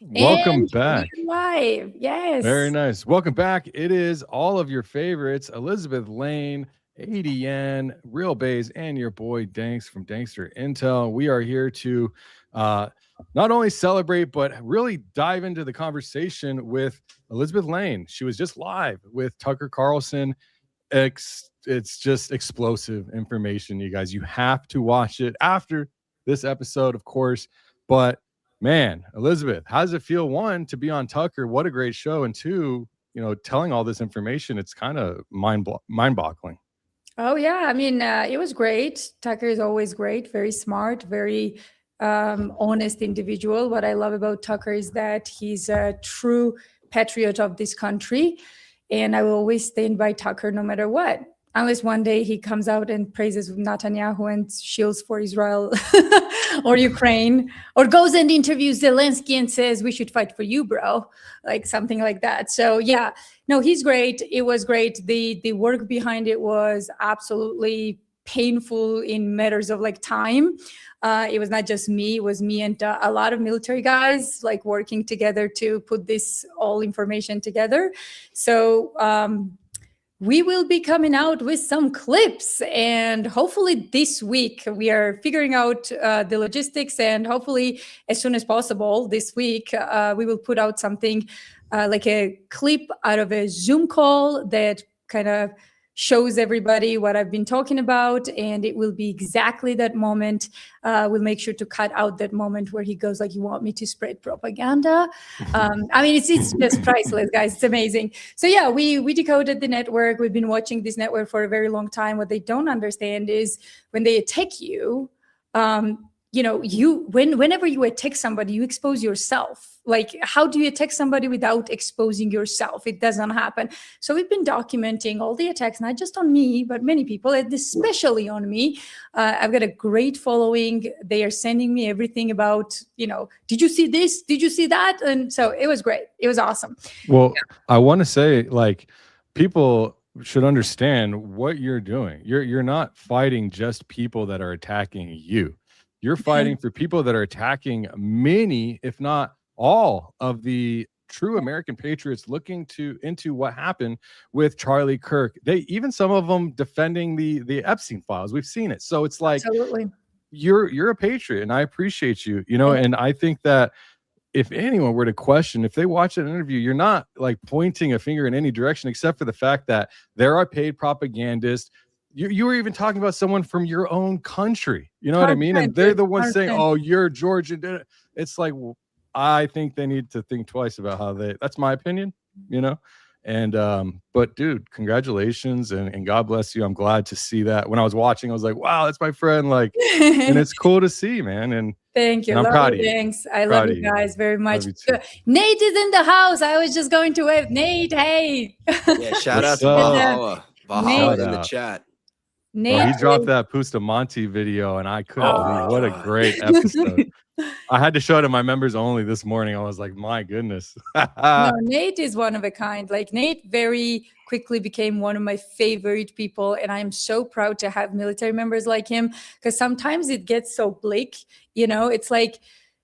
Welcome And back. we're live. Very Yes. nice. Welcome back. It is all of your favorites, Elizabeth Lane, ADN, Real Bays, and your boy Danks from Dankster Intel. We are here to uh, not only celebrate, but really dive into the conversation with Elizabeth Lane. She was just live with Tucker Carlson. It's just explosive information, you guys. You have to watch it after this episode, of course. But man, Elizabeth, how does it feel? One, to be on Tucker, what a great show, and two, telling all this information, it's kind of mind-boggling. Oh, yeah. I mean, it was great. Tucker is always great, very smart, very honest individual. What I love about Tucker is that he's a true patriot of this country. And I will always stand by Tucker no matter what. Unless one day he comes out and praises Netanyahu and shields for Israel or Ukraine, or goes and interviews Zelensky and says, "We should fight for you, bro," like something like that. So yeah, no, he's great. It was great. The work behind it was absolutely painful in matters of like time. It was not just me; it was me and a lot of military guys like working together to put this all information together. So. We will be coming out with some clips, and hopefully this week we are figuring out the logistics, and hopefully as soon as possible this week we will put out something like a clip out of a Zoom call that kind of shows everybody what I've been talking about, and it will be exactly that moment. We'll make sure to cut out that moment where he goes like, "You want me to spread propaganda?" I mean, it's just priceless, guys. It's amazing. So yeah, we decoded the network. We've been watching this network for a very long time. What they don't understand is when they attack you, whenever you attack somebody, you expose yourself. Like, how do you attack somebody without exposing yourself? It doesn't happen. So we've been documenting all the attacks, not just on me, but many people, and especially on me. I've got a great following. They are sending me everything about, did you see this? Did you see that? And so it was great. It was awesome. Well, I want to say, like, people should understand what you're doing. You're not fighting just people that are attacking you. You're fighting for people that are attacking many, if not all, of the true American patriots looking into what happened with Charlie Kirk. Even some of them defending the Epstein files. We've seen it. So it's like, absolutely, you're a patriot, and I appreciate you. And I think that if anyone were to question, if they watch an interview, you're not like pointing a finger in any direction, except for the fact that there are paid propagandists. You were even talking about someone from your own country. You know what I mean? And they're the ones saying, "Oh, you're Georgian." It's like, well, I think they need to think twice about how that's my opinion, And but dude, congratulations and God bless you. I'm glad to see that. When I was watching, I was like, wow, that's my friend. Like, and it's cool to see, man. And thank you. And I'm proud of you. Thanks. I love you guys very much. Love Nate is in the house. I was just going to wave. Nate, hey. Yeah, shout out to Valhalla. Valhalla in the chat. Nate, he dropped that Pustamonte video, and I couldn't believe what a great episode. I had to show it to my members only this morning. I was like, my goodness. No, Nate is one of a kind. Like, Nate very quickly became one of my favorite people, and I'm so proud to have military members like him, because sometimes it gets so bleak. It's like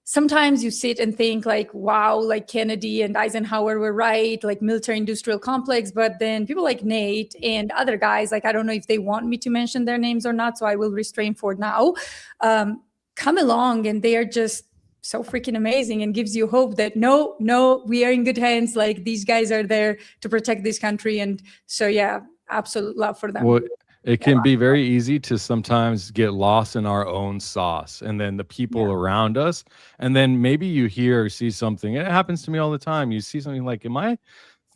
sometimes you sit and think like, wow, like Kennedy and Eisenhower were right, like military industrial complex. But then people like Nate and other guys, like, I don't know if they want me to mention their names or not, so I will restrain for now, come along, and they are just so freaking amazing, and gives you hope that no, we are in good hands. Like, these guys are there to protect this country. And so, yeah, absolute love for them. Well, it can be very easy to sometimes get lost in our own sauce, and then the people around us. And then maybe you hear or see something. It happens to me all the time. You see something like, am I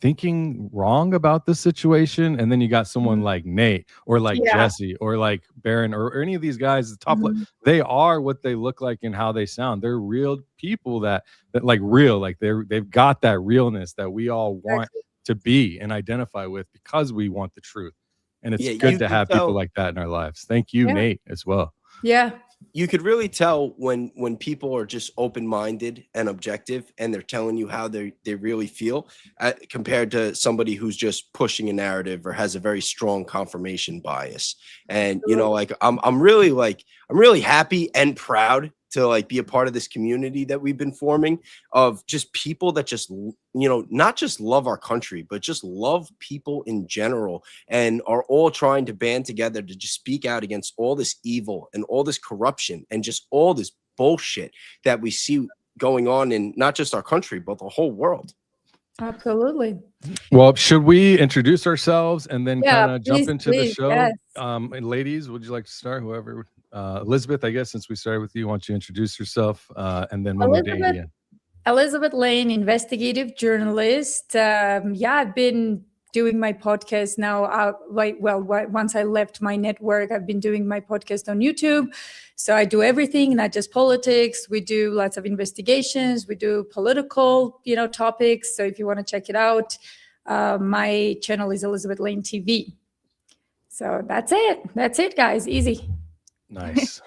thinking wrong about this situation? And then you got someone like Nate or like Jesse or like Baron or any of these guys, the top, they are what they look like and how they sound. They're real people that like real, like they've got that realness that we all want to be and identify with, because we want the truth. And it's good to have people like that in our lives. Thank you, Nate, as well. Yeah. You could really tell when people are just open-minded and objective, and they're telling you how they really feel, compared to somebody who's just pushing a narrative or has a very strong confirmation bias. And like I'm really happy and proud to like be a part of this community that we've been forming of just people that just, not just love our country, but just love people in general and are all trying to band together to just speak out against all this evil and all this corruption and just all this bullshit that we see going on in not just our country, but the whole world. Absolutely. Well, should we introduce ourselves and then kind of jump into the show? Yes. And ladies, would you like to start? Whoever, Elizabeth, I guess since we started with you, why don't you introduce yourself and then we'll move to Adrienne. Elizabeth Lane, investigative journalist. I've been doing my podcast now. Once I left my network, I've been doing my podcast on YouTube. So I do everything, not just politics. We do lots of investigations. We do political, topics. So if you want to check it out, my channel is Elizabeth Lane TV. So that's it. That's it, guys. Easy. Nice.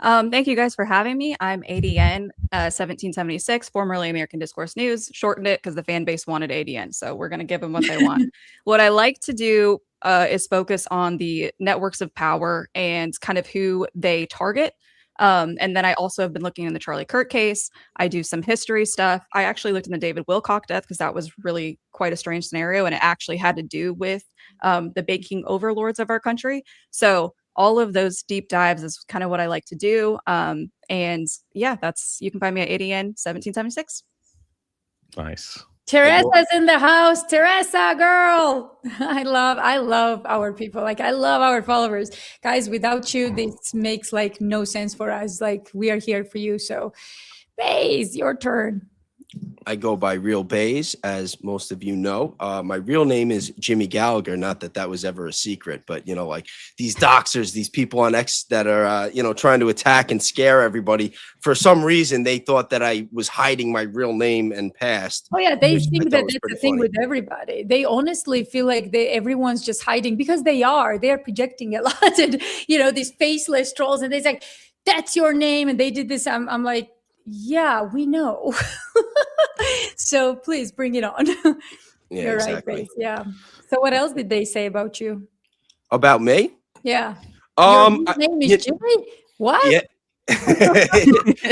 Thank you guys for having me. I'm ADN 1776, formerly American Discourse News. Shortened it because the fan base wanted ADN, so we're going to give them what they want. What I like to do is focus on the networks of power and kind of who they target. And then I also have been looking in the Charlie Kirk case. I do some history stuff. I actually looked in the David Wilcock death because that was really quite a strange scenario, and it actually had to do with the banking overlords of our country. So all of those deep dives is kind of what I like to do. And yeah, you can find me at ADN 1776. Nice. Teresa's in the house. Teresa, girl. I love our people. Like, I love our followers. Guys, without you, this makes like no sense for us. Like, we are here for you. So, Baze, your turn. I go by Real Baze, as most of you know. My real name is Jimmy Gallagher. Not that that was ever a secret, but like these doxers, these people on X that are trying to attack and scare everybody. For some reason, they thought that I was hiding my real name and past. Oh yeah, they think that that's the thing funny. with everybody. They honestly feel like everyone's just hiding because they are. They're projecting a lot, and these faceless trolls, and they're like, "That's your name," and they did this. I'm like, yeah, we know. So please bring it on. Yeah, You're exactly. Right, Grace. Yeah. So what else did they say about you? About me? Yeah. Your name is Jimmy? What? Yeah.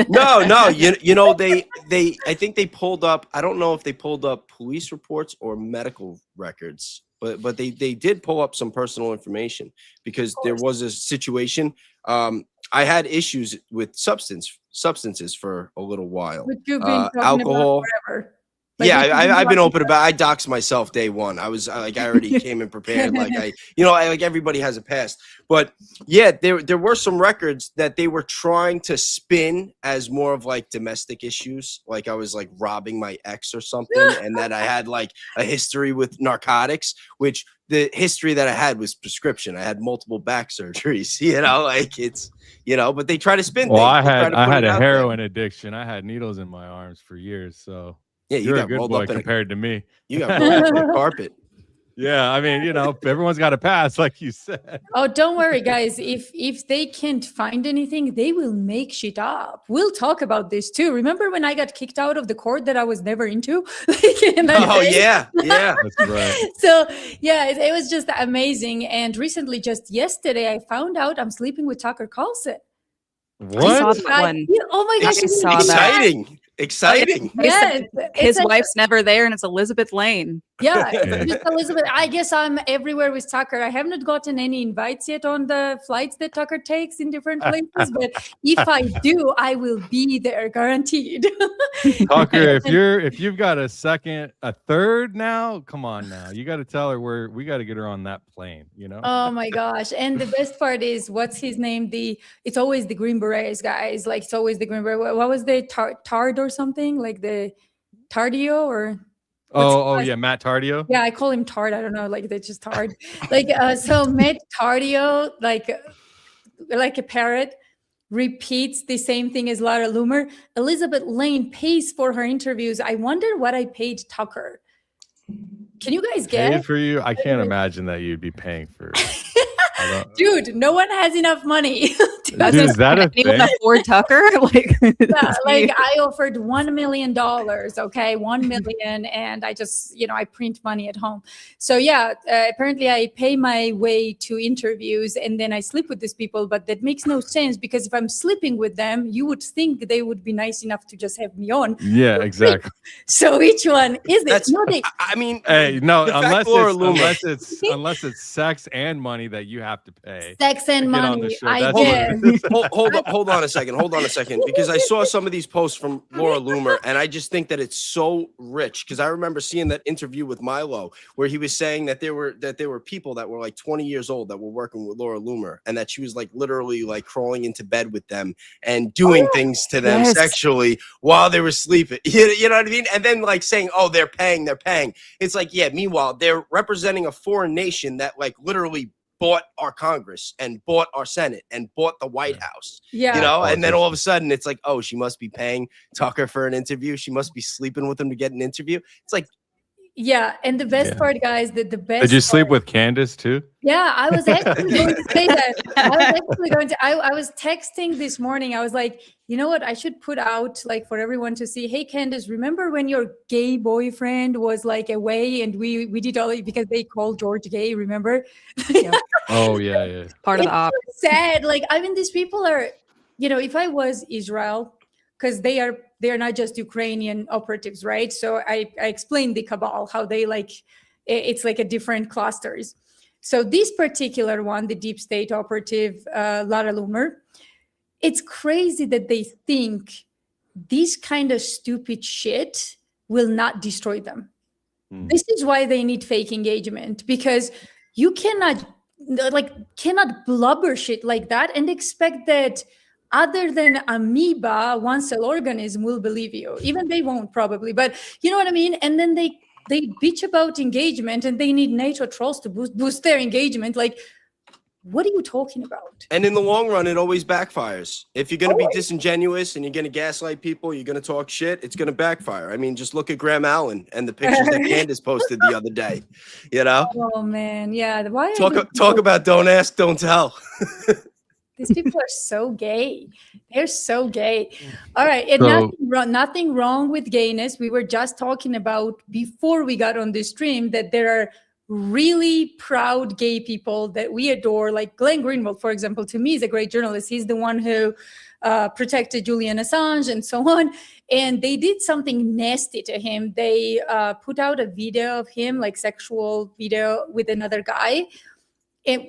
No. They I think they pulled up. I don't know if they pulled up police reports or medical records, but they did pull up some personal information because there was a situation. I had issues with substances for a little while. But you've been talking alcohol. about forever. Like, yeah, I've been open about. I doxed myself day one. I was I already came in prepared. Like like everybody has a past. But yeah, there were some records that they were trying to spin as more of like domestic issues, like I was like robbing my ex or something, and that I had like a history with narcotics, which the history that I had was prescription. I had multiple back surgeries. Like it's but they try to spin. Well, things. I had a heroin addiction. I had needles in my arms for years, so. Yeah, you're a good boy compared to me. You got rolled up in a carpet. Yeah, I mean, everyone's got a pass, like you said. Oh, don't worry, guys. If they can't find anything, they will make shit up. We'll talk about this too. Remember when I got kicked out of the court that I was never into? Yeah. That's right. So yeah, it was just amazing. And recently, just yesterday, I found out I'm sleeping with Tucker Carlson. What? I saw that one. Oh my gosh! I saw that. Exciting. Yes, His wife's never there, and it's Elizabeth Lane. Yeah, it's just Elizabeth. I guess I'm everywhere with Tucker. I haven't gotten any invites yet on the flights that Tucker takes in different places, but if I do, I will be there, guaranteed. Tucker, if you've got a third now, come on now. You got to tell her we got to get her on that plane, Oh my gosh. And the best part is, what's his name? It's always the Green Berets, guys. Like, it's always the Green Beret. What was the Tard or something? Like the Tardio or... Yeah, Matt Tardio. Yeah, I call him Tard. I don't know, like they're just Tard. So Matt Tardio, like a parrot, repeats the same thing as Lara Loomer. Elizabeth Lane pays for her interviews. I wonder what I paid Tucker. Can you guys guess? Paid for you? I can't imagine that you'd be paying for Dude, no one has enough money. Dude, is that a anyone thing? afford Tucker? Like, Yeah, like I offered $1 million, okay, 1 million, and I just, I print money at home. So yeah, apparently I pay my way to interviews and then I sleep with these people, but that makes no sense because if I'm sleeping with them, you would think they would be nice enough to just have me on. Yeah, exactly. So which one is it? That's, No, I mean, Hey, no, the fact unless Laura it's, Loomer- unless it's sex and money that you have to pay. sex and to get on the money. show. I That's what guess. it is. hold on a second, because I saw some of these posts from Laura Loomer, and I just think that it's so rich. Because I remember seeing that interview with Milo, where he was saying that there were people that were like 20 years old that were working with Laura Loomer, and that she was like literally like crawling into bed with them and doing things to them sexually while they were sleeping. You know what I mean? And then like saying, "Oh, they're paying." It's like, yeah. Meanwhile, they're representing a foreign nation that like literally bought our Congress and bought our Senate and bought the White House. Yeah. And then all of a sudden it's like, oh, she must be paying Tucker for an interview. She must be sleeping with him to get an interview. It's like, yeah. And the best part, guys, the best. Did you sleep with Candace too? Yeah, I was actually going to say that. I was texting this morning. I was like, you know what? I should put out like for everyone to see. Hey, Candace, remember when your gay boyfriend was like away and we did all because they called George gay, remember? Yeah. Oh, yeah. Part of the op. Sad. Like, I mean, these people are, if I was Israel, because they are not just Ukrainian operatives, right? So I explained the cabal, how they like, it's like a different clusters. So this particular one, the deep state operative, Lara Loomer, it's crazy that they think this kind of stupid shit will not destroy them. This is why they need fake engagement, because you cannot blubber shit like that and expect that other than amoeba, one cell organism will believe you. Even they won't probably, but you know what I mean? And then they bitch about engagement and they need NATO trolls to boost their engagement. Like, what are you talking about? and in the long run, it always backfires. If you're going to be disingenuous and you're going to gaslight people, you're going to talk shit, it's going to backfire. I mean, just look at Graham Allen and the pictures that Candace posted the other day, Oh man. Yeah. Why talk about don't ask, don't tell. These people are so gay. They're so gay. All right. And nothing wrong with gayness. We were just talking about before we got on this stream that there are really proud gay people that we adore, like Glenn Greenwald, for example. To me, is a great journalist. He's the one who protected Julian Assange and so on. And they did something nasty to him. They put out a video of him, like sexual video with another guy.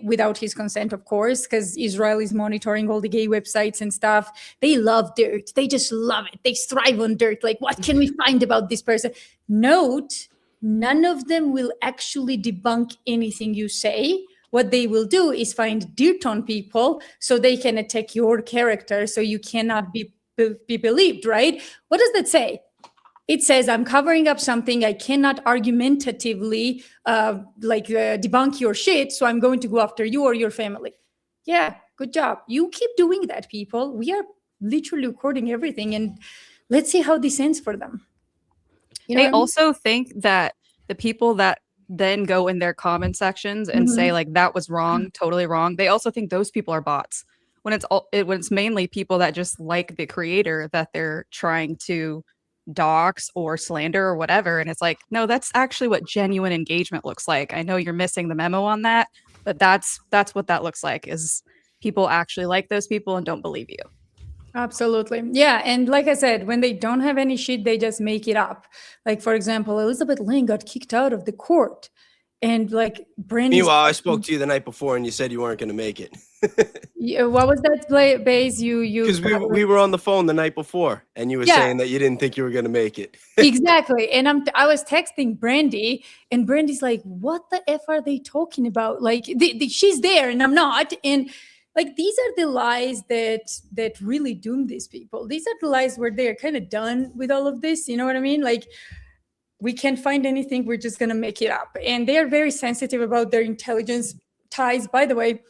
Without his consent, of course, because Israel is monitoring all the gay websites and stuff. They love dirt. They just love it. They thrive on dirt. Like, what can we find about this person? Note, none of them will actually debunk anything you say. What they will do is find dirt on people so they can attack your character so you cannot be believed, right? What does that say? It says, I'm covering up something. I cannot argumentatively debunk your shit. So I'm going to go after you or your family. Yeah, good job. You keep doing that, people. We are literally recording everything. And let's see how this ends for them. They also think that the people that then go in their comment sections and say like, that was wrong, totally wrong. They also think those people are bots when it's mainly people that just like the creator that they're trying to dox or slander or whatever. And it's like, no, that's actually what genuine engagement looks like. I know you're missing the memo on that, but that's what that looks like, is people actually like those people and don't believe you. Absolutely. Yeah. And like I said, when they don't have any shit, they just make it up. Like, for example, Elizabeth Lane got kicked out of the court. And like Brandy. Meanwhile, I spoke to you the night before and you said you weren't going to make it. What was that base you because we were on the phone the night before and you were saying that you didn't think you were going to make it. Exactly. And I was texting Brandy and Brandy's like, what the F are they talking about? Like she's there and I'm not. And like, these are the lies that really doom these people. These are the lies where they're kind of done with all of this. You know what I mean? Like, we can't find anything. We're just going to make it up. And they are very sensitive about their intelligence ties. By the way,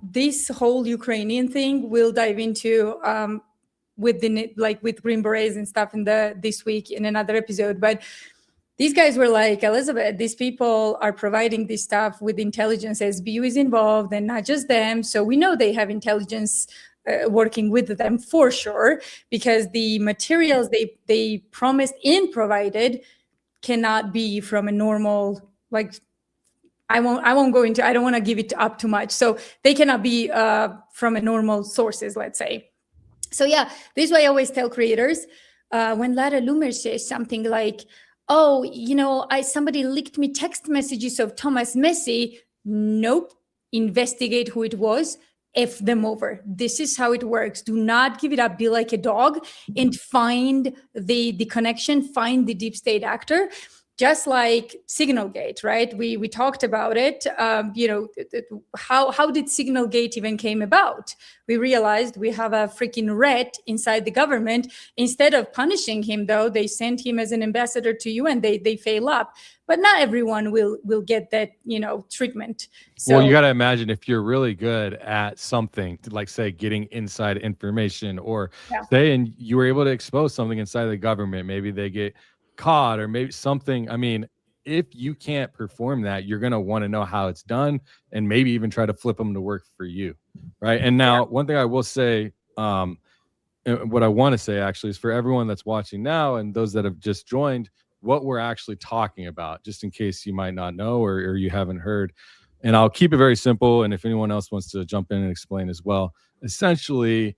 this whole Ukrainian thing we'll dive into with Green Berets and stuff this week in another episode. But these guys were like, Elizabeth, these people are providing this stuff with intelligence. SBU is involved, and not just them. So we know they have intelligence working with them for sure, because the materials they promised and provided cannot be from a normal, like, I won't go into, I don't want to give it up too much. So they cannot be from a normal sources, let's say. So yeah, this is why I always tell creators, when Lara Loomer says something like, oh, somebody leaked me text messages of Thomas Messi. Nope. Investigate who it was. F them over. This is how it works. Do not give it up. Be like a dog and find the connection, find the deep state actor. Just like Signalgate, right? We talked about it. How did Signalgate even came about? We realized we have a freaking rat inside the government. Instead of punishing him, though, they sent him as an ambassador to you, and they fail up. But not everyone will get that treatment. So, well, you got to imagine, if you're really good at something, like say getting inside information, or saying you were able to expose something inside the government, maybe they get caught or maybe something. I mean, if you can't perform that, you're going to want to know how it's done, and maybe even try to flip them to work for you, right? And now one thing I will say, what I want to say actually, is for everyone that's watching now and those that have just joined, what we're actually talking about, just in case you might not know or you haven't heard. And I'll keep it very simple, and if anyone else wants to jump in and explain as well. Essentially,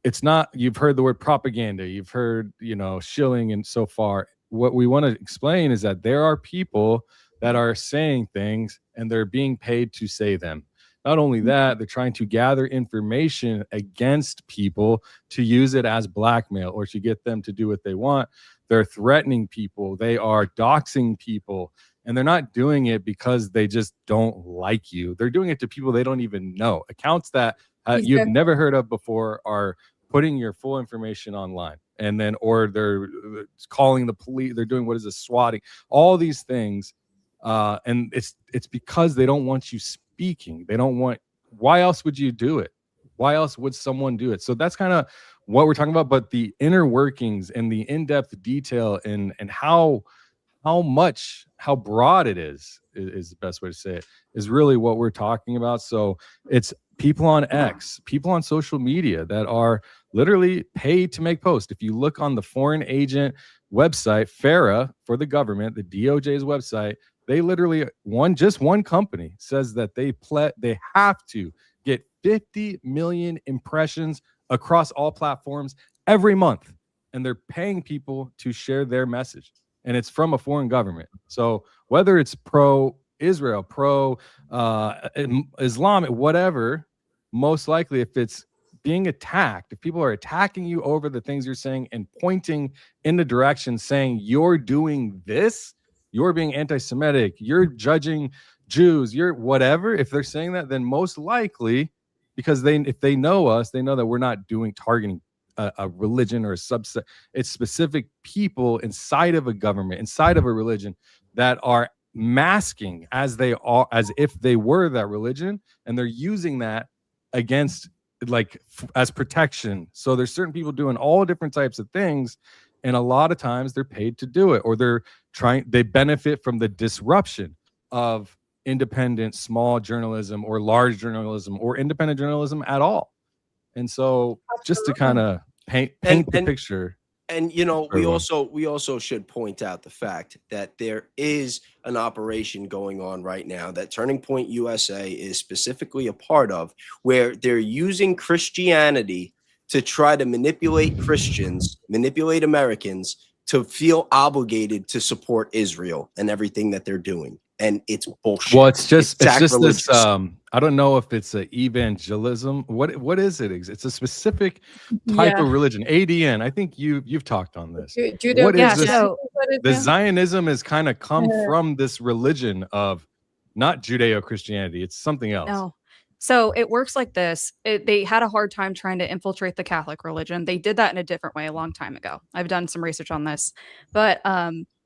it's not, you've heard the word propaganda, you've heard, shilling, and so far. What we want to explain is that there are people that are saying things and they're being paid to say them. Not only that, they're trying to gather information against people to use it as blackmail or to get them to do what they want. They're threatening people. They are doxing people. And they're not doing it because they just don't like you. They're doing it to people they don't even know. Accounts that you've never heard of before are putting your full information online, and then, or they're calling the police. They're doing, what is this, swatting, all these things. And it's because they don't want you speaking. They don't want, why else would you do it? Why else would someone do it? So that's kind of what we're talking about. But the inner workings and the in-depth detail and how broad it is the best way to say it, is really what we're talking about. So it's people on X, people on social media that are literally paid to make posts. If you look on the foreign agent website, FARA, for the government, the DOJ's website, they literally, just one company says that they have to get 50 million impressions across all platforms every month, and they're paying people to share their message. And it's from a foreign government. So whether it's pro-Israel, pro-Islamic, whatever, most likely, if it's being attacked, if people are attacking you over the things you're saying and pointing in the direction saying you're doing this, you're being anti-Semitic, you're judging Jews, you're whatever, if they're saying that, then most likely, because if they know us, they know that we're not targeting a religion or a subset. It's specific people inside of a government, inside of a religion, that are masking as if they were that religion, and they're using that against, like, as protection. So there's certain people doing all different types of things, and a lot of times they're paid to do it, or they benefit from the disruption of independent small journalism or large journalism or independent journalism at all. And so just to kind of paint the picture. And we also should point out the fact that there is an operation going on right now that Turning Point USA is specifically a part of, where they're using Christianity to try to manipulate Christians, manipulate Americans to feel obligated to support Israel and everything that they're doing. And it's bullshit. Well, it's just this. I don't know if it's an evangelism. What is it? It's a specific type of religion. ADN. I think you've talked on this. What is this? The Zionism has kind of come from this religion of not Judeo-Christianity. It's something else. No. So it works like this. They had a hard time trying to infiltrate the Catholic religion. They did that in a different way a long time ago. I've done some research on this. But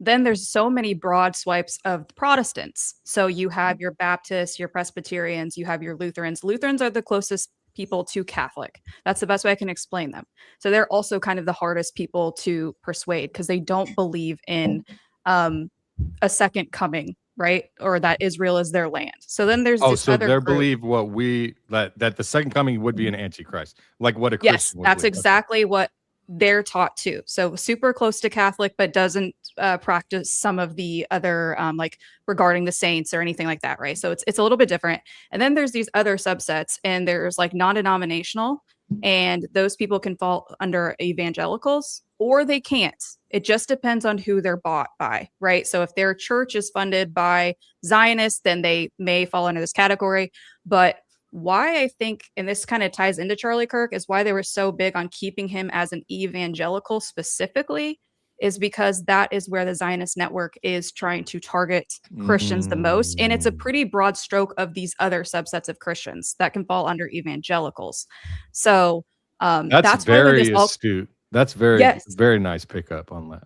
then there's so many broad swipes of Protestants. So you have your Baptists, your Presbyterians, you have your Lutherans. Lutherans are the closest people to Catholic. That's the best way I can explain them. So they're also kind of the hardest people to persuade, because they don't believe in a second coming, right? Or that Israel is their land. So then there's Oh, this so other they group. believe what we that the second coming would be an antichrist, like what a Yes, Christian would that's believe. Okay. exactly what they're taught too. So super close to Catholic, but doesn't practice some of the other like regarding the saints or anything like that, right? So it's a little bit different. And then there's these other subsets, and there's like non-denominational, and those people can fall under evangelicals or they can't. It just depends on who they're bought by, right? So if their church is funded by Zionists, then they may fall under this category. But why I think, and this kind of ties into Charlie Kirk, is why they were so big on keeping him as an evangelical specifically, is because that is where the Zionist network is trying to target Christians the most. And it's a pretty broad stroke of these other subsets of Christians that can fall under evangelicals. So that's why when this very all astute. That's very, Yes. very nice pickup on that.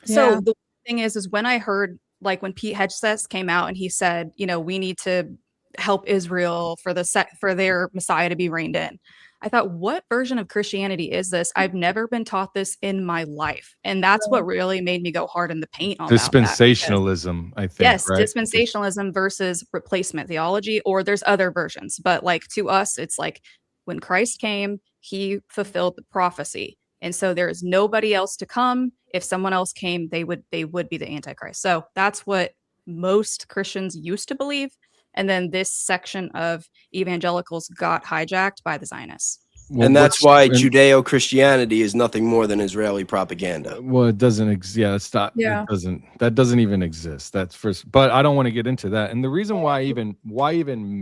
So Yeah. the thing is when I heard, like when Pete Hegseth came out and he said, you know, we need to help Israel for for their Messiah to be reigned in, I thought, what version of Christianity is this? I've never been taught this in my life. And that's what really made me go hard in the paint on that. Dispensationalism, I think. Yes, right? dispensationalism versus replacement theology, or there's other versions. But like to us, it's like when Christ came, he fulfilled the prophecy. And so there is nobody else to come. If someone else came, they would be the Antichrist. So that's what most Christians used to believe. And then this section of evangelicals got hijacked by the Zionists. Well, And that's what's- why and- Judeo-Christianity is nothing more than Israeli propaganda. Well, it doesn't exist. Yeah, it's not. Yeah. It doesn't. That doesn't even exist. That's first. But I don't want to get into that. And the reason why even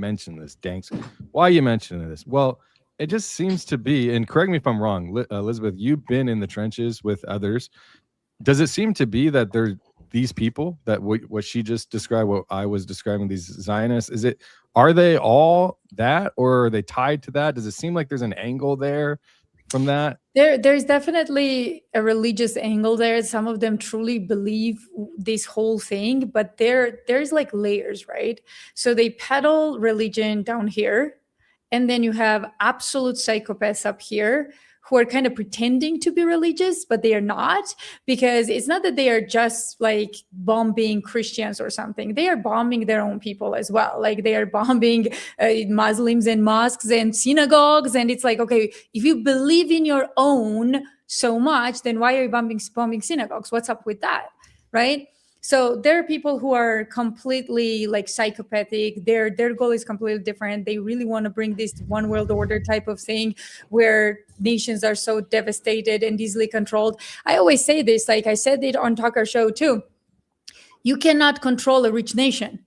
mention this, Danks? Why are you mentioning this? Well, it just seems to be. And correct me if I'm wrong, Elizabeth. You've been in the trenches with others. Does it seem to be that these people that what she just described, what I was describing, these Zionists? Are they all that, or are they tied to that? Does it seem like there's an angle there from that? There's definitely a religious angle there. Some of them truly believe this whole thing, but there's like layers, right? So they peddle religion down here, and then you have absolute psychopaths up here who are kind of pretending to be religious, but they are not, because it's not that they are just like bombing Christians or something. They are bombing their own people as well. Like they are bombing Muslims and mosques and synagogues. And it's like, okay, if you believe in your own so much, then why are you bombing synagogues? What's up with that, right? So there are people who are completely like psychopathic. Their goal is completely different. They really want to bring this one world order type of thing where nations are so devastated and easily controlled. I always say this, like I said it on Tucker show too. You cannot control a rich nation.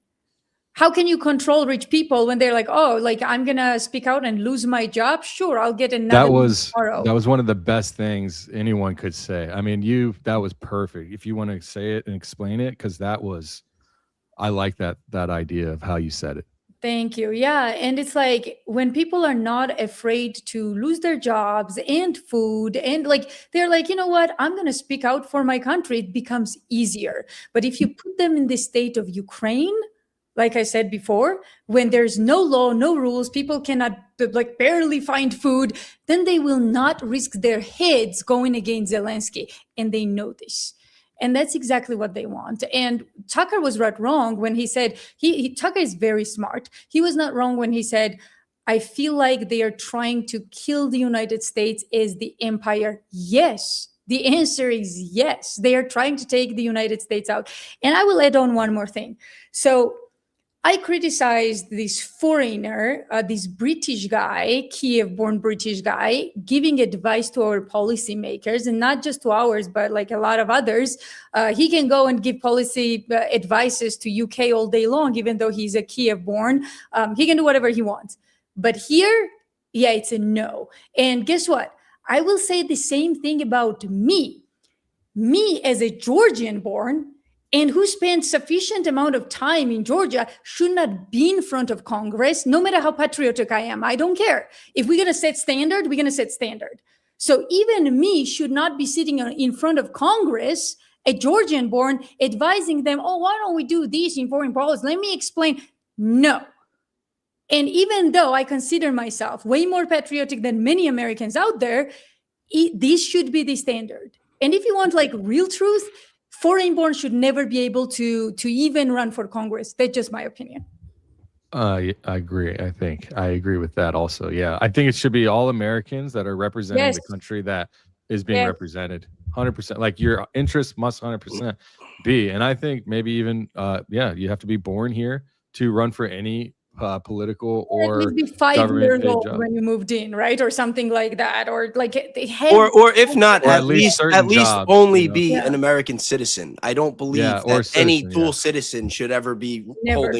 How can you control rich people when they're like, oh, like I'm gonna speak out and lose my job? Sure, I'll get another. That was one of the best things anyone could say. I mean, that was perfect. If you want to say it and explain it, because I like that idea of how you said it. Thank you. Yeah. And it's like when people are not afraid to lose their jobs and food, and like they're like, you know what, I'm going to speak out for my country, it becomes easier. But if you put them in the state of Ukraine, like I said before, when there's no law, no rules, people cannot like barely find food, then they will not risk their heads going against Zelensky. And they know this. And that's exactly what they want. And Tucker was not wrong when he said, Tucker is very smart. He was not wrong when he said, I feel like they are trying to kill the United States as the empire. Yes. The answer is yes. They are trying to take the United States out. And I will add on one more thing. So I criticized this foreigner, this British guy, Kiev-born British guy, giving advice to our policymakers, and not just to ours, but like a lot of others. He can go and give policy advices to UK all day long, even though he's a Kiev-born. He can do whatever he wants. But here, yeah, it's a no. And guess what? I will say the same thing about me. Me as a Georgian-born, and who spent sufficient amount of time in Georgia, should not be in front of Congress, no matter how patriotic I am. I don't care. If we're going to set standard, we're going to set standard. So even me should not be sitting in front of Congress, a Georgian born, advising them, oh, why don't we do this in foreign policy? Let me explain. No. And even though I consider myself way more patriotic than many Americans out there, this should be the standard. And if you want like real truth, foreign-born should never be able to even run for Congress. That's just my opinion. I agree. I agree with that also. Yeah. I think it should be all Americans that are representing Yes. the country that is being Yes. represented. 100%. Like your interests must 100% be. And I think maybe even, you have to be born here to run for any political At or least be 5 government years paid old job. when you moved in, right? Or something like that. Or like they have Or if not, Or at at least least certain at least jobs, only you know? be Yeah. an American citizen. I don't believe Yeah, or that any citizen, dual yeah. citizen should ever be Never.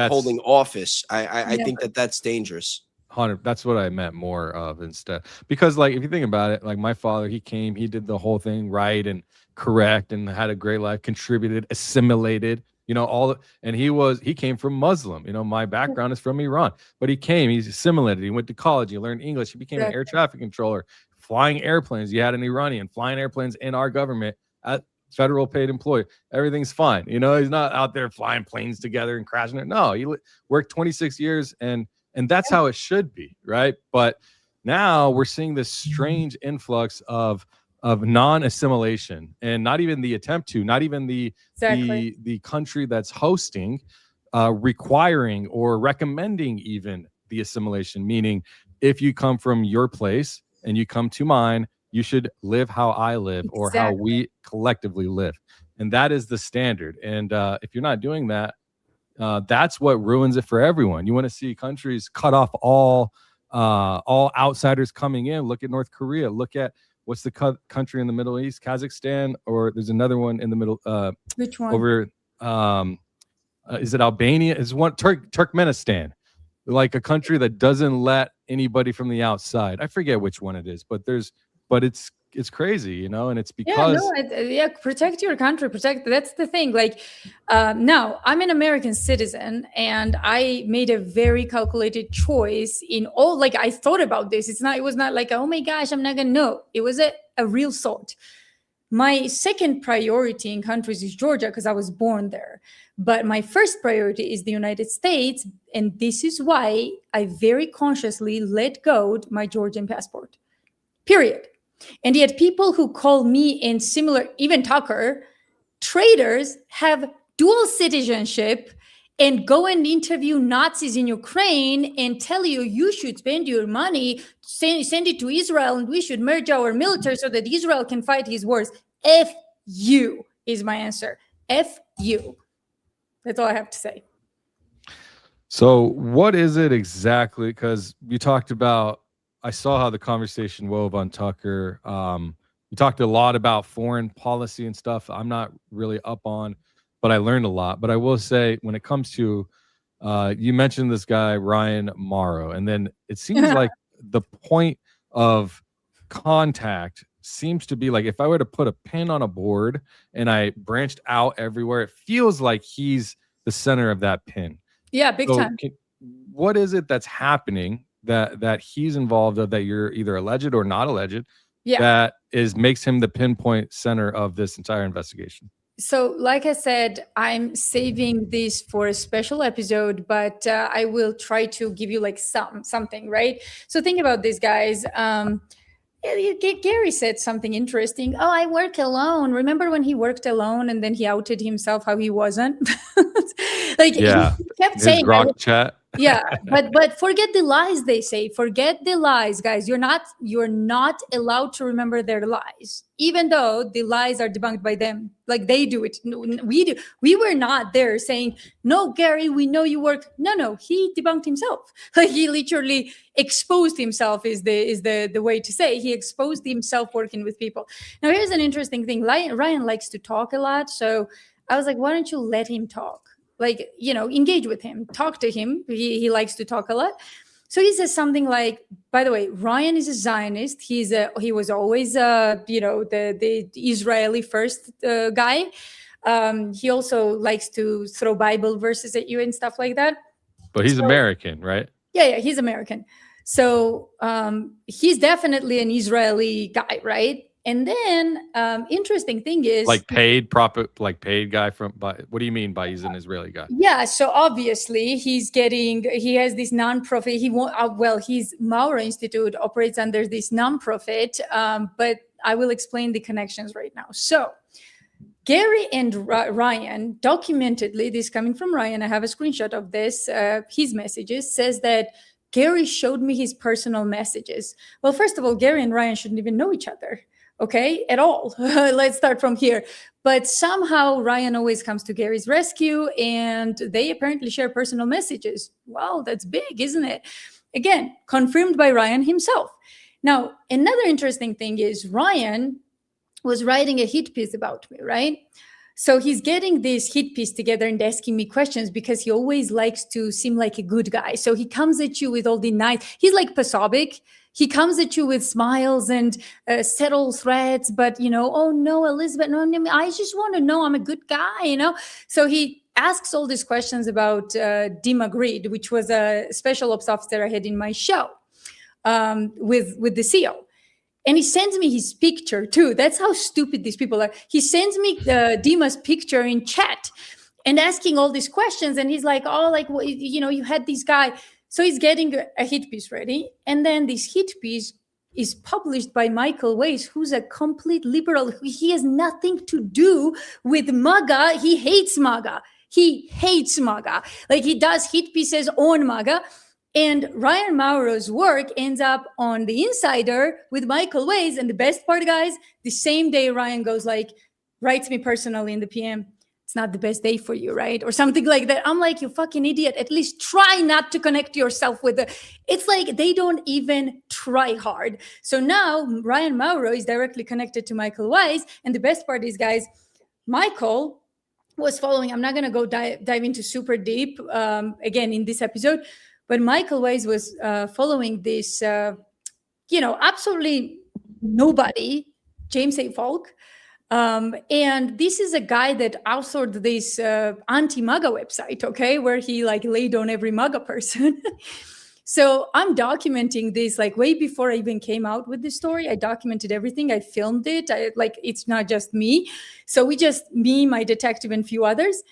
holding office. I think Never. that's dangerous. 100. That's what I meant more of instead. Because like if you think about it, like my father, he came, he did the whole thing right and correct and had a great life, contributed, assimilated, and he came from Muslim. My background is from Iran, but he's assimilated. He went to college, he learned English, he became an air traffic controller, flying airplanes. You had an Iranian flying airplanes in our government at federal paid employee. Everything's fine. He's not out there flying planes together and crashing it. No, he worked 26 years and that's how it should be, right? But now we're seeing this strange influx of non-assimilation, and not even the attempt to, not even the country that's hosting requiring or recommending even the assimilation. Meaning, if you come from your place and you come to mine, you should live how I live or how we collectively live, and that is the standard. And if you're not doing that, that's what ruins it for everyone. You want to see countries cut off all outsiders coming in. Look at North Korea. Look at what's the country in the Middle East, Kazakhstan, or there's another one in the middle. Which one? Over, is it Albania? Is one Turkmenistan, like a country that doesn't let anybody from the outside. I forget which one it is, but it's crazy, and it's because protect your country, that's the thing. Like now I'm an American citizen and I made a very calculated choice in all, like I thought about this. It was not like, oh my gosh, I'm not gonna know. It was a real thought. My second priority in countries is Georgia because I was born there. But my first priority is the United States. And this is why I very consciously let go my Georgian passport, period. And yet people who call me in similar, even Tucker, traitors, have dual citizenship and go and interview Nazis in Ukraine and tell you should spend your money, send it to Israel, and we should merge our military so that Israel can fight his wars. F you is my answer. F you. That's all I have to say. So what is it exactly? Because you talked about, I saw how the conversation wove on Tucker. You talked a lot about foreign policy and stuff I'm not really up on, but I learned a lot. But I will say, when it comes to, you mentioned this guy, Ryan Morrow, and then it seems like the point of contact seems to be like, if I were to put a pin on a board and I branched out everywhere, it feels like he's the center of that pin. Yeah, big time. What is it that's happening that he's involved of, that you're either alleged or not alleged, that makes him the pinpoint center of this entire investigation? So like I said, I'm saving this for a special episode, but I will try to give you like something, right? So think about this, guys. Gary said something interesting. Oh, I work alone. Remember when he worked alone and then he outed himself how he wasn't? Like, he kept saying, Grok chat. Yeah, but forget the lies they say. Forget the lies, guys. You're not allowed to remember their lies, even though the lies are debunked by them. Like they do it. We do. We were not there saying, no, Gary, we know you work. No, he debunked himself. Like he literally exposed himself is the way to say. He exposed himself working with people. Now, here's an interesting thing. Ryan likes to talk a lot. So I was like, why don't you let him talk? Like, engage with him, talk to him. He likes to talk a lot. So he says something like, by the way, Ryan is a Zionist. He was always, the Israeli first guy. He also likes to throw Bible verses at you and stuff like that. But he's American, right? Yeah, he's American. So he's definitely an Israeli guy, right? And then interesting thing is, like paid guy from, what do you mean by he's an Israeli guy? Yeah, so obviously he has this nonprofit. His Maurer Institute operates under this nonprofit, but I will explain the connections right now. So Gary and Ryan documentedly, this coming from Ryan, I have a screenshot of this, his messages, says that Gary showed me his personal messages. Well, first of all, Gary and Ryan shouldn't even know each other, okay, at all. Let's start from here. But somehow Ryan always comes to Gary's rescue, and they apparently share personal messages. Wow, that's big, isn't it? Again, confirmed by Ryan himself. Now, another interesting thing is Ryan was writing a hit piece about me, right? So he's getting this hit piece together and asking me questions because he always likes to seem like a good guy. So he comes at you with all the nice, he's like Pasobic. He comes at you with smiles and subtle threats, but, you know, oh no, Elizabeth, no, I just want to know I'm a good guy, you know? So he asks all these questions about Dima Greed, which was a special ops officer I had in my show with the CEO. And he sends me his picture too. That's how stupid these people are. He sends me Dima's picture in chat and asking all these questions. And he's like, oh, like, well, you know, you had this guy. So he's getting a hit piece ready. And then this hit piece is published by Michael Weiss, who's a complete liberal. He has nothing to do with MAGA. He hates MAGA. He hates MAGA. Like, he does hit pieces on MAGA. And Ryan Mauro's work ends up on The Insider with Michael Weiss. And the best part, guys, the same day Ryan goes like, writes me personally in the PM, it's not the best day for you, right? Or something like that. I'm like, you fucking idiot. At least try not to connect yourself with it's like they don't even try hard. So now Ryan Mauro is directly connected to Michael Weiss. And the best part is, guys, Michael was following, I'm not going to go dive into super deep again in this episode, but Michael Weiss was following this, absolutely nobody, James A. Falk. And this is a guy that authored this anti-MAGA website, okay, where he like laid on every MAGA person. So I'm documenting this like way before I even came out with the story. I documented everything. I filmed it. It's not just me. So me, my detective, and a few others.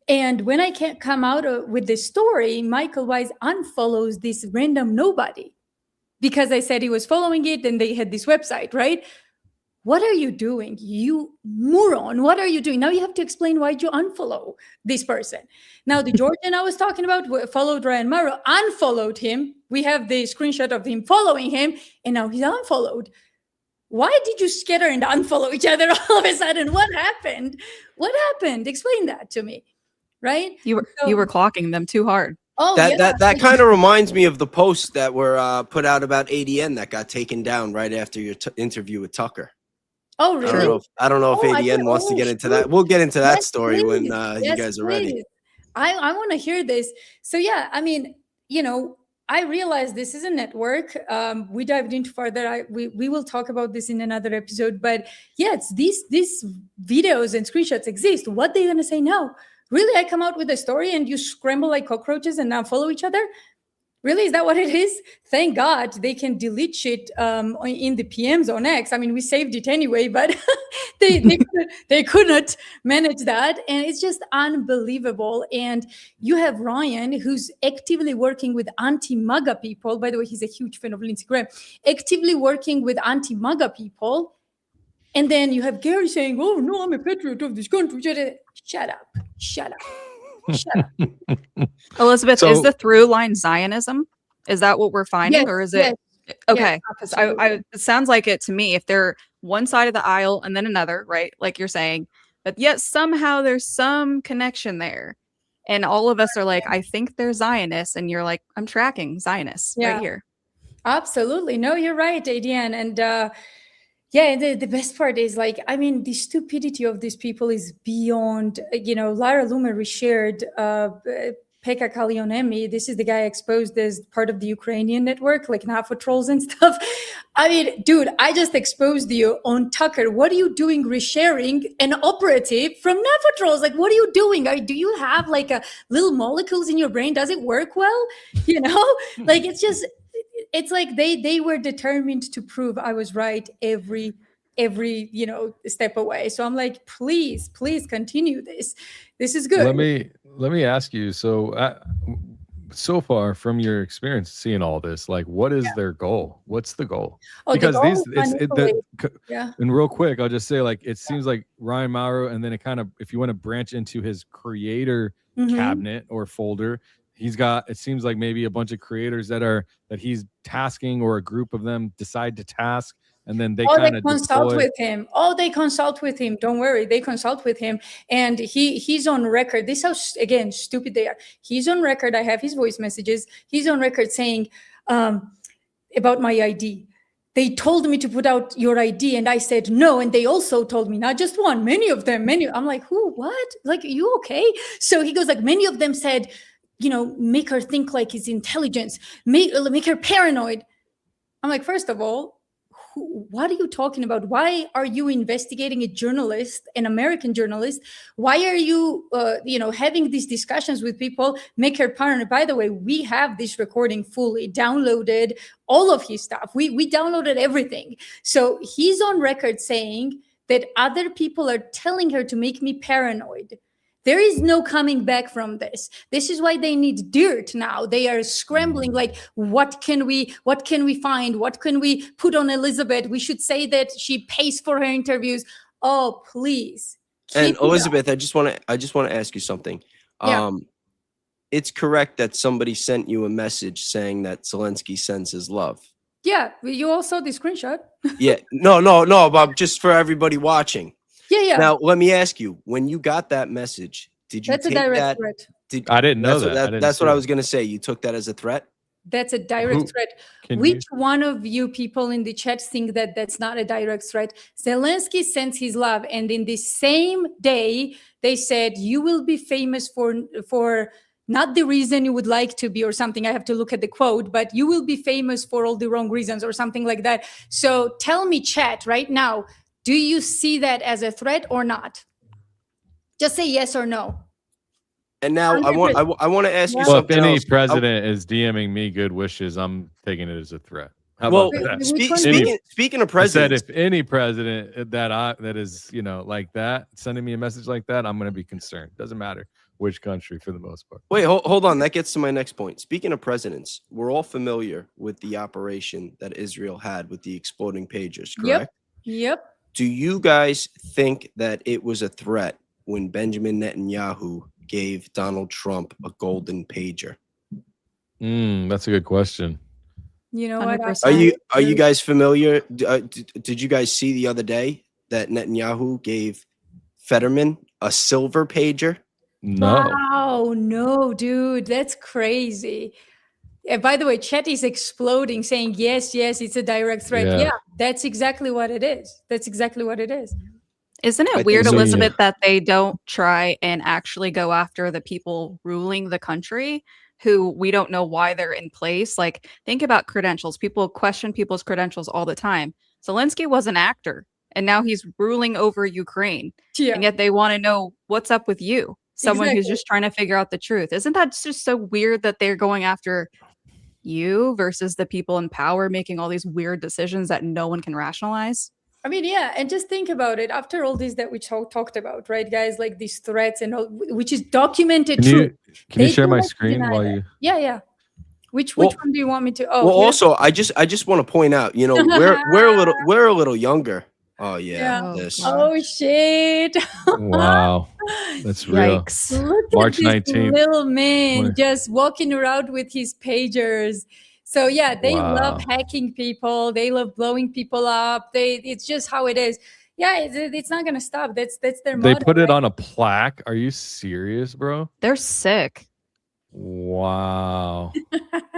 And when I can't come out with this story, Michael Weiss unfollows this random nobody because I said he was following it and they had this website, right? What are you doing? You moron. What are you doing? Now you have to explain why you unfollow this person. Now, the Georgian I was talking about followed Ryan Mauro, unfollowed him. We have the screenshot of him following him, and now he's unfollowed. Why did you scatter and unfollow each other all of a sudden? What happened? What happened? Explain that to me. Right? You were clocking them too hard. Oh, that kind of reminds me of the posts that were put out about ADN that got taken down right after your interview with Tucker. Oh, really? I don't know if ADN wants to get into that. We'll get into that story when you guys are ready. I want to hear this. So yeah, I mean, I realize this is a network. We dived into further. We will talk about this in another episode. But yes, these videos and screenshots exist. What they're gonna say now? Really, I come out with a story and you scramble like cockroaches and now follow each other? Really, is that what it is? Thank God they can delete shit in the PMs on X. I mean, we saved it anyway, but they couldn't manage that. And it's just unbelievable. And you have Ryan, who's actively working with anti-MAGA people. By the way, he's a huge fan of Lindsey Graham. Actively working with anti-MAGA people. And then you have Gary saying, oh, no, I'm a patriot of this country. Shut up. Elizabeth, is the through line Zionism? Is that what we're finding? Yes, or is it? Yes, okay. Because it sounds like it to me. If they're one side of the aisle and then another, right? Like you're saying, but yet somehow there's some connection there. And all of us are like, I think they're Zionists. And you're like, I'm tracking Zionists right here. Absolutely. No, you're right, ADN. And the best part is like, I mean, the stupidity of these people is beyond, Lara Loomer reshared Pekka Kalionemi. This is the guy exposed as part of the Ukrainian network, like NAFO trolls and stuff. I mean, dude, I just exposed you on Tucker. What are you doing resharing an operative from NAFO trolls? Like, what are you doing? Do you have like little molecules in your brain? Does it work well? Like it's like they were determined to prove I was right every step away. So I'm like, please continue this. This is good. Let me ask you. So so far from your experience seeing all this, like, what is their goal? What's the goal? Oh, the Because goal these, is it's manipulate. Yeah. and real quick, I'll just say, like, it seems like Ryan Mauro, and then it kind of, if you want to branch into his creator cabinet or folder, he's got, it seems like maybe a bunch of creators that he's tasking, or a group of them decide to task, and then they kind of consult deploy. with him. Oh, they consult with him. Don't worry, they consult with him, and he's on record. This is how again stupid they are. He's on record. I have his voice messages. He's on record saying about my ID. They told me to put out your ID, and I said no. And they also told me, not just one, many of them, many. I'm like, who? What? Like, you okay? So he goes like, many of them said, make her think like it's intelligence, make her paranoid. I'm like, first of all, what are you talking about? Why are you investigating a journalist, an American journalist? Why are you, having these discussions with people, make her paranoid? By the way, we have this recording fully downloaded, all of his stuff. We downloaded everything. So he's on record saying that other people are telling her to make me paranoid. There is no coming back from this. This is why they need dirt now. They are scrambling, like, what can we find? What can we put on Elizabeth? We should say that she pays for her interviews. Oh, please. And Elizabeth, I just want to ask you something. Yeah. It's correct that somebody sent you a message saying that Zelensky sends his love. Yeah, you all saw the screenshot. Yeah, no, Bob, just for everybody watching. Yeah. Now, let me ask you, when you got that message, did you That's take a direct that? threat. I didn't know that. That's what I was going to say. You took that as a threat? That's a direct threat. Which one of you people in the chat think that that's not a direct threat? Zelensky sends his love, and in the same day, they said, you will be famous for not the reason you would like to be, or something. I have to look at the quote, but you will be famous for all the wrong reasons, or something like that. So tell me, chat, right now, do you see that as a threat or not? Just say yes or no. And now I want to ask you Well, something if any else. president is DMing me good wishes, I'm taking it as a threat. How Well, about that? speaking of I presidents, said, if any president that is, like that, sending me a message like that, I'm going to be concerned. Doesn't matter which country, for the most part. wait, hold on. That gets to my next point. Speaking of presidents, we're all familiar with the operation that Israel had with the exploding pagers, correct? Yep. Do you guys think that it was a threat when Benjamin Netanyahu gave Donald Trump a golden pager? That's a good question. You know what? 100%. Are you guys familiar? Did you guys see the other day that Netanyahu gave Fetterman a silver pager? No. Wow, no, dude, that's crazy. By the way, chat is exploding, saying yes, it's a direct threat. Yeah. Yeah, that's exactly what it is. Isn't I it weird, think so, Elizabeth, that they don't try and actually go after the people ruling the country who we don't know why they're in place? Like, think about credentials. People question people's credentials all the time. Zelensky was an actor, and now he's ruling over Ukraine. Yeah. And yet they want to know what's up with you, someone who's Exactly. just trying to figure out the truth. Isn't that just so weird that they're going after you versus the people in power making all these weird decisions that no one can rationalize? I mean, yeah, and just think about it. After all this that we talked about, right, guys, like these threats and all, which is documented truth. Can you share my cannot screen deny while that. you? Yeah. Which one do you want me to? Oh, Well, here's- also, I just want to point out, we're a little younger. Oh yeah, Yeah. this. Oh shit! Wow, that's real. Yikes. Look March at this 19th. little man 20. just walking around with his pagers. So yeah, they love Wow. hacking people. They love blowing people up. It's just how it is. Yeah, it's not gonna stop. That's their They motto. put it right? on a plaque. Are you serious, bro? They're sick. Wow.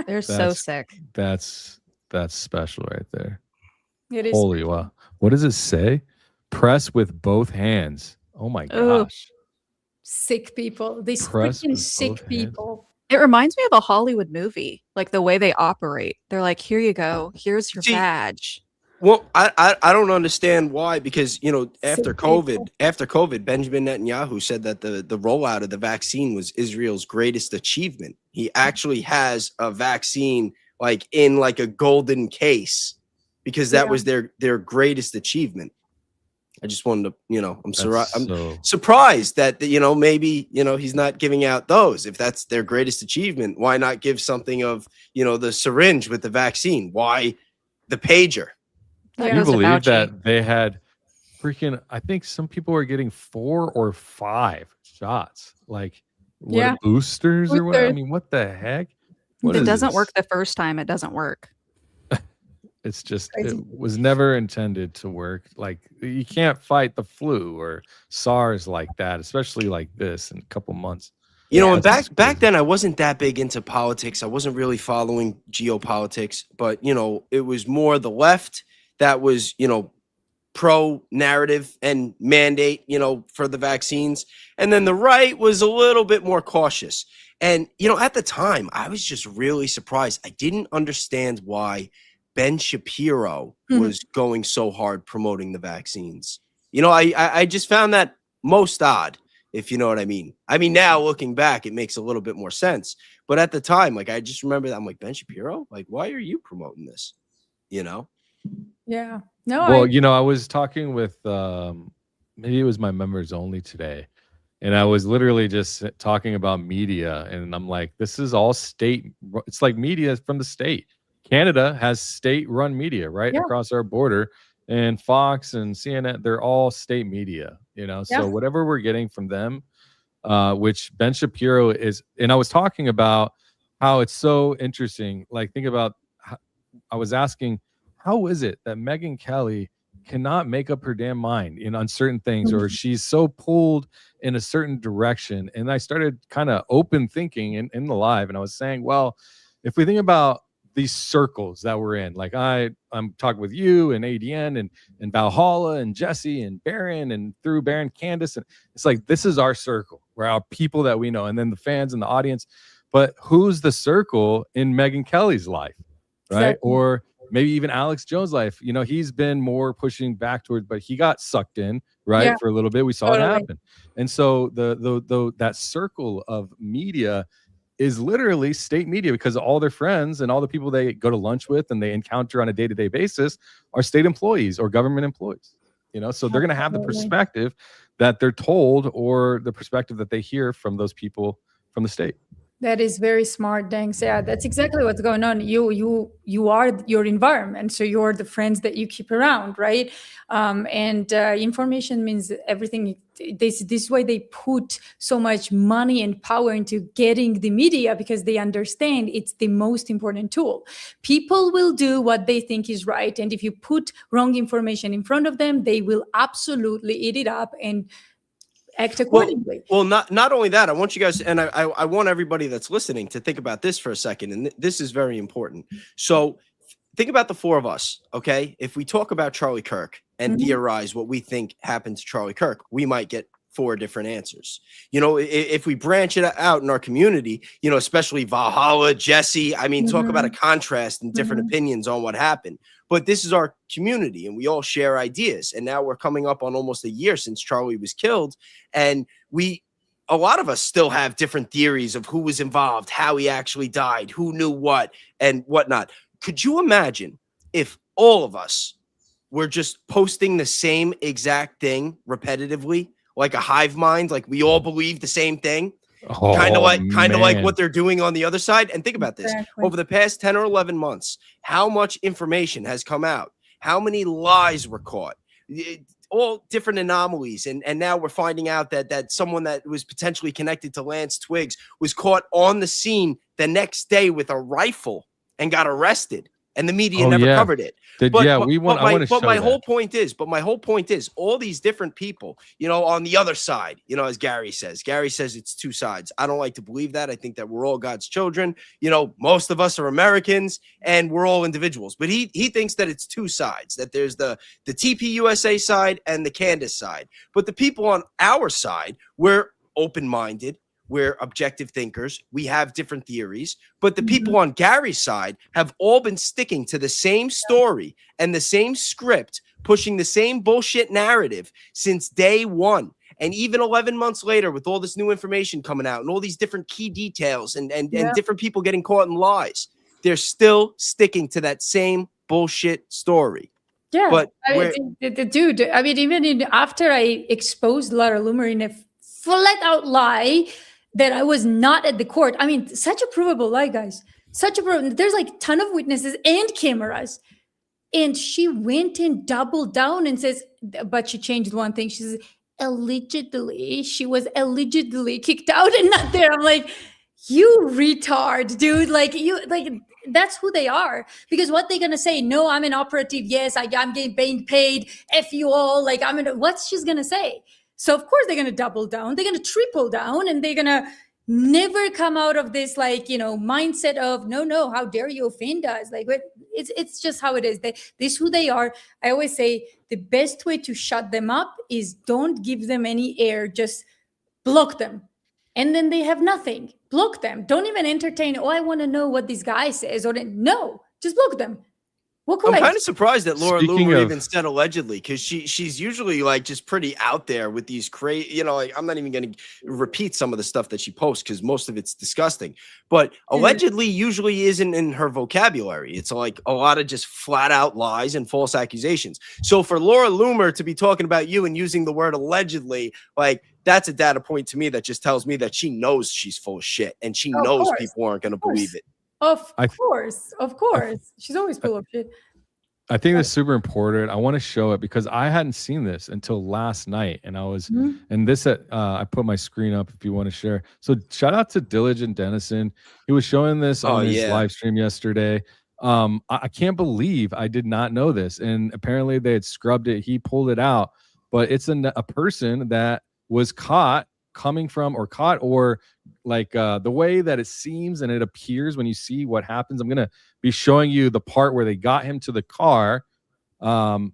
They're so That's- sick. That's special right there. It is. Holy wow. What does it say? Press with both hands. Oh my Ugh. gosh. Sick people. These Press freaking with sick both hands. people. It reminds me of a Hollywood movie, like the way they operate. They're like, here you go. Here's your See, badge. Well, I don't understand why, because after Sick people. COVID, Benjamin Netanyahu said that the rollout of the vaccine was Israel's greatest achievement. He actually has a vaccine like in like a golden case because that Yeah. was their greatest achievement. I just wanted to, I'm So surprised that, maybe, he's not giving out those. If that's their greatest achievement, why not give something of, the syringe with the vaccine? Why the pager? That can you goes to believe Fauci. that they had freaking, I think some people are getting 4 or 5 shots, like what, Yeah. boosters or what? I Boosters. mean, what the heck? What If it is doesn't this? work the first time, it doesn't work. It's just, Crazy. it was never intended to work. Like, you can't fight the flu or SARS like that, especially like this in a couple months. And That's just back crazy. then I wasn't that big into politics. I wasn't really following geopolitics, but it was more the left that was, pro narrative and mandate, for the vaccines. And then the right was a little bit more cautious. And, at the time, I was just really surprised. I didn't understand why Ben Shapiro was going so hard promoting the vaccines. I just found that most odd, if you know what I mean. I mean, now looking back, it makes a little bit more sense. But at the time, like, I just remember that I'm like, Ben Shapiro, like, why are you promoting this? Yeah. No, Well, I was talking with maybe it was my members only today, and I was literally just talking about media, and I'm like, this is all state. It's like media from the state. Canada has state-run media right Yeah. across our border, and Fox and CNN, they're all state media. So Yeah. whatever we're getting from them, which Ben Shapiro is, and I was talking about how it's so interesting. Like, think about, I was asking, how is it that Megyn Kelly cannot make up her damn mind in uncertain things, or she's so pulled in a certain direction? And I started kind of open thinking in the live, and I was saying, well, if we think about these circles that we're in, like I'm talking with you and ADN and Valhalla and Jesse and Baron and through Baron Candace, and it's like, this is our circle, where our people that we know, and then the fans and the audience. But who's the circle in Megyn Kelly's life, right? Exactly. Or maybe even Alex Jones' life. He's been more pushing back towards, but he got sucked in, right, Yeah, for a little bit. We saw it totally. happen. And so the that circle of media is literally state media, because all their friends and all the people they go to lunch with and they encounter on a day-to-day basis are state employees or government employees. So they're going to have the Absolutely. perspective that they're told, or the perspective that they hear from those people from the state. That is very smart, thanks. Yeah, that's exactly what's going on. You are your environment, so you're the friends that you keep around, right? And information means everything. This is why they put so much money and power into getting the media, because they understand it's the most important tool. People will do what they think is right, and if you put wrong information in front of them, they will absolutely eat it up and act accordingly. Well, not only that, I want you guys, and I want everybody that's listening to think about this for a second, and this is very important. So think about the four of us, okay? If we talk about Charlie Kirk and theorize what we think happened to Charlie Kirk, we might get 4 different answers. If we branch it out in our community, especially Valhalla, Jesse, I mean, talk about a contrast and different opinions on what happened. But this is our community, and we all share ideas. And now we're coming up on almost a year since Charlie was killed. And a lot of us still have different theories of who was involved, how he actually died, who knew what, and whatnot. Could you imagine if all of us were just posting the same exact thing repetitively, like a hive mind, like we all believe the same thing? Kind of like what they're doing on the other side. And think about this. Exactly. Over the past 10 or 11 months, how much information has come out? How many lies were caught? All different anomalies. And now we're finding out that someone that was potentially connected to Lance Twiggs was caught on the scene the next day with a rifle and got arrested. And the media never covered it. My whole point is all these different people, on the other side, as Gary says it's 2 sides. I don't like to believe that. I think that we're all God's children. Most of us are Americans and we're all individuals, but he thinks that it's 2 sides, that there's the TPUSA side and the Candace side. But the people on our side, we're open-minded. We're objective thinkers. We have different theories, but the people on Gary's side have all been sticking to the same story and the same script, pushing the same bullshit narrative since day one. And even 11 months later, with all this new information coming out and all these different key details and different people getting caught in lies, they're still sticking to that same bullshit story. Yeah, But the dude. I mean, even after I exposed Laura Loomer in a flat out lie that I was not at the court. I mean, such a provable lie, guys. Such a provable. There's like a ton of witnesses and cameras, and she went and doubled down and says, but she changed one thing. She says allegedly she was allegedly kicked out and not there. I'm like, you retard, dude. Like that's who they are. Because what they're gonna say? No, I'm an operative. Yes, I'm getting paid. F you all. Like what's she's gonna say? So of course they're gonna double down. They're gonna triple down, and they're gonna never come out of this mindset of no, how dare you offend us? Like it's just how it is. This is who they are. I always say the best way to shut them up is don't give them any air. Just block them. And then they have nothing. Block them. Don't even entertain. Oh, I want to know what this guy says. No, just block them. I'm kind of surprised that Laura Loomer even said allegedly, because she's usually like just pretty out there with these crazy, like I'm not even going to repeat some of the stuff that she posts because most of it's disgusting. But allegedly usually isn't in her vocabulary. It's like a lot of just flat out lies and false accusations. So for Laura Loomer to be talking about you and using the word allegedly, like that's a data point to me that just tells me that she knows she's full of shit and she knows people aren't going to believe it. Of course. She's always full of shit. I think that's super important. I want to show it because I hadn't seen this until last night, and I was, and this I put my screen up if you want to share. So shout out to Diligent Dennison. He was showing this on his live stream yesterday. I can't believe I did not know this, and apparently they had scrubbed it. He pulled it out, but it's a person that was caught or like the way that it seems and it appears when you see what happens. I'm gonna be showing you the part where they got him to the car and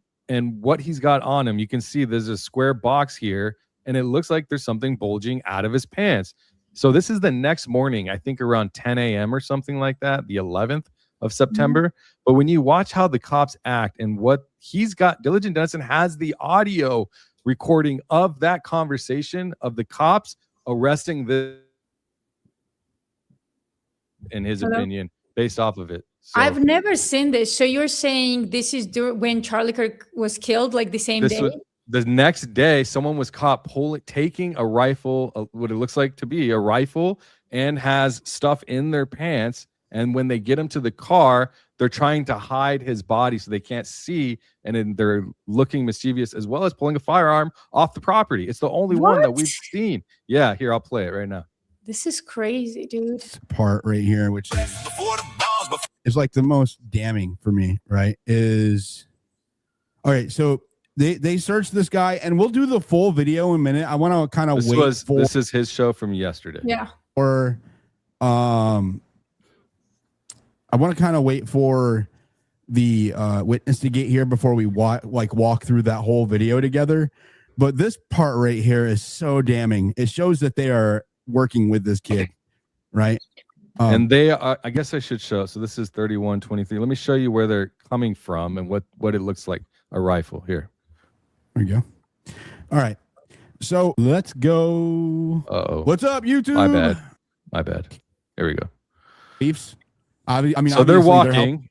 what he's got on him. You can see there's a square box here and it looks like there's something bulging out of his pants. So this is the next morning, I think around 10 a.m. or something like that, the 11th of September. But when you watch how the cops act and what he's got, Diligent Dennison has the audio recording of that conversation of the cops arresting this, in his opinion, based off of it. So, I've never seen this. So you're saying this is when Charlie Kirk was killed, like the same day? The next day, someone was caught taking a rifle, what it looks like to be a rifle, and has stuff in their pants. And when they get him to the car, they're trying to hide his body so they can't see. And then they're looking mischievous as well as pulling a firearm off the property. It's the only one that we've seen. Yeah, here, I'll play it right now. This is crazy, dude. This part right here, which is like the most damning for me, right? All right, so they searched this guy, and we'll do the full video in a minute. I want to kind of This is his show from yesterday. Yeah. Or I want to kind of wait for the witness to get here before we walk through that whole video together. But this part right here is so damning. It shows that they are working with this kid, right? And they are, I guess I should show. So this is 3123. Let me show you where they're coming from and what it looks like, a rifle here. There you go. All right. So let's go. Uh-oh. What's up, YouTube? My bad. Here we go. Beefs. I mean, so they're walking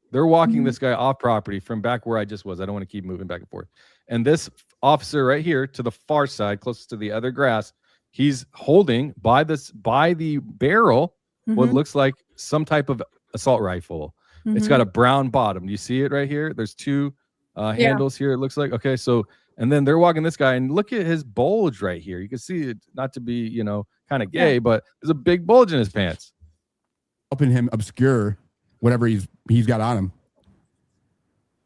this guy off property from back where I just was. I don't want to keep moving back and forth. And this officer right here to the far side, closest to the other grass, he's holding by the barrel what looks like some type of assault rifle. It's got a brown bottom. Do you see it right here? There's two handles here. It looks like. Okay, so and then they're walking this guy, and look at his bulge right here. You can see it, not to be kind of gay, but there's a big bulge in his pants, helping him obscure whatever he's got on him.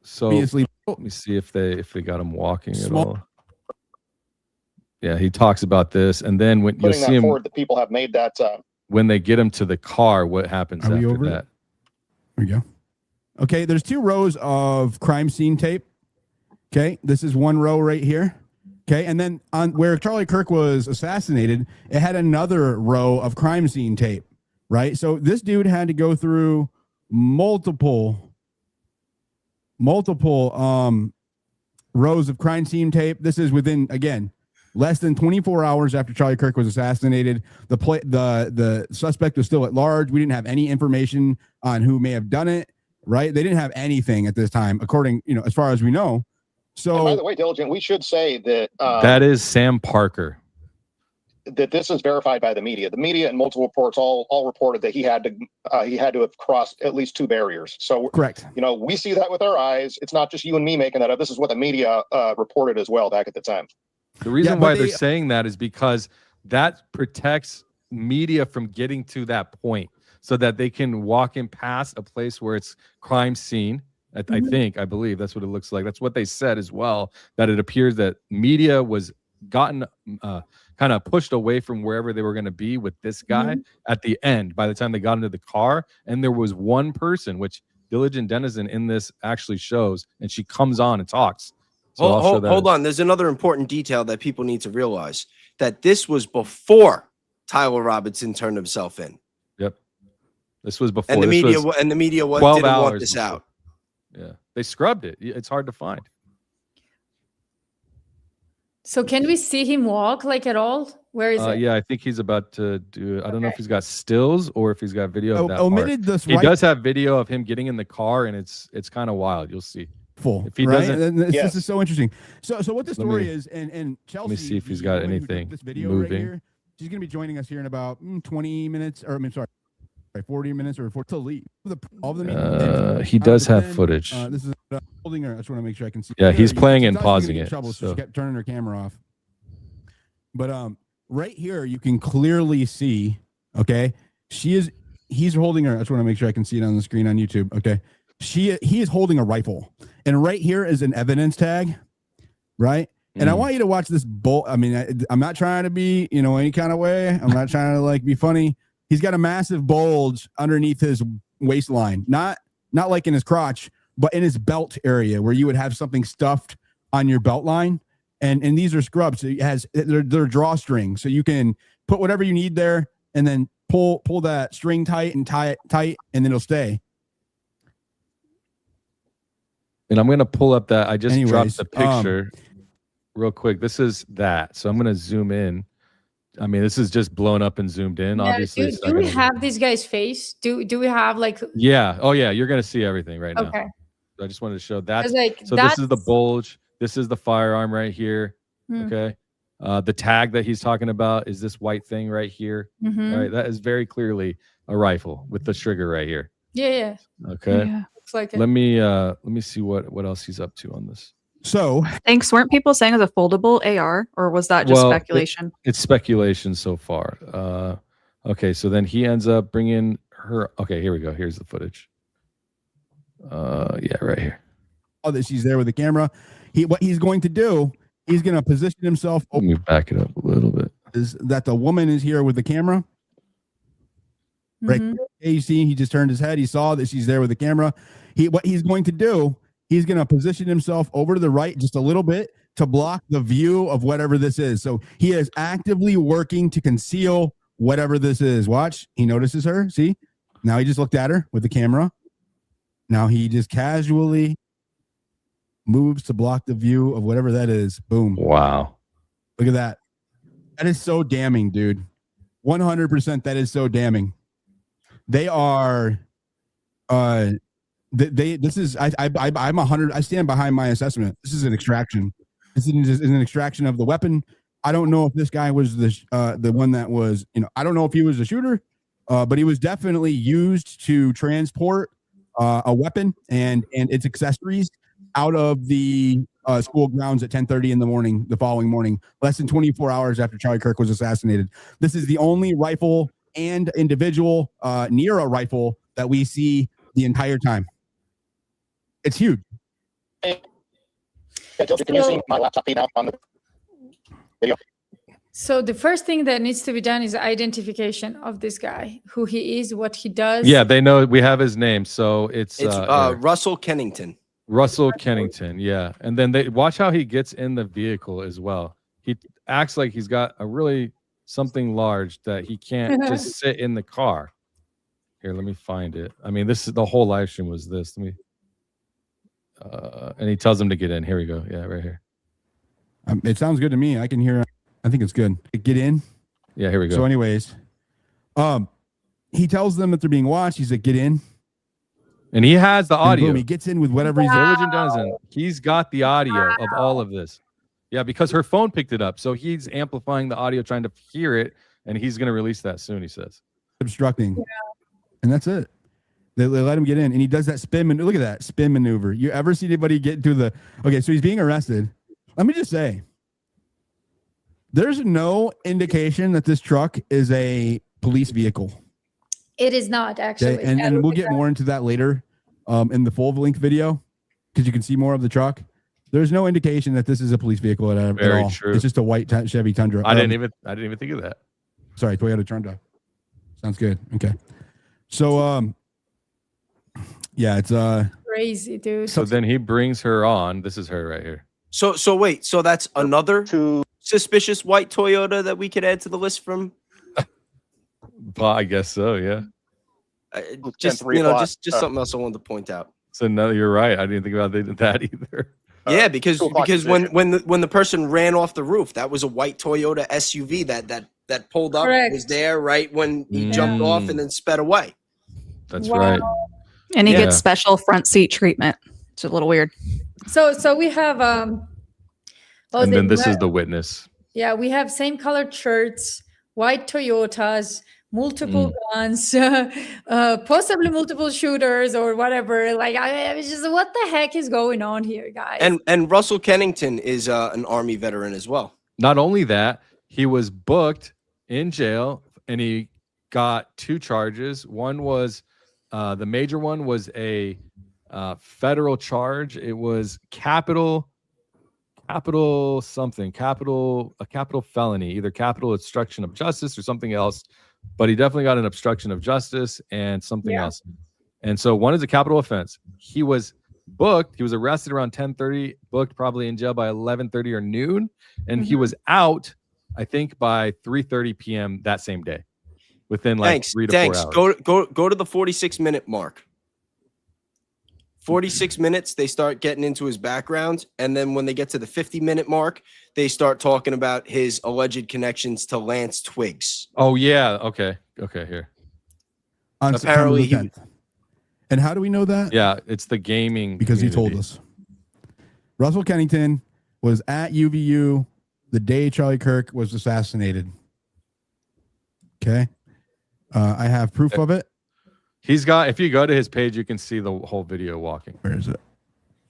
So let me see if they got him walking at all. Yeah, he talks about this, and then when you'll see him forward, the people have made that. When they get him to the car, what happens after that? There we go. Okay, there's 2 rows of crime scene tape. Okay, this is one row right here. Okay, and then on where Charlie Kirk was assassinated, it had another row of crime scene tape. Right, so this dude had to go through multiple rows of crime scene tape. This is within, again, less than 24 hours after Charlie Kirk was assassinated. The suspect was still at large. We didn't have any information on who may have done it. Right, they didn't have anything at this time, according, as far as we know. So, and by the way, Diligent, we should say that that is Sam Parker. that this is verified by the media. The media and multiple reports all reported that he had to have crossed at least 2 barriers. So correct. You know, we see that with our eyes. It's not just you and me making that up. This is what the media reported as well back at the time. The reason Yeah, why but they're they- saying that is because that protects media from getting to that point so that they can walk in past a place where it's crime scene. I believe that's what it looks like. That's what they said as well, that it appears that media was gotten kind of pushed away from wherever they were going to be with this guy at the end by the time they got into the car. And there was one person, which Diligent Denizen in this actually shows, and she comes on and talks. So I'll show that. Hold on. There's another important detail that people need to realize, that this was before Tyler Robinson turned himself in. Yep. This was before. And the this media was and the media 12 didn't want hours this before. out. Yeah. They scrubbed it. It's hard to find. So can we see him walk like at all? Where is it? Yeah, I think he's about to do it. I don't know if he's got stills or if he's got video of that Omitted part. this. He does have video of him getting in the car, and it's kind of wild. You'll see. Full. If he right? doesn't- And this, Yes. this is so interesting. So what the Let story me- is, and Chelsea. Let me see if he's the got woman who took anything this video moving. Right here, she's going to be joining us here in about 20 minutes, or I mean, sorry, 40 minutes or 40 to leave. All the meeting. He does but have then, footage. This is holding her. I just want to make sure I can see. Yeah, There he's you go. playing She and thought she was pausing gonna get in it, trouble, so so- she kept turning her camera off. But right here, you can clearly see. Okay, he's holding her. I just want to make sure I can see it on the screen on YouTube. Okay, he is holding a rifle, and right here is an evidence tag, right? And I want you to watch this bull. I mean, I'm not trying to be, any kind of way. I'm not trying to like be funny. He's got a massive bulge underneath his waistline, not like in his crotch, but in his belt area where you would have something stuffed on your belt line. And these are scrubs. So they're drawstrings, so you can put whatever you need there, and then pull that string tight and tie it tight, and then it'll stay. And I'm going to pull up that. I just Anyways, dropped the picture real quick. This is that. So I'm going to zoom in. I mean, this is just blown up and zoomed in, Yeah, obviously. do, so do I'm we gonna- have this guy's face? Do we have like? Yeah. Oh, yeah. You're going to see everything right now. Okay. I just wanted to show that. 'Cause, like, So this is the that's- bulge. This is the firearm right here. Hmm. Okay. The tag that he's talking about is this white thing right here. Mhm. All right. That is very clearly a rifle with the trigger right here. Yeah. Okay. Yeah. Looks like it. Let me see what else he's up to on this. So Thanks. Weren't people saying it was a foldable AR, or was that just Well, speculation? It's speculation so far. Okay, so then he ends up bringing her. Okay, here we go. Here's the footage. Yeah, right here. that she's there with the camera. What he's going to do, he's going to position himself. Let me back it up a little bit. Is that the woman is here with the camera? Right. Mhm. You see, he just turned his head. He saw that she's there with the camera. What he's going to do, he's going to position himself over to the right just a little bit to block the view of whatever this is. So he is actively working to conceal whatever this is. Watch. He notices her. See? Now he just looked at her with the camera. Now he just casually moves to block the view of whatever that is. Boom. Wow. Look at that. That is so damning, dude. 100% that is so damning. They are this is I'm 100. I stand behind my assessment. This is an extraction. This is an extraction of the weapon. I don't know if this guy was the one that was, I don't know if he was a shooter, but he was definitely used to transport a weapon and its accessories out of the school grounds at 10:30 in the morning, the following morning, less than 24 hours after Charlie Kirk was assassinated. This is the only rifle and individual near a rifle that we see the entire time. It's huge. Yeah, Joseph, can you see my laptop feed now on the video? So the first thing that needs to be done is identification of this guy, who he is, what he does. Yeah, they know we have his name, so it's here. Russell Kennington. Russell Kennington. Yeah, and then they watch how he gets in the vehicle as well. He acts like he's got a really something large that he can't just sit in the car. Here, let me find it. I mean, this is the whole live stream was this. Let me. And he tells him to get in. Here we go. Yeah, right here. It sounds good to me. I can hear. I think it's good. Get in. Yeah, here we go. So, anyways, he tells them that they're being watched. He's like, "Get in." And he has the And audio. boom, he gets in with whatever he's. Diligent Denizen. He's got the audio of all of this. Yeah, because her phone picked it up. So he's amplifying the audio, trying to hear it, and he's going to release that soon, he says. Obstructing. Yeah. And that's it. They let him get in, and he does that spin maneuver. Look at that spin maneuver. You ever see anybody get into the... Okay, so he's being arrested. Let me just say, there's no indication that this truck is a police vehicle. It is not, actually. Okay? And we'll get more into that later in the full length video, because you can see more of the truck. There's no indication that this is a police vehicle at all. True. It's just a white Chevy Tundra. I didn't even think of that. Sorry, Toyota Tundra. Sounds good. Okay. So yeah, it's crazy, dude. So then he brings her on. This is her right here. So wait, so that's another suspicious white Toyota that we could add to the list from? Well, I guess so, yeah. Just something else I wanted to point out. So no, you're right. I didn't think about that either. Yeah, because when the person ran off the roof, that was a white Toyota SUV that pulled up. Correct. Was there right when he jumped off and then sped away. That's right. And he gets special front seat treatment. It's a little weird. So we have and then this is the witness. Yeah, we have same colored shirts, white Toyotas, multiple guns, possibly multiple shooters or whatever. Like, I was just, what the heck is going on here, guys? And Russell Kennington is an Army veteran as well. Not only that, he was booked in jail and he got 2 charges. One was the major one was a federal charge. It was capital felony, either capital obstruction of justice or something else. But he definitely got an obstruction of justice and something else. And so one is a capital offense. He was booked. He was arrested around 10:30, booked probably in jail by 11:30 or noon. And he was out, I think, by 3:30 p.m. that same day, within like 3 to 4 hours. Go to the 46-minute mark. 46 minutes, they start getting into his background. And then when they get to the 50-minute mark, they start talking about his alleged connections to Lance Twiggs. Oh, yeah. Okay, here. On Apparently September 10th. And how do we know that? Yeah, it's the gaming because community. He told us. Russell Kennington was at UVU the day Charlie Kirk was assassinated. Okay. I have proof of it. He's got, if you go to his page, you can see the whole video walking. Where is it?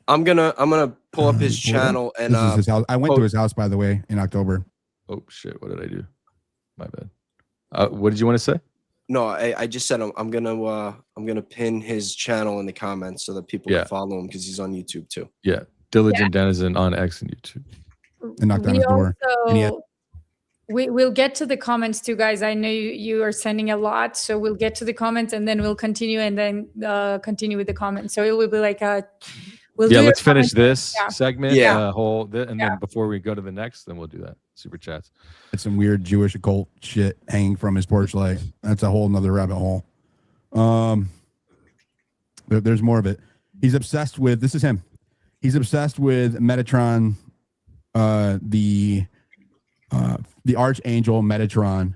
I'm gonna pull up his channel and this is his house. I went to his house, by the way, in October. Oh shit, what did I do? My bad. What did you want to say? No, I just said I'm gonna pin his channel in the comments so that people can follow him because he's on YouTube too. Yeah. Diligent Denizen on X and YouTube. And knocked on his door. We'll get to the comments too, guys. I know you are sending a lot, so we'll get to the comments and then we'll continue and then continue with the comments. So it will be like let's finish this segment. Yeah. And then before we go to the next, then we'll do that. Super chats. It's some weird Jewish occult shit hanging from his porch light. That's a whole nother rabbit hole. There's more of it. He's obsessed with, this is him. He's obsessed with Metatron, the archangel Metatron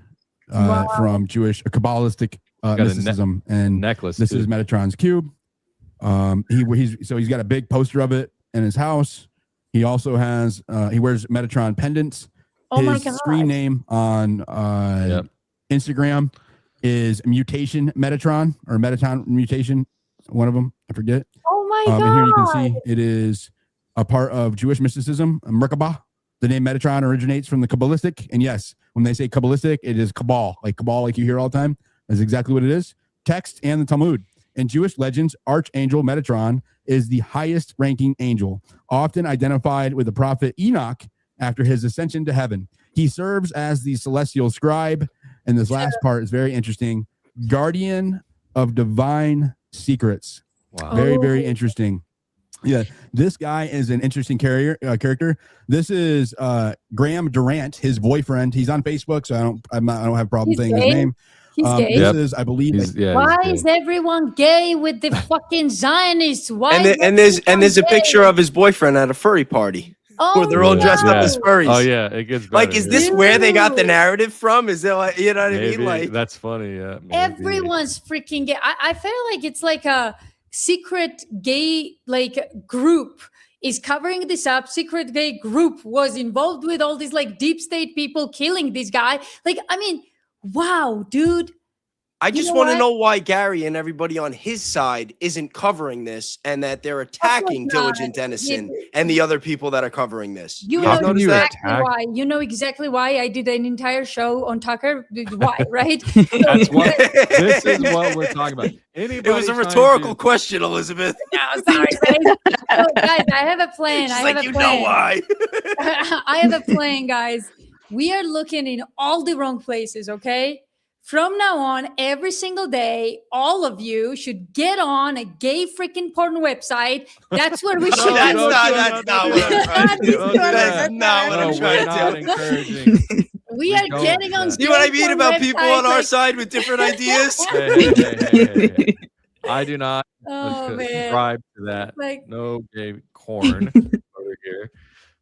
from Jewish Kabbalistic mysticism, and necklace. This is Metatron's cube. He's got a big poster of it in his house. He also has he wears Metatron pendants. Oh my his God. screen name on Instagram is Mutation Metatron or Metatron Mutation. One of them, I forget. Oh my God! And here you can see it is a part of Jewish mysticism, Merkabah. The name Metatron originates from the Kabbalistic. And yes, when they say Kabbalistic, it is Cabal, like you hear all the time. That's exactly what it is. Text and the Talmud. In Jewish legends, Archangel Metatron is the highest ranking angel, often identified with the prophet Enoch after his ascension to heaven. He serves as the celestial scribe. And this last part is very interesting. Guardian of divine secrets. Wow. Very, very interesting. Yeah, this guy is an interesting character. This is Graham Durant, his boyfriend. He's on Facebook, so I don't have a problem saying his name. He's gay. This is, I believe. Why is everyone gay with the fucking Zionists? Why? And there's a picture of his boyfriend at a furry party. Oh, where they're all dressed up as furries. Oh yeah, it gets better. Like, is this where they got the narrative from? Is there, like, you know what I mean? Like, that's funny. Yeah, maybe. Everyone's freaking gay. I feel like it's like a secret gay group is covering this up. Secret gay group was involved with all these deep state people killing this guy. Wow, dude. I just want to know why Gary and everybody on his side isn't covering this, and that they're attacking Diligent Dennison and the other people that are covering this. You know exactly why. You know exactly why I did an entire show on Tucker. Why, right? That's what this is what we're talking about. It was a rhetorical question, Elizabeth. No, sorry, guys. So, guys, I have a plan. I have a plan. Know why. I have a plan, guys. We are looking in all the wrong places, okay? From now on, every single day, all of you should get on a gay freaking porn website. That's where we should. That's not what I'm trying to do. That's not what I'm trying to do. Encouraging. We are getting on. See what I mean about people on our side with different ideas? Hey. I do not subscribe to that. No gay corn over here.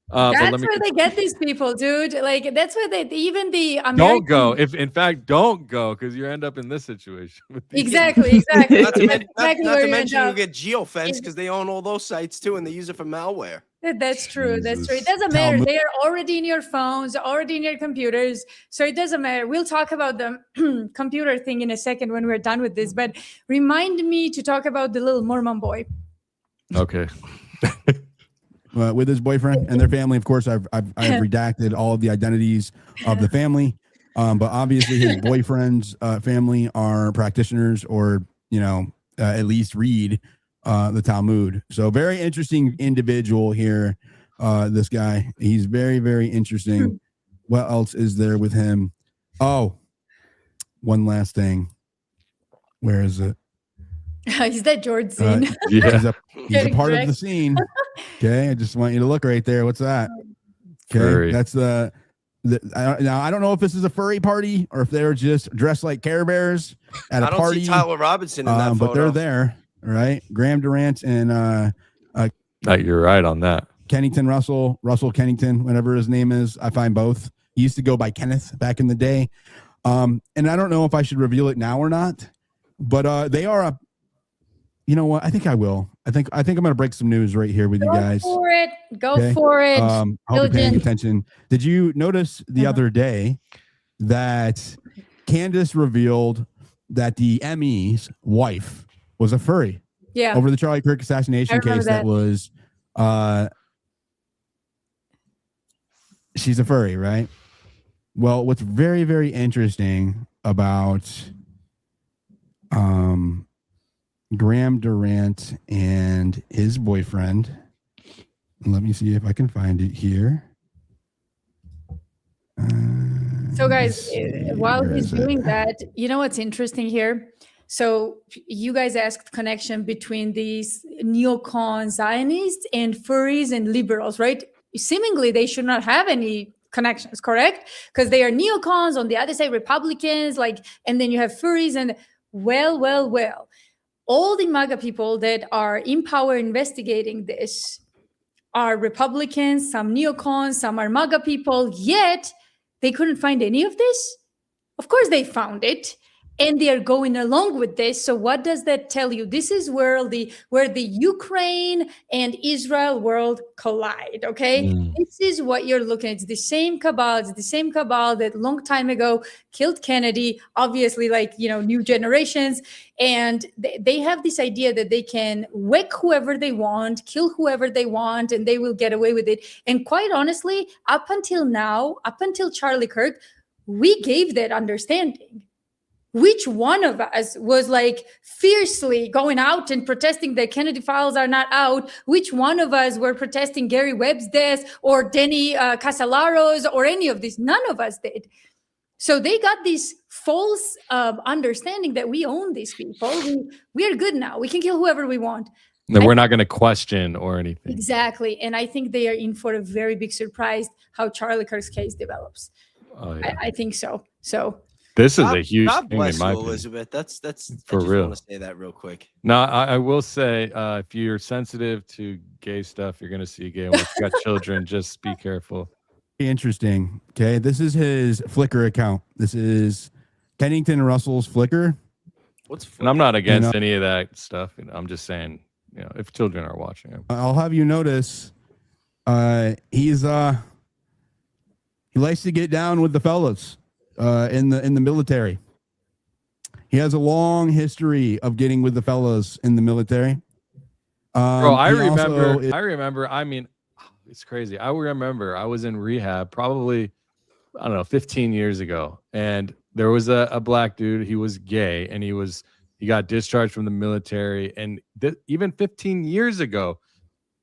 That's where they get these people, dude. That's where even the American... Don't go. In fact, don't go, because you end up in this situation. Exactly. Not to mention you get geofenced because they own all those sites too, and they use it for malware. That's true. That's true. It doesn't matter. They are already in your phones, already in your computers. So it doesn't matter. We'll talk about the computer thing in a second when we're done with this. But remind me to talk about the little Mormon boy. Okay. With his boyfriend and their family, of course, I've redacted all of the identities of the family, but obviously his boyfriend's family are practitioners, or at least read the Talmud. So very interesting individual here. This guy, he's very, very interesting. What else is there with him? Oh, one last thing. Where is it? Is that George scene? Yeah. He's a part of the scene. Okay, I just want you to look right there. What's that? Okay, furry. That's now I don't know if this is a furry party or if they're just dressed like Care Bears at a party. I don't see Tyler Robinson in that photo. But they're there, right? Graham Durant and you're right on that. Russell Kennington, whatever his name is. I find both. He used to go by Kenneth back in the day. And I don't know if I should reveal it now or not, but they are a. You know what? I think I will. I think I'm going to break some news right here with you guys. Go for it. I hope you're paying attention. Did you notice the other day that Candace revealed that the ME's wife was a furry? Yeah. Over the Charlie Kirk assassination case that was, she's a furry, right? Well, what's very, very interesting about, Graham Durant and his boyfriend. Let me see if I can find it here. So guys, while he's doing that, you know what's interesting here? So you guys asked connection between these neocon Zionists and furries and liberals, right? Seemingly they should not have any connections, correct? Because they are neocons, on the other side Republicans, and then you have furries, and well. All the MAGA people that are in power investigating this are Republicans, some neocons, some are MAGA people, yet they couldn't find any of this. Of course they found it, and they are going along with this. So what does that tell you? This is where the Ukraine and Israel world collide, okay? This is what you're looking at. It's the same cabal. It's the same cabal that long time ago killed Kennedy, obviously, new generations. And they have this idea that they can whack whoever they want, kill whoever they want, and they will get away with it. And quite honestly, up until now, up until Charlie Kirk, we gave that understanding. Which one of us was fiercely going out and protesting that Kennedy files are not out? Which one of us were protesting Gary Webb's death or Denny Casalaro's or any of this? None of us did. So they got this false understanding that we own these people. We are good now. We can kill whoever we want. No, we're not going to question or anything. Exactly. And I think they are in for a very big surprise how Charlie Kirk's case develops. Oh, yeah. I think so. So this is a huge God thing bless in my you, opinion. Elizabeth. That's for I just real. want to say that real quick. No, I will say if you're sensitive to gay stuff, you're going to see gay. When you've got children, just be careful. Interesting. Okay, this is his Flickr account. This is Kennington Russell's Flickr. And I'm not against know, any of that stuff. I'm just saying, if children are watching it. I'll have you notice, he likes to get down with the fellas in the military. He has a long history of getting with the fellas in the military. Bro, I remember. I mean, it's crazy. I remember I was in rehab probably, I don't know, 15 years ago, and there was a black dude. He was gay, and he got discharged from the military. And even 15 years ago,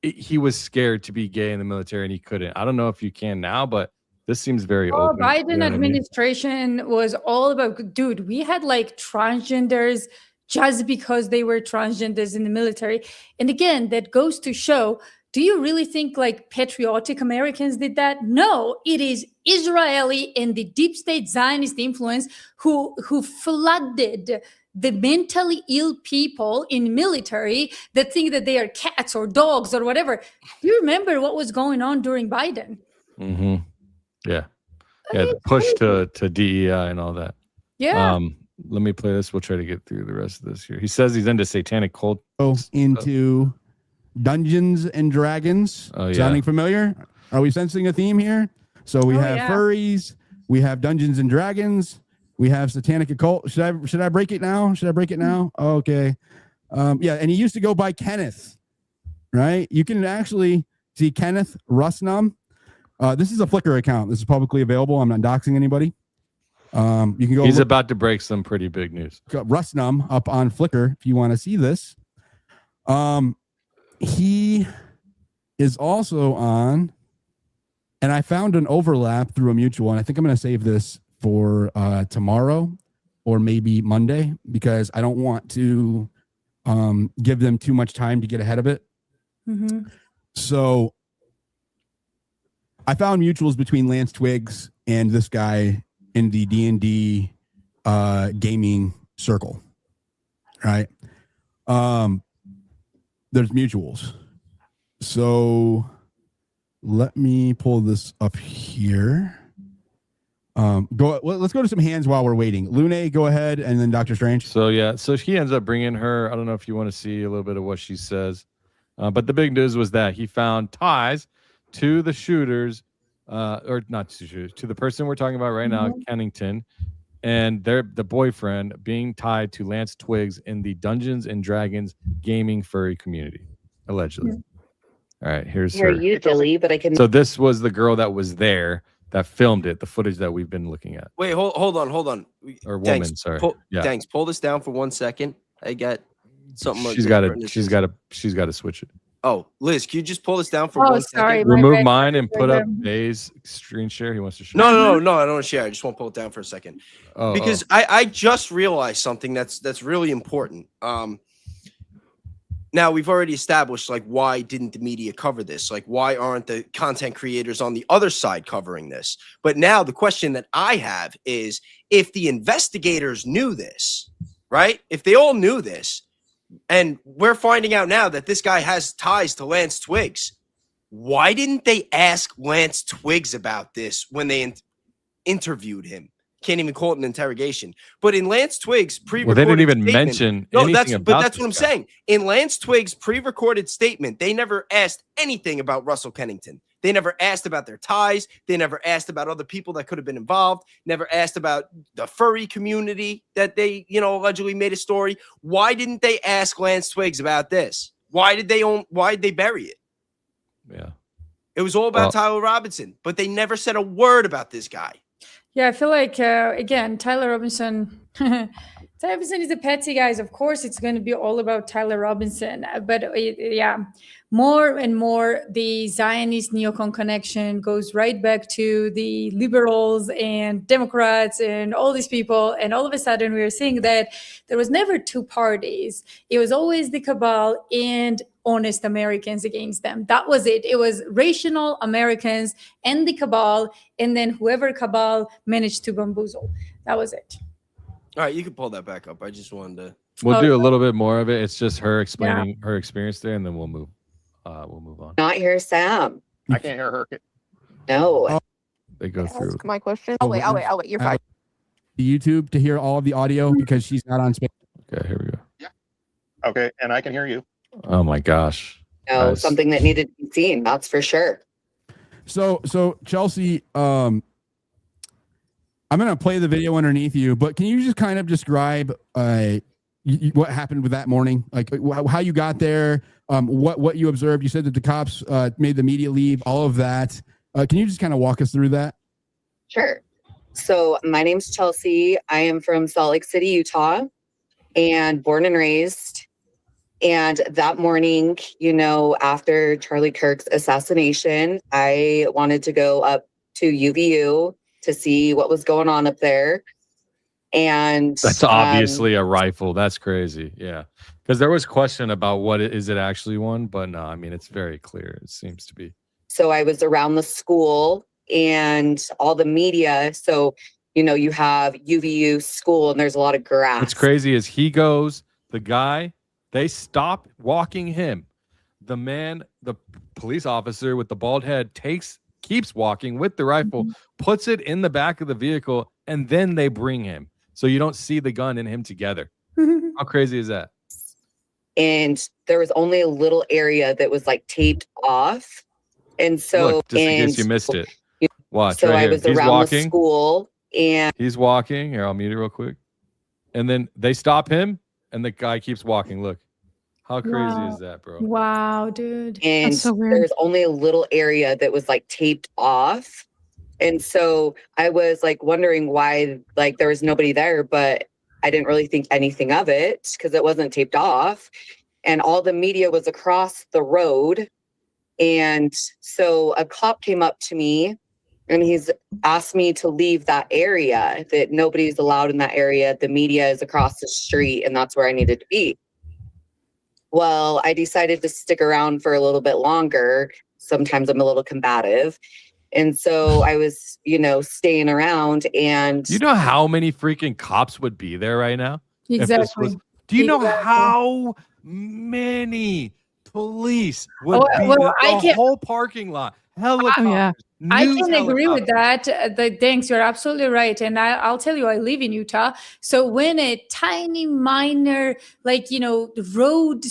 he was scared to be gay in the military, and he couldn't. I don't know if you can now, but this seems very open. Biden administration was all about, dude, we had like transgenders just because they were transgenders in the military. And again, that goes to show, do you really think like patriotic Americans did that? No, it is Israeli and the deep state Zionist influence who flooded the mentally ill people in military that think that they are cats or dogs or whatever. Do you remember what was going on during Biden? Mm-hmm. Yeah. Yeah. The push to DEI and all that. Yeah. Let me play this. We'll try to get through the rest of this here. He says he's into satanic cult. Into Dungeons and Dragons. Oh, yeah. Sounding familiar? Are we sensing a theme here? So we have furries. We have Dungeons and Dragons. We have satanic occult. Should I break it now? Okay. Yeah. And he used to go by Kenneth, right? You can actually see Kenneth Rusnum. This is a Flickr account. This is publicly available. I'm not doxing anybody. You can go. He's about to break some pretty big news. Rusnum up on Flickr if you want to see this. He is also on, and I found an overlap through a mutual, and I think I'm going to save this for tomorrow or maybe Monday because I don't want to give them too much time to get ahead of it. Mm-hmm. So I found mutuals between Lance Twiggs and this guy in the D&D gaming circle, right? There's mutuals. So let me pull this up here. Let's go to some hands while we're waiting. Lune, go ahead, and then Dr. Strange. So yeah, so he ends up bringing her. I don't know if you want to see a little bit of what she says, but the big news was that he found ties to the shooters, or not to shooters, to the person we're talking about right now, Kennington, and the boyfriend being tied to Lance Twiggs in the Dungeons and Dragons gaming furry community, allegedly. All right, here's her. Usually, but I can. So this was the girl that was there that filmed it, the footage that we've been looking at. Wait, hold on. Or Thanks. woman, sorry. Thanks. Pull this down for 1 second. I got something. She's got to switch it. Oh, Liz, can you just pull this down for 1 second? Remove mine and put up Bay's screen share. He wants to share. No, I don't want to share. I just want to pull it down for a second. Because I just realized something that's really important. Now we've already established, like, why didn't the media cover this? Like, why aren't the content creators on the other side covering this? But now the question that I have is, if the investigators knew this, right? If they all knew this, and we're finding out now that this guy has ties to Lance Twiggs, why didn't they ask Lance Twiggs about this when they interviewed him? Can't even call it an interrogation. But in Lance Twiggs' pre-recorded they didn't even statement, mention anything about that's what I'm saying. In Lance Twiggs' pre-recorded statement, they never asked anything about Russell Kennington. They never asked about their ties. They never asked about other people that could have been involved. Never asked about the furry community that they, allegedly made a story. Why didn't they ask Lance Twiggs about this? Why did they bury it? Yeah. It was all about Tyler Robinson, but they never said a word about this guy. Yeah, I feel like, again, Tyler Robinson. Tyler Robinson is a petty, guys. Of course, it's going to be all about Tyler Robinson. But more and more, the Zionist neocon connection goes right back to the liberals and Democrats and all these people. And all of a sudden, we are seeing that there was never two parties. It was always the cabal and honest Americans against them. That was it. It was rational Americans and the cabal, and then whoever cabal managed to bamboozle. That was it. All right, you can pull that back up. I just wanted to. We'll do a little bit more of it. It's just her explaining her experience there, and then we'll move on. Not hear Sam. I can't hear her. No. They go through. Ask my question. I'll wait. You're fine. YouTube to hear all of the audio because she's not on space. Okay, here we go. Okay, and I can hear you. Oh my gosh. No, Guys. something that needed to be seen. That's for sure. So Chelsea, I'm going to play the video underneath you, but can you just kind of describe what happened with that morning? Like how you got there, what you observed? You said that the cops made the media leave, all of that. Can you just kind of walk us through that? Sure. So my name's Chelsea. I am from Salt Lake City, Utah, and born and raised. And that morning, after Charlie Kirk's assassination, I wanted to go up to UVU to see what was going on up there. And That's obviously a rifle. That's crazy. Yeah. Because there was question about is it actually one? But no, I mean, it's very clear. It seems to be. So I was around the school and all the media. So, you have UVU school and there's a lot of grass. What's crazy is the guy, they stop walking him. The man, the police officer with the bald head keeps walking with the rifle, puts it in the back of the vehicle, and then they bring him. So you don't see the gun and him together. How crazy is that? And there was only a little area that was like taped off. And so, look, just in case you missed it. Watch. So right I here. was He's around walking. the school and He's walking. Here, I'll mute it real quick. And then they stop him, and the guy keeps walking. Look, how crazy is that, bro? Wow, dude. and That's so weird. there was only a little area that was like taped off. And so I was like wondering why like there was nobody there, but I didn't really think anything of it because it wasn't taped off. And all the media was across the road. And so a cop came up to me and he's asked me to leave that area, that nobody's allowed in that area. The media is across the street and that's where I needed to be. Well, I decided to stick around for a little bit longer. Sometimes I'm a little combative. And so I was, staying around and... You know how many freaking cops would be there right now? Exactly. Do you know how many police would be the whole parking lot? Helicopters. yeah. I can agree with that. Thanks, you're absolutely right. And I'll tell you, I live in Utah. So when a tiny minor, road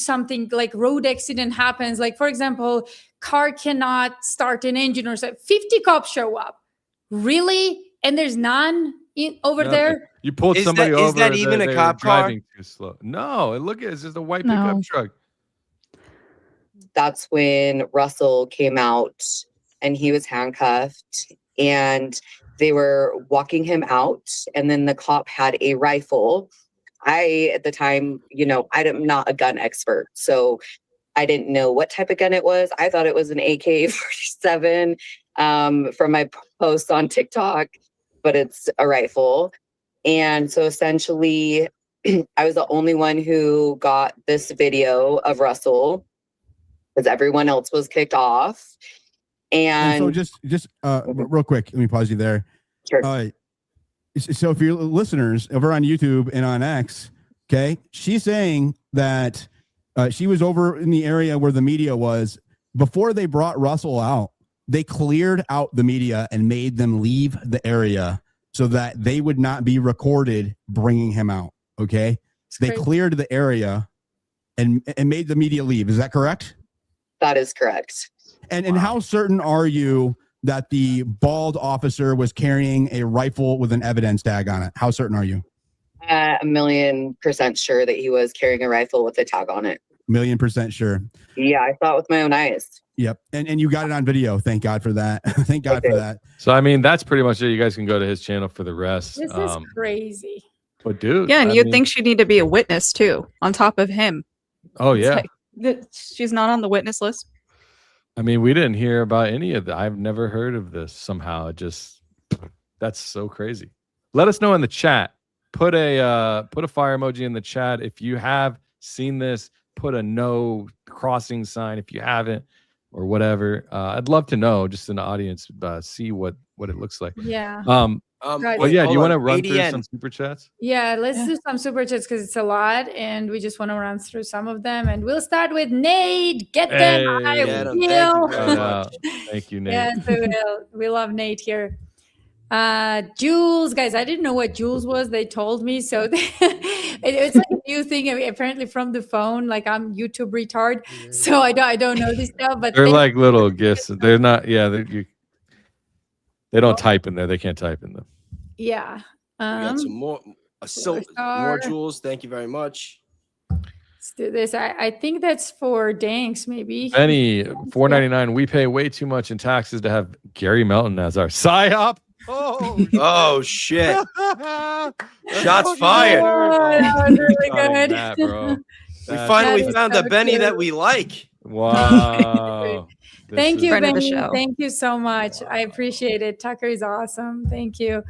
accident happens, like for example, car cannot start an engine or something, 50 cops show up. Really? And there's none over there? You pulled somebody over. Is that even a cop car? Driving too slow. No, look, it's just a white pickup truck. That's when Russell came out and he was handcuffed and they were walking him out. And then the cop had a rifle. At the time, I'm not a gun expert. So I didn't know what type of gun it was. I thought it was an AK-47 from my posts on TikTok, but it's a rifle. And so essentially, I was the only one who got this video of Russell because everyone else was kicked off. And so just real quick, let me pause you there. Sure. So for your listeners over on YouTube and on X, okay, she's saying that she was over in the area where the media was. Before they brought Russell out, they cleared out the media and made them leave the area so that they would not be recorded bringing him out. Okay. They cleared the area and made the media leave. Is that correct? That is correct. And how certain are you that the bald officer was carrying a rifle with an evidence tag on it? How certain are you? 1,000,000% sure that he was carrying a rifle with a tag on it. 1,000,000% sure. Yeah, I saw it with my own eyes. Yep. And you got it on video. Thank God for that. Thank God for that. So, I mean, that's pretty much it. You guys can go to his channel for the rest. This is crazy. But dude. Yeah, and you'd think she'd need to be a witness too, on top of him. Oh, yeah. She's not on the witness list. I mean, we didn't hear about any of that. I've never heard of this somehow. That's so crazy. Let us know in the chat. Put a fire emoji in the chat if you have seen this. Put a no crossing sign if you haven't, or whatever. I'd love to know, just in the audience, see what it looks like. Yeah. Well, yeah. Do you want to run through some super chats? Yeah, let's do some super chats because it's a lot, and we just want to run through some of them. And we'll start with Nate. Get them. I will. Thank you, Nate. Yes, we love Nate here. Jules, guys, I didn't know what Jules was. They told me, so it's like new thing apparently from the phone. Like I'm YouTube retard, so I don't know this stuff. But They're like little gifts. They're not. Yeah, they don't type in there. They can't type in them. yeah. We got some more more star. jewels. Thank you very much. Let's do this. I think that's for Danks, maybe. Benny, $4.99. We pay way too much in taxes to have Gary Melton as our psyop. Oh, Oh shit! Shots fired. Oh, that was really good. That, bro. We That finally is found so a Benny cute. that we like. Wow. Thank you, Friend of the Benny. show. Thank you so much. I appreciate it. Tucker is awesome. Thank you.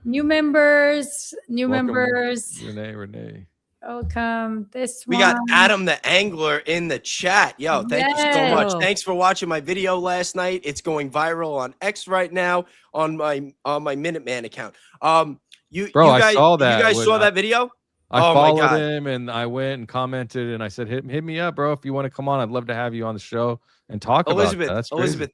New members. Renee. Welcome. This We one. got Adam the Angler in the chat. Yo, thank you so much. Yes. Thanks for watching my video last night. It's going viral on X right now on my Minuteman account. You Bro, guys, I saw that. You guys when saw that video? I Oh my followed God. him and I went and commented and I said, hit me up, bro. If you want to come on, I'd love to have you on the show and talk about that. That's crazy.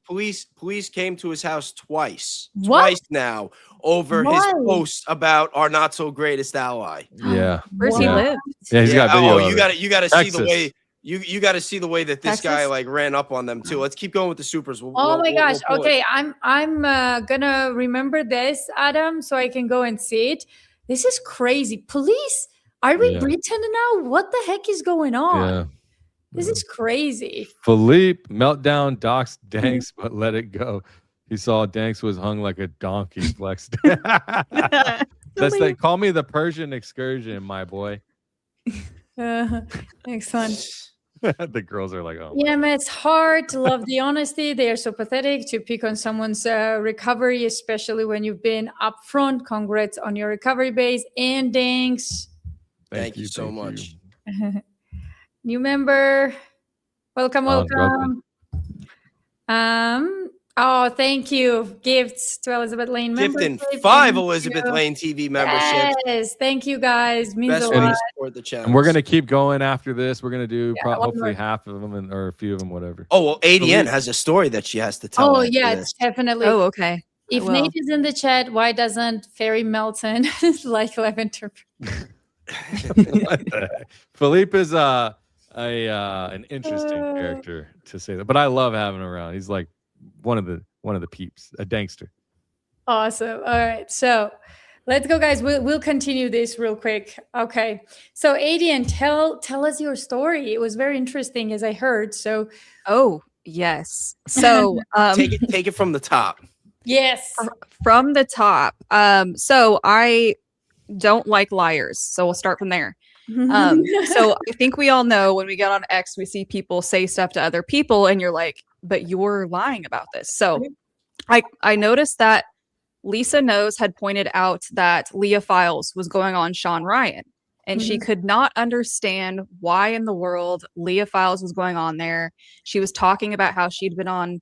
Police came to his house twice What? now over Why? his post about our not so greatest ally. Yeah. Where's he Yeah. live? Yeah, he's got video. Oh, of you it. got to see the Texas. way you got to see the way that this guy Texas? like ran up on them too. Let's keep going with the supers. Oh my gosh. We'll pull it. Okay, I'm gonna remember this, Adam, so I can go and see it. This is crazy. Police are we Yeah. Britain now? What the heck is going on? Yeah. This is crazy. Philippe meltdown docs Danks, but let it go. He saw Danks was hung like a donkey flexed. That's like call me the Persian excursion, my boy. Excellent. The girls are like, oh my Yeah, man, it's hard to love the honesty. They are so pathetic to pick on someone's recovery, especially when you've been upfront. Congrats on your recovery base and thanks. Thank you so much. New member, welcome. Oh, thank you. Gifts to Elizabeth Lane Gifting membership. 5 Thank Elizabeth you. Lane TV memberships. Yes, thank you guys. Means Best a way lot. to support the channel. And we're gonna keep going after this. We're gonna do one hopefully more. half of them or a few of them, whatever. Oh well, ADN has a story that she has to tell. Oh after yeah, this. definitely. Oh, okay. If will. Nate is in the chat, why doesn't Fairy Melton like Lavender? What the heck? Philippe is an interesting character to say that, but I love having him around. He's like one of the peeps, a dankster. Awesome. All right, so let's go, guys. We'll continue this real quick. Okay, so Adian, tell us your story. It was very interesting, as I heard. So Oh, yes. So take it from the top. yes, from the top. So I don't like liars. So we'll start from there. So I think we all know when we get on X, we see people say stuff to other people and you're like, but you're lying about this. So I noticed that Lisa Knows had pointed out that Leah Files was going on Sean Ryan and she could not understand why in the world Leah Files was going on there. She was talking about how she'd been on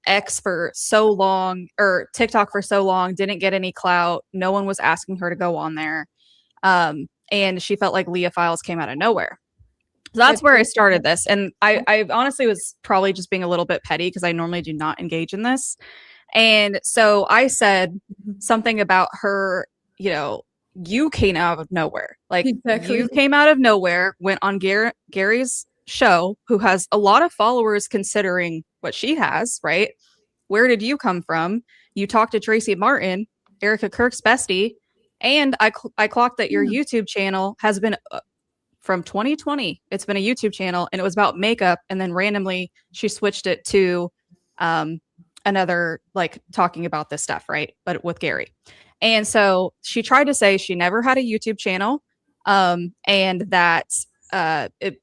X for so long or TikTok for so long, didn't get any clout. No one was asking her to go on there. And she felt like Leah Files came out of nowhere. So that's where I started this. And I honestly was probably just being a little bit petty because I normally do not engage in this. And so I said something about her, you came out of nowhere. Like Exactly. you came out of nowhere, went on Gary's show, who has a lot of followers considering what she has, right? Where did you come from? You talked to Tracy Martin, Erica Kirk's bestie, and I clocked that your YouTube channel has been from 2020. It's been a YouTube channel, and it was about makeup, and then randomly she switched it to another, like, talking about this stuff, right? But with Gary. And so she tried to say she never had a YouTube channel, and that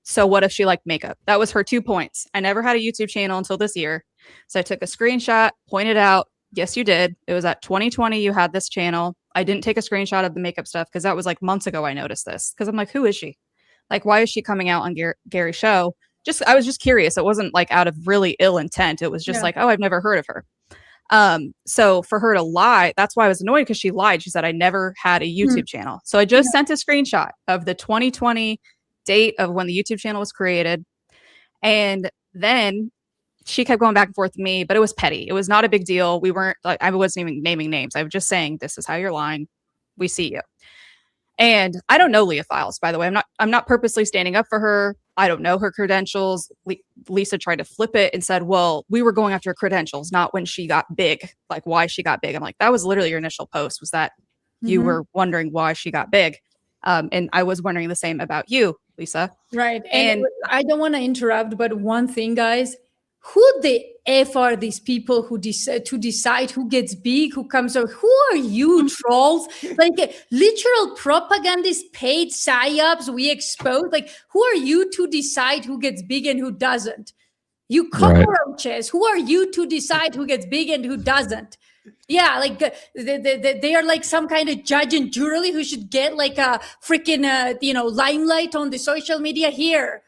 so what if she liked makeup? That was her 2 points. I never had a YouTube channel until this year. So I took a screenshot, pointed out, yes, you did. It was at 2020 you had this channel. I didn't take a screenshot of the makeup stuff because that was like months ago I noticed this. Because I'm like, who is she? Like, why is she coming out on Gary's show? I was just curious. It wasn't like out of really ill intent. It was just like, oh, I've never heard of her. So for her to lie, that's why I was annoyed, because she lied. She said, I never had a YouTube channel. So I just sent a screenshot of the 2020 date of when the YouTube channel was created. And then she kept going back and forth with me, but it was petty. It was not a big deal. We weren't like, I wasn't even naming names. I was just saying, this is how you're lying. We see you. And I don't know Leah Files, by the way. I'm not purposely standing up for her. I don't know her credentials. Lisa tried to flip it and said, well, we were going after her credentials, not when she got big, like why she got big. I'm like, that was literally your initial post, was that you were wondering why she got big. And I was wondering the same about you, Lisa. Right. And I don't want to interrupt, but one thing, guys, who the F are these people who decide who gets big, who comes out? Who are you, trolls? Like literal propagandists, paid psyops we expose. Like, who are you to decide who gets big and who doesn't? You cockroaches, who are you to decide who gets big and who doesn't? Yeah, like they are like some kind of judge and jury who should get like a freaking limelight on the social media here.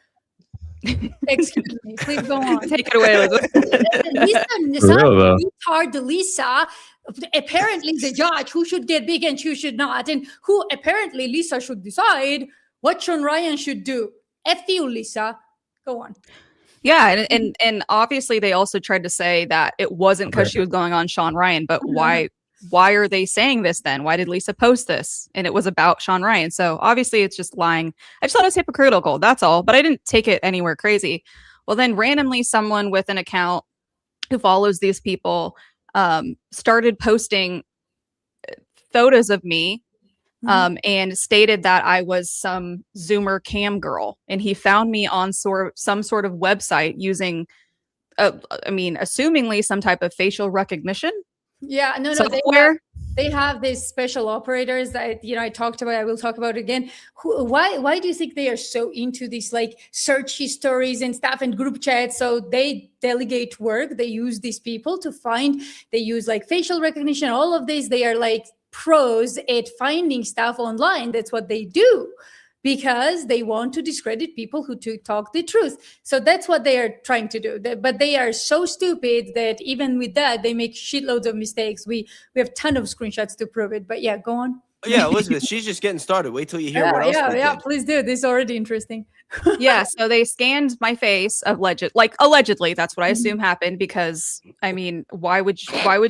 Excuse me, please go on. Take it away, Elizabeth. Lisa apparently the judge who should get big and who should not, and who apparently Lisa should decide what Sean Ryan should do. F you, Lisa. Go on. Yeah, and obviously they also tried to say that it wasn't because she was going on Sean Ryan, but why are they saying this then? Why did Lisa post this? And it was about Sean Ryan. So obviously it's just lying. I just thought it was hypocritical, that's all, but I didn't take it anywhere crazy. Well, then randomly someone with an account who follows these people started posting photos of me and stated that I was some Zoomer cam girl, and he found me on some sort of website using, assumingly some type of facial recognition. Yeah, no, software. They have these special operators that I talked about. I will talk about again. Why do you think they are so into these like search histories and stuff and group chats? So they delegate work. They use these people to find. They use like facial recognition. All of this. They are like pros at finding stuff online. That's what they do, because they want to discredit people who talk the truth. So that's what they are trying to do. But they are so stupid that even with that, they make shitloads of mistakes. We have a ton of screenshots to prove it. But yeah, go on. Yeah, Elizabeth, she's just getting started. Wait till you hear what else they did. Please do. This is already interesting. Yeah, so they scanned my face allegedly. That's what I assume happened, because I mean, why would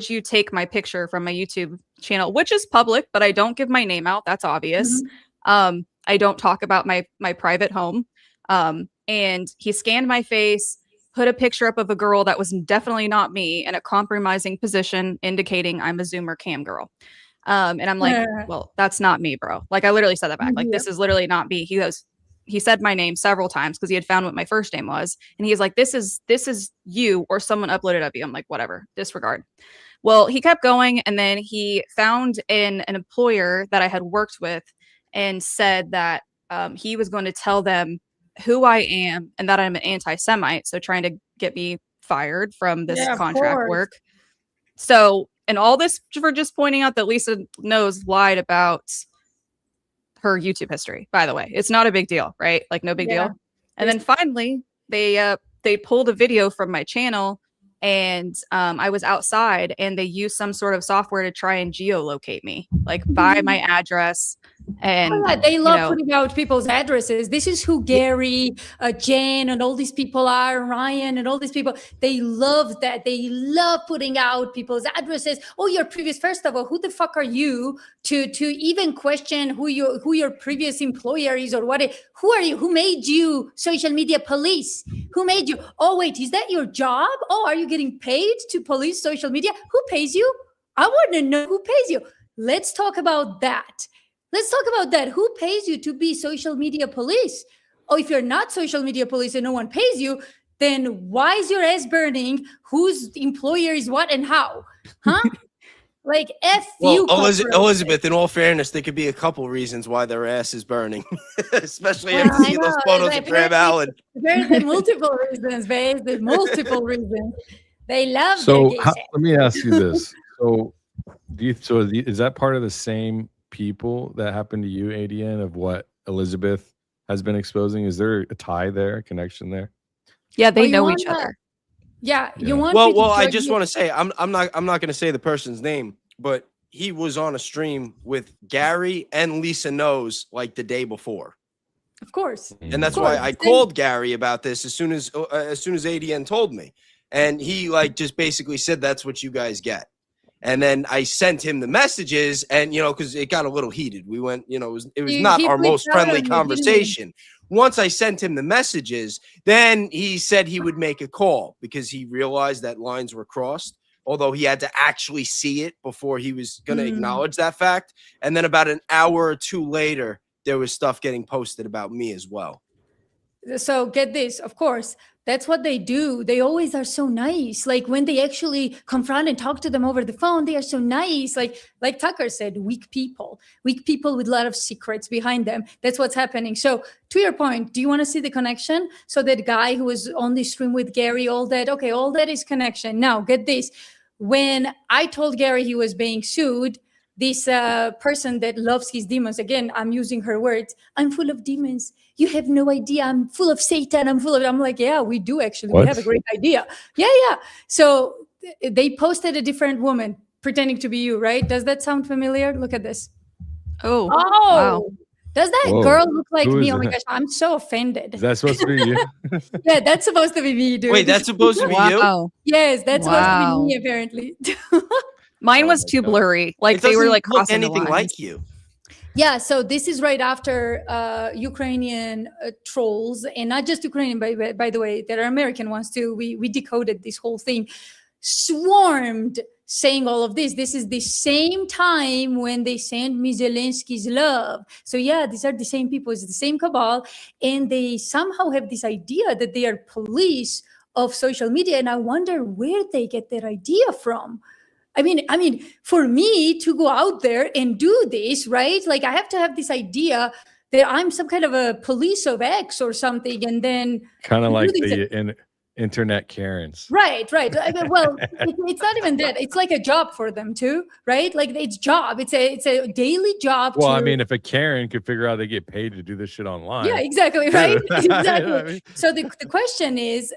you take my picture from my YouTube channel, which is public, but I don't give my name out. That's obvious. I don't talk about my private home. And he scanned my face, put a picture up of a girl that was definitely not me in a compromising position, indicating I'm a Zoomer cam girl. And I'm like, well, that's not me, bro. Like, I literally said that back. Like, this is literally not me. He said my name several times because he had found what my first name was. And he's like, this is you, or someone uploaded of you. I'm like, whatever, disregard. Well, he kept going, and then he found an employer that I had worked with and said that he was going to tell them who I am and that I'm an anti-Semite. So trying to get me fired from this contract work. So, and all this for just pointing out that Lisa Knows lied about her YouTube history, by the way. It's not a big deal, right? Like, no big deal. And then finally they pulled a video from my channel, and I was outside, and they used some sort of software to try and geolocate me, like by my address. And they love putting out people's addresses. This is who Gary, Jen, and all these people are, Ryan, and all these people. They love that. They love putting out people's addresses. Oh, your previous. First of all, who the fuck are you to even question who your previous employer is, or what? Who are you? Who made you social media police? Who made you? Oh, wait, is that your job? Oh, are you getting paid to police social media? Who pays you? I want to know who pays you. Let's talk about that. Who pays you to be social media police? Oh, if you're not social media police and no one pays you, then why is your ass burning? Whose employer is what and how? Huh? Like, you. Elizabeth, in all fairness, there could be a couple reasons why their ass is burning, especially after seeing those photos of Graham Allen. There's multiple reasons, babe. There's multiple reasons. They love. So let me ask you this: is that part of the same people that happened to you, ADN, of what Elizabeth has been exposing? Is there a tie there, a connection there? Yeah, they know each other. Yeah, you want. Well, I just want to say I'm not going to say the person's name, but he was on a stream with Gary and Lisa Knows like the day before. Of course. And that's why I called Gary about this as soon as ADN told me, and he like just basically said that's what you guys get. And then I sent him the messages, and because it got a little heated. We went, it was He not our flipped most out friendly on you, didn't he? conversation. Once I sent him the messages, then he said he would make a call because he realized that lines were crossed, although he had to actually see it before he was going to acknowledge that fact. And then about an hour or two later, there was stuff getting posted about me as well. So get this, of course, that's what they do. They always are so nice. Like when they actually confront and talk to them over the phone, they are so nice. Like Tucker said, weak people with a lot of secrets behind them. That's what's happening. So to your point, do you want to see the connection? So that guy who was on the stream with Gary, all that is connection. Now get this. When I told Gary he was being sued, this person that loves his demons, again, I'm using her words, I'm full of demons. You have no idea. I'm full of Satan. I'm like, yeah, we do actually. What? We have a great idea. Yeah. So they posted a different woman pretending to be you, right? Does that sound familiar? Look at this. Oh, Oh, wow. Does that Whoa. girl look like Who me? is Oh my that? gosh, I'm so offended. Is that supposed to be you? Yeah, that's supposed to be me, dude. Wait, that's supposed to be you? Wow. Yes, that's supposed to Wow. be me, apparently. Mine Oh was my too God. blurry. Like It they were doesn't like look crossing the anything lines. like you. Yeah, so this is right after Ukrainian trolls, and not just Ukrainian, by the way, there are American ones too. We decoded this whole thing, swarmed saying all of this. This is the same time when they sent me Zelensky's love. So yeah, these are the same people, it's the same cabal, and they somehow have this idea that they are police of social media, and I wonder where they get that idea from. I mean, for me to go out there and do this, right? Like I have to have this idea that I'm some kind of a police of X or something, and then Kind of do like these- the internet Karens. right. I mean, well, it's not even that. It's like a job for them too, right? Like it's job. It's a daily job. Well, to, I mean, if a Karen could figure out they get paid to do this shit online. yeah, exactly, right? Exactly. I mean, So the question is,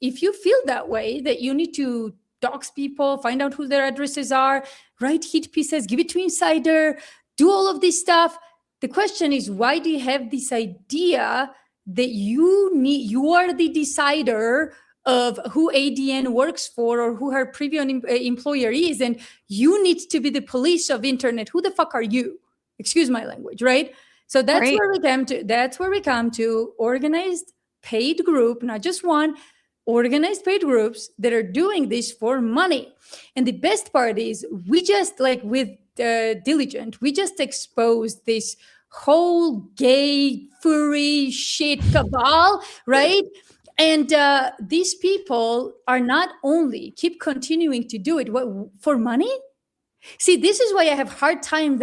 if you feel that way, that you need to dox people, find out who their addresses are, write hit pieces, give it to insider, do all of this stuff. The question is, why do you have this idea that you are the decider of who ADN works for or who her previous employer is, and you need to be the police of internet? Who the fuck are you? Excuse my language, right? So that's Right. where we come to. That's where we come to organized paid group, not just one. Organized paid groups that are doing this for money. And the best part is we just, like with Diligent, we just exposed this whole gay furry shit cabal, right? And these people are not only keep continuing to do it for money. See, this is why I have hard time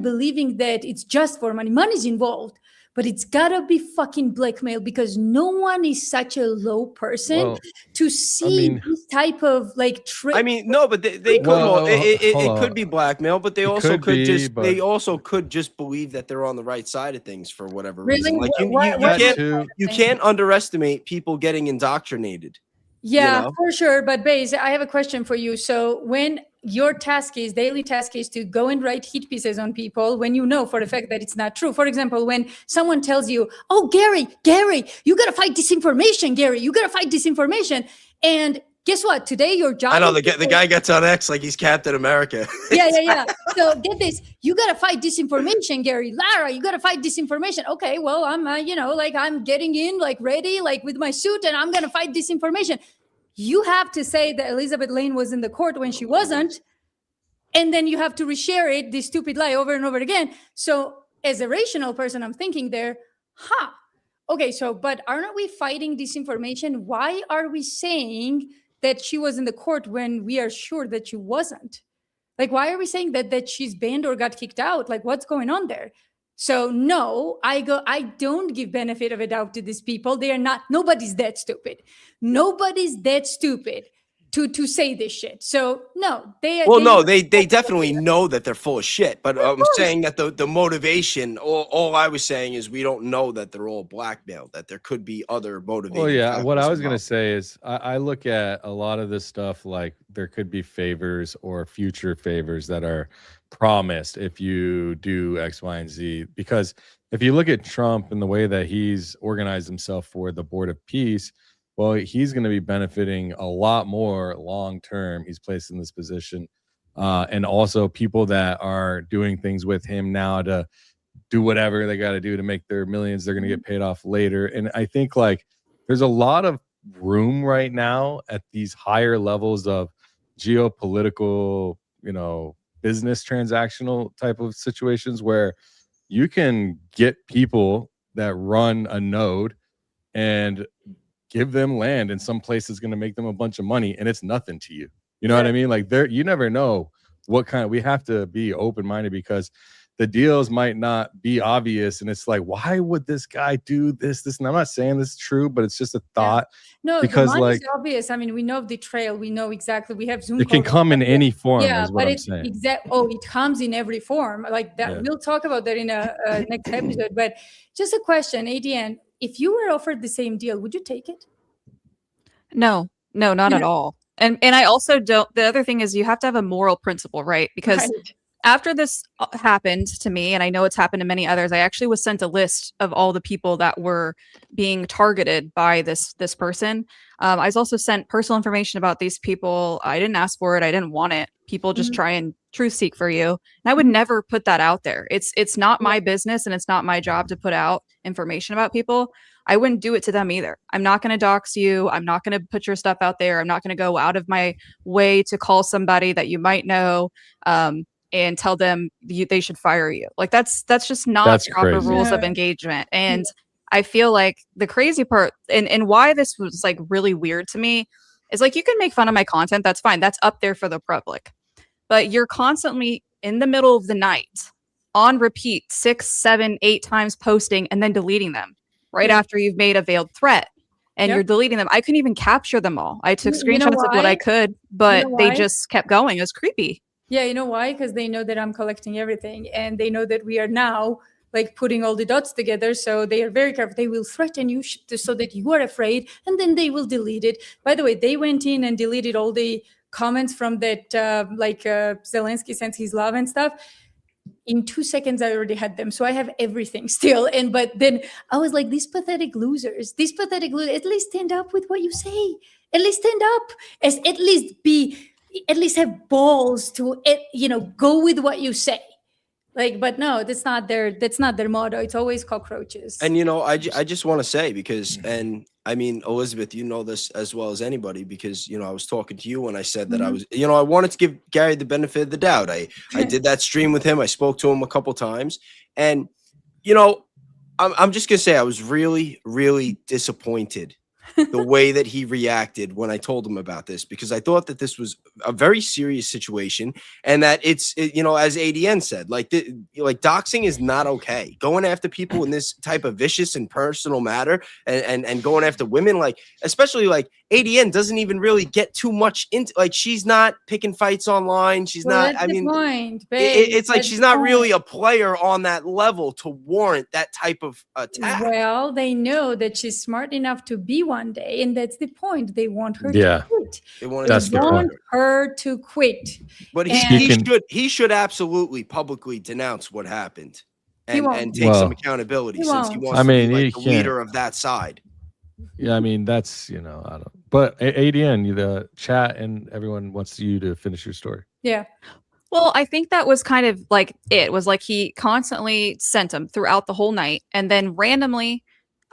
believing that it's just for money. Money's involved, but it's gotta be fucking blackmail, because no one is such a low person well, to see mean- this type of like trick. I mean, no, but they could. Well, It hold could on. be blackmail, but they It also could could be, just but- they also could just believe that they're on the right side of things for whatever Really? reason. Like you What- that can't too. you can't underestimate people getting indoctrinated. Yeah, know? for sure. But Baze, I have a question for you. So when your daily task is to go and write hit pieces on people, when you know for the fact that it's not true. For example, when someone tells you, oh, Gary, you got to fight disinformation, Gary, you got to fight disinformation. And guess what? Today, your job. I know is the guy gets on X like he's Captain America. Yeah. So get this. You got to fight disinformation, Gary. Lara, you got to fight disinformation. Okay, well, I'm, I'm getting in, like ready, like with my suit, and I'm going to fight disinformation. You have to say that Elizabeth Lane was in the court when she wasn't. And then you have to reshare it, this stupid lie, over and over again. So as a rational person, I'm thinking there, okay, so, but aren't we fighting disinformation? Why are we saying that she was in the court when we are sure that she wasn't? Like, why are we saying that she's banned or got kicked out? Like, what's going on there? So no, I don't give benefit of a doubt to these people. They are not, nobody's that stupid. Nobody's that stupid to say this shit. So no, they definitely know that they're full of shit. But I'm saying that the motivation, all I was saying is we don't know that they're all blackmailed, that there could be other motivating Well, yeah. What I factors was going to involved. say is I look at a lot of this stuff like there could be favors or future favors that are promised if you do X, Y, and Z. Because if you look at Trump and the way that he's organized himself for the Board of Peace, Well, he's going to be benefiting a lot more long term. He's placed in this position. And also people that are doing things with him now to do whatever they got to do to make their millions. They're going to get paid off later. And I think like there's a lot of room right now at these higher levels of geopolitical, business transactional type of situations where you can get people that run a node and give them land in some place that's going to make them a bunch of money and it's nothing to you. You know what I mean? Like you never know we have to be open-minded because the deals might not be obvious. And it's like, why would this guy do this? And I'm not saying this is true, but it's just a thought. No, because the like is obvious. I mean, we know the trail. We know exactly. We have Zoom. It can come in any form. Yeah, is what but I'm saying. it comes in every form like that. Yeah. We'll talk about that in a next episode. But just a question, ADN: if you were offered the same deal, would you take it? No, not at all. And I also don't. The other thing is you have to have a moral principle, right? Because after this happened to me, and I know it's happened to many others, I actually was sent a list of all the people that were being targeted by this person. I was also sent personal information about these people. I didn't ask for it. I didn't want it. People just try and truth seek for you. And I would never put that out there. It's not my business and it's not my job to put out information about people. I wouldn't do it to them either. I'm not going to dox you. I'm not going to put your stuff out there. I'm not going to go out of my way to call somebody that you might know and tell them they should fire you. Like that's just not proper crazy. rules of engagement. And I feel like the crazy part and why this was like really weird to me is like, you can make fun of my content. That's fine. That's up there for the public, but you're constantly in the middle of the night on repeat 6, 7, 8 times posting and then deleting them right after you've made a veiled threat and you're deleting them. I couldn't even capture them all. I took screenshots of what I could, but they just kept going. It was creepy. Yeah, you know why? Because they know that I'm collecting everything and they know that we are now like putting all the dots together. So they are very careful. They will threaten you so that you are afraid and then they will delete it. By the way, they went in and deleted all the comments from that Zelensky sends his love and stuff. In 2 seconds, I already had them. So I have everything still. But then I was like, these pathetic losers, at least stand up with what you say. At least stand up. At least have balls to go with what you say. But no, that's not their motto. It's always cockroaches. And I just want to say, because, and I mean, Elizabeth, you know this as well as anybody, because I was talking to you when I said that I was, I wanted to give Gary the benefit of the doubt. I did that stream with him. I spoke to him a couple times, and I'm just gonna say I was really, really disappointed the way that he reacted when I told him about this, because I thought that this was a very serious situation and that as ADN said, like doxing is not okay. Going after people in this type of vicious and personal matter and going after women, like especially like ADN doesn't even really get too much into, like, she's not picking fights online. She's not, I mean, it's like she's not really a player on that level to warrant that type of attack. Well, they know that she's smart enough to be one day, and that's the point. They want her to quit. They want her to quit. But he should absolutely publicly denounce what happened and take some accountability, since he wants to be like the leader of that side. Yeah, I mean, that's, I don't. But ADN, the chat and everyone wants you to finish your story. Yeah. Well, I think that was kind of like it was like he constantly sent them throughout the whole night, and then randomly,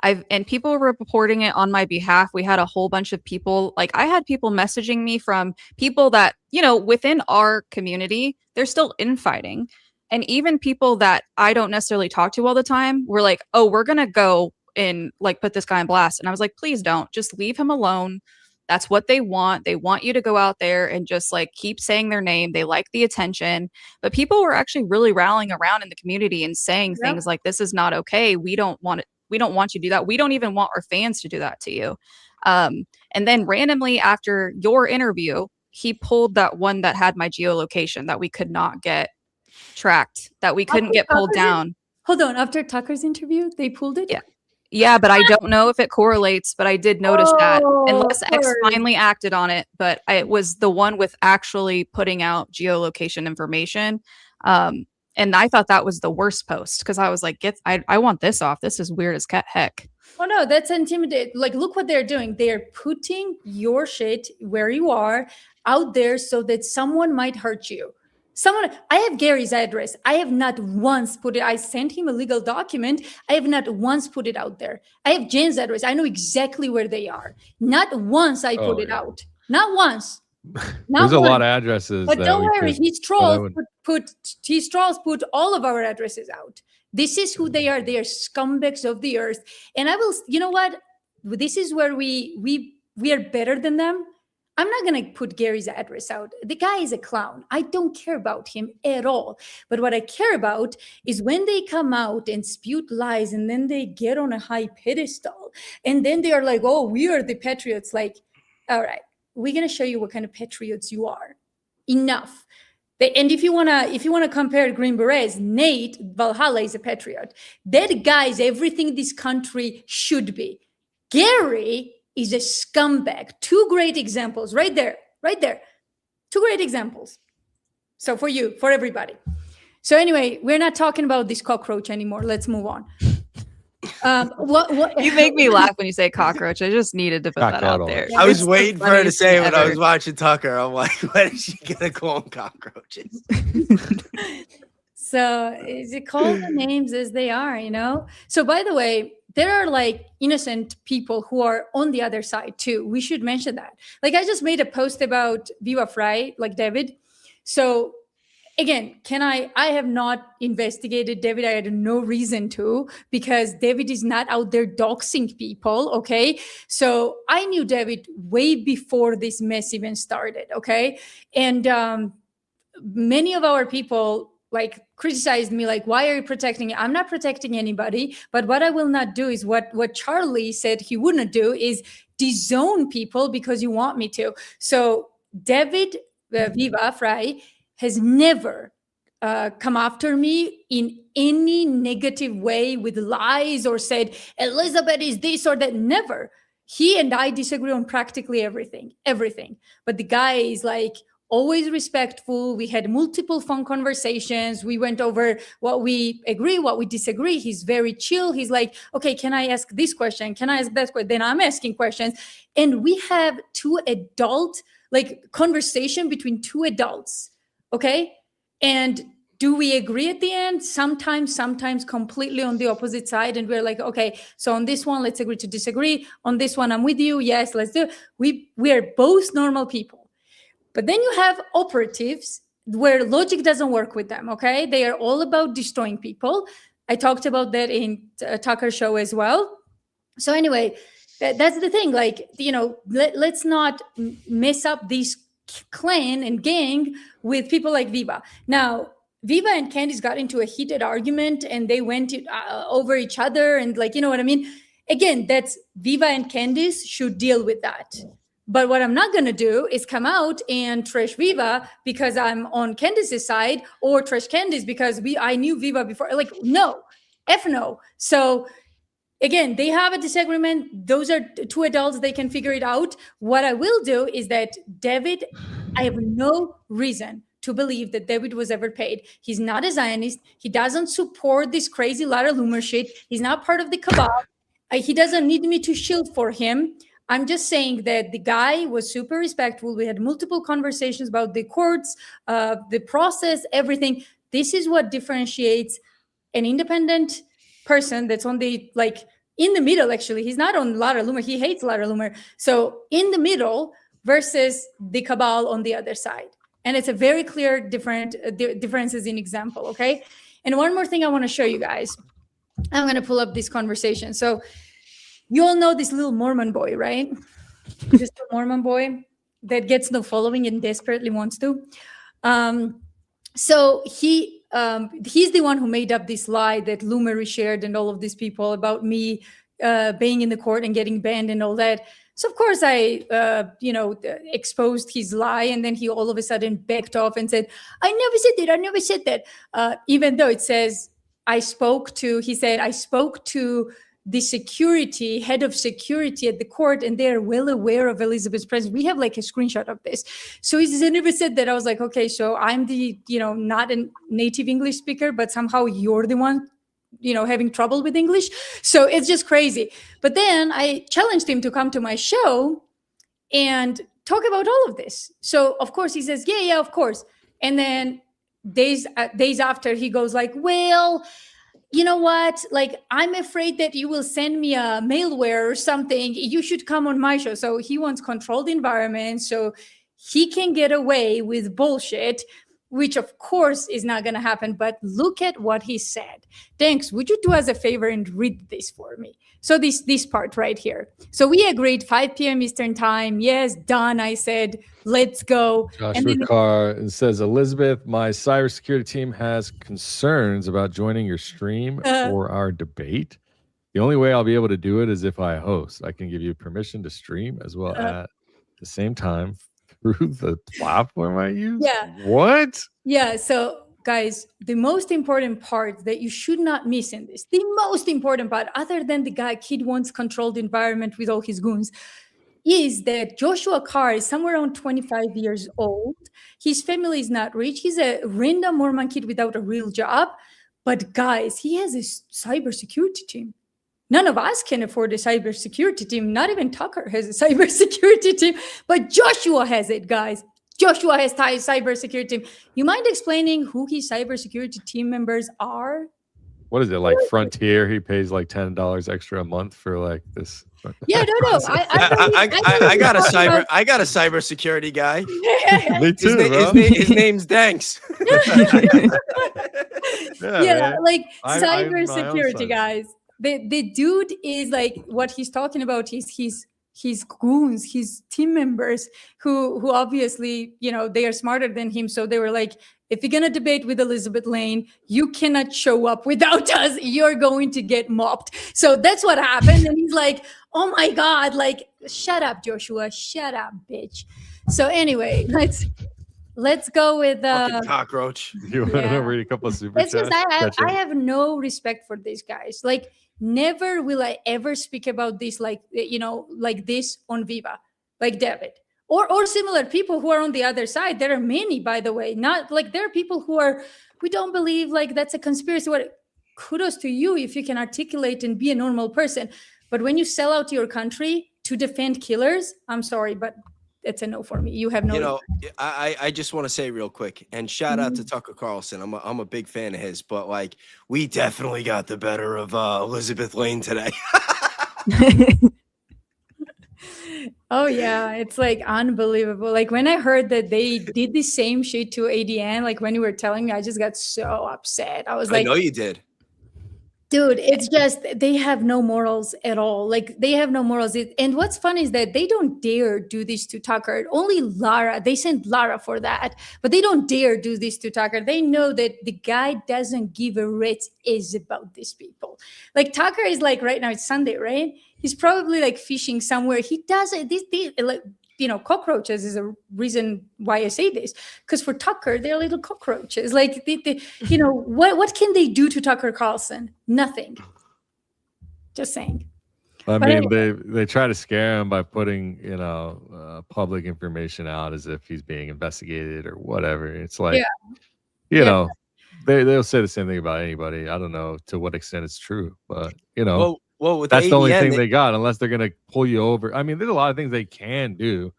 and people were reporting it on my behalf. We had a whole bunch of people. Like, I had people messaging me from people that within our community, they're still infighting, and even people that I don't necessarily talk to all the time were like, "Oh, we're gonna go and like put this guy in blast." And I was like, please don't, just leave him alone. That's what they want. They want you to go out there and just like keep saying their name. They like the attention. But people were actually really rallying around in the community and saying things like, this is not okay. We don't want it. We don't want you to do that. We don't even want our fans to do that to you. And then randomly after your interview, he pulled that one that had my geolocation that we could not get tracked, that we couldn't get pulled down. Hold on. After Tucker's interview, they pulled it? Yeah. Yeah, but I don't know if it correlates, but I did notice that, unless X finally acted on it. But it was the one with actually putting out geolocation information. And I thought that was the worst post because I was like, I want this off. This is weird as heck. Oh no, that's intimidating. Like, look what they're doing. They're putting your shit where you are out there so that someone might hurt you. I have Gary's address. I have not once put it. I sent him a legal document. I have not once put it out there. I have Jen's address. I know exactly where they are. Not once I put it out. Not once. There's a lot of addresses. But don't worry, his trolls put all of our addresses out. This is who they are. They are scumbags of the earth. And I will, you know what? This is where we are better than them. I'm not going to put Gary's address out. The guy is a clown. I don't care about him at all. But what I care about is when they come out and spute lies and then they get on a high pedestal and then they are like, oh, we are the patriots. Like, all right, we're going to show you what kind of patriots you are. Enough. And if you wanna compare Green Berets, Nate Valhalla is a patriot. That guy is everything this country should be. Gary is a scumbag. Two great examples right there. Two great examples. So for you, for everybody. So anyway, we're not talking about this cockroach anymore. Let's move on. You make me laugh when you say cockroach. I just needed to put that out there. I was waiting for her to say it when I was watching Tucker. I'm like, when is she gonna call them cockroaches? So is it call the names as they are, you know? So by the way, there are like innocent people who are on the other side too. We should mention that. Like I just made a post about Viva Frei, like David. So again, I have not investigated David. I had no reason to because David is not out there doxing people, okay? So I knew David way before this mess even started, okay? And many of our people like criticized me, like, why are you protecting it? I'm not protecting anybody, but what I will not do is what Charlie said he wouldn't do is disown people because you want me to. So David Viva Frei has never come after me in any negative way with lies or said, Elizabeth is this or that. Never. He and I disagree on practically everything. But the guy is like always respectful. We had multiple phone conversations. We went over what we agree, what we disagree. He's very chill. He's like, okay, can I ask this question? Can I ask that question? Then I'm asking questions. And we have conversation between two adults. Okay. And do we agree at the end? Sometimes completely on the opposite side. And we're like, okay, so on this one, let's agree to disagree. On this one, I'm with you. Yes, let's do it. We are both normal people. But then you have operatives where logic doesn't work with them. Okay. They are all about destroying people. I talked about that in Tucker's show as well. So anyway, that's the thing. Like, you know, let's not mess up this clan and gang with people like Viva. Now, Viva and Candice got into a heated argument and they went over each other and like, you know what I mean? Again, that's Viva and Candice should deal with that. But what I'm not going to do is come out and trash Viva because I'm on Candice's side or trash Candice because I knew Viva before. Like, no, F no. So again, they have a disagreement. Those are two adults. They can figure it out. What I will do is that David, I have no reason to believe that David was ever paid. He's not a Zionist. He doesn't support this crazy Lara Loomer shit. He's not part of the cabal. He doesn't need me to shield for him. I'm just saying that the guy was super respectful. We had multiple conversations about the courts, the process, everything. This is what differentiates an independent person that's on the, like, in the middle, actually. He's not on Lara Loomer. He hates Lara Loomer. So in the middle versus the cabal on the other side. And it's a very clear differences in example, okay? And one more thing I want to show you guys. I'm going to pull up this conversation. So you all know this little Mormon boy, right? This little Mormon boy that gets no following and desperately wants to. So he's the one who made up this lie that Loomer shared and all of these people about me being in the court and getting banned and all that. So of course I, exposed his lie, and then he all of a sudden backed off and said, I never said that. Even though it says, he said, I spoke to the security, head of security at the court, and they're well aware of Elizabeth's presence. We have like a screenshot of this. So he never said that. I was like, okay, so I'm the, not a native English speaker, but somehow you're the one, having trouble with English. So it's just crazy. But then I challenged him to come to my show and talk about all of this. So of course he says, yeah, of course. And then days after, he goes like, well, you know what? Like, I'm afraid that you will send me a malware or something. You should come on my show. So he wants controlled environment so he can get away with bullshit, which of course is not going to happen. But look at what he said. Thanks. Would you do us a favor and read this for me? So this part right here. So we agreed 5 p.m. Eastern time. Yes, done. I said, let's go. Joshua Carr says, Elizabeth, my cybersecurity team has concerns about joining your stream for our debate. The only way I'll be able to do it is if I host. I can give you permission to stream as well at the same time through the platform I use. Yeah. What? Yeah. So guys, the most important part that you should not miss in this, the most important part, other than the kid wants controlled environment with all his goons, is that Joshua Carr is somewhere around 25 years old. His family is not rich. He's a random Mormon kid without a real job. But guys, he has a cybersecurity team. None of us can afford a cybersecurity team. Not even Tucker has a cybersecurity team. But Joshua has it, guys. Joshua has cybersecurity team. You mind explaining who his cybersecurity team members are? What is it, like Frontier? He pays like $10 extra a month for like this. Yeah, no. I got a cybersecurity guy. Me too. His name's Danks. Yeah, like cybersecurity guys. The dude is like, what he's talking about is his goons, his team members who obviously, they are smarter than him. So they were like, if you're going to debate with Elizabeth Lane, you cannot show up without us. You're going to get mopped. So that's what happened. And he's like, oh my God, like, shut up, Joshua. Shut up, bitch. So anyway, let's go with Fucking cockroach. You want to read a couple of super chats? I have no respect for these guys. Like, never will I ever speak about this, like, like this on Viva, like David or similar people who are on the other side. There are many, by the way, not like there are people who don't believe like that's a conspiracy. What, kudos to you if you can articulate and be a normal person. But when you sell out your country to defend killers, I'm sorry, but it's a no for me. You have no. I just want to say real quick and shout out to Tucker Carlson. I'm a big fan of his, but like we definitely got the better of Elizabeth Lane today. Oh yeah, it's like unbelievable. Like when I heard that they did the same shit to ADN, like when you were telling me, I just got so upset. I was like, I know you did. Dude, it's just they have no morals at all. Like they have no morals. And what's funny is that they don't dare do this to Tucker. Only Lara, they sent Lara for that, but they don't dare do this to Tucker. They know that the guy doesn't give a rat's ass about these people. Like Tucker is like right now, it's Sunday, right? He's probably like fishing somewhere. He doesn't, like, cockroaches is a reason why I say this, because for Tucker, they're little cockroaches. Like, what can they do to Tucker Carlson? Nothing. Just saying. I mean, they try to scare him by putting, public information out as if he's being investigated or whatever. It's like, they'll say the same thing about anybody. I don't know to what extent it's true, but, Well, that's the only thing they got, unless they're going to pull you over. I mean, there's a lot of things they can do.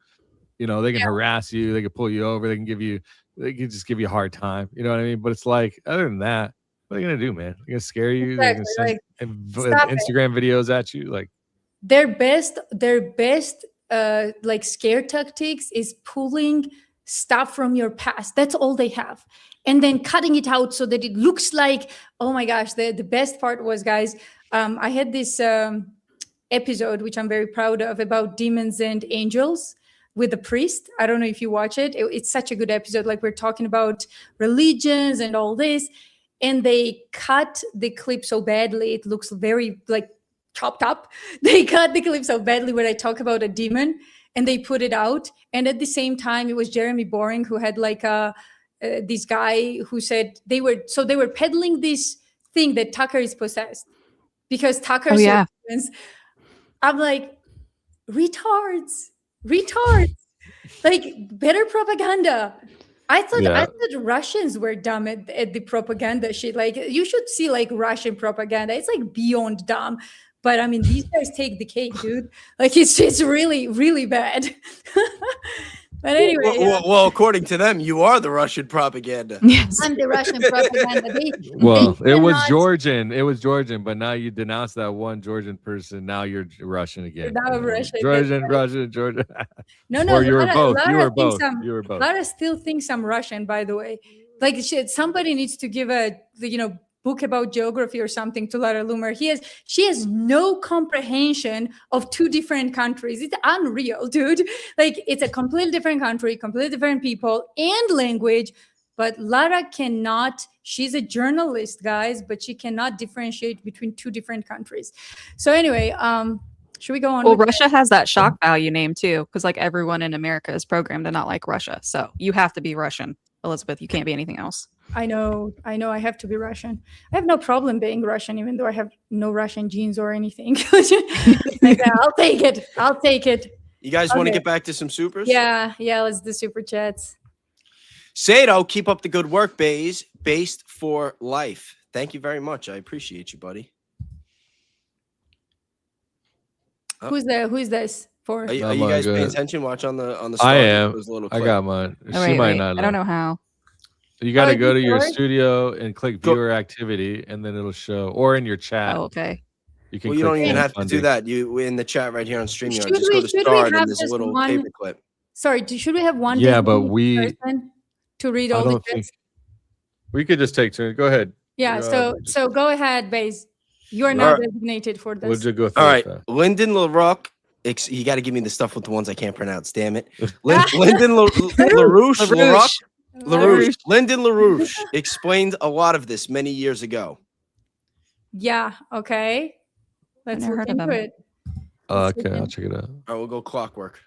They can harass you. They can pull you over. They can just give you a hard time. You know what I mean? But it's like, other than that, what are they going to do, man? They're going to scare you. Exactly. They're going to send Instagram videos at you. Like their best like scare tactics is pulling stuff from your past. That's all they have. And then cutting it out so that it looks like, oh my gosh, the best part was, guys, I had this episode, which I'm very proud of, about demons and angels with the priest. I don't know if you watch it. It's such a good episode. Like we're talking about religions and all this. And they cut the clip so badly. It looks very like chopped up. They cut the clip so badly where I talk about a demon and they put it out. And at the same time, it was Jeremy Boring who had like this guy who said they were peddling this thing that Tucker is possessed. because Tucker. Oh, yeah. I'm like, retards, like better propaganda. I thought Russians were dumb at the propaganda shit. Like you should see like Russian propaganda. It's like beyond dumb. But I mean, these guys take the cake, dude. Like it's really, really bad. But anyway, well, according to them, you are the Russian propaganda. Yes. I'm the Russian propaganda. It was Georgian. It was Georgian, but now you denounced that one Georgian person. Now you're Russian again. Now I'm Russian. Russian, Georgia. No, Or you were Lara, both. Lara You were both. thinks You were both. Lara still thinks I'm Russian, by the way. Like shit, somebody needs to give a book about geography or something to Lara Loomer. She has no comprehension of two different countries. It's unreal, dude. Like it's a completely different country, completely different people and language. But Lara cannot, she's a journalist, guys, but she cannot differentiate between two different countries. So anyway, should we go on? Well, Russia has that shock value name too, because like everyone in America is programmed to not like Russia. So you have to be Russian, Elizabeth. You can't be anything else. I know. I have to be Russian. I have no problem being Russian, even though I have no Russian genes or anything. Like, I'll take it. You guys want to get back to some supers? Yeah, let's do super chats. Sato, keep up the good work, Based for life. Thank you very much. I appreciate you, buddy. Oh. Who's this for? Are you guys paying attention? Watch on the stars. I am. I got mine. She might not know. I don't know how. You got to go to your studio and click viewer activity, and then it'll show, or in your chat. Oh, okay. You don't even have to do that. You in the chat right here on StreamYard. Just go to start, and there's a little paperclip. Sorry, should we have one? Yeah, but we to read all the chats. We could just take turns. Go ahead. Yeah. So go ahead, Baze. You are not designated for this. We'll just go through. All right, Lyndon LaRoque. You got to give me the stuff with the ones I can't pronounce. Damn it, Lyndon LaRouche. Lyndon LaRouche explained a lot of this many years ago. Yeah. Okay. Let's look into it. Okay, I'll check it out. All right, we'll go clockwork.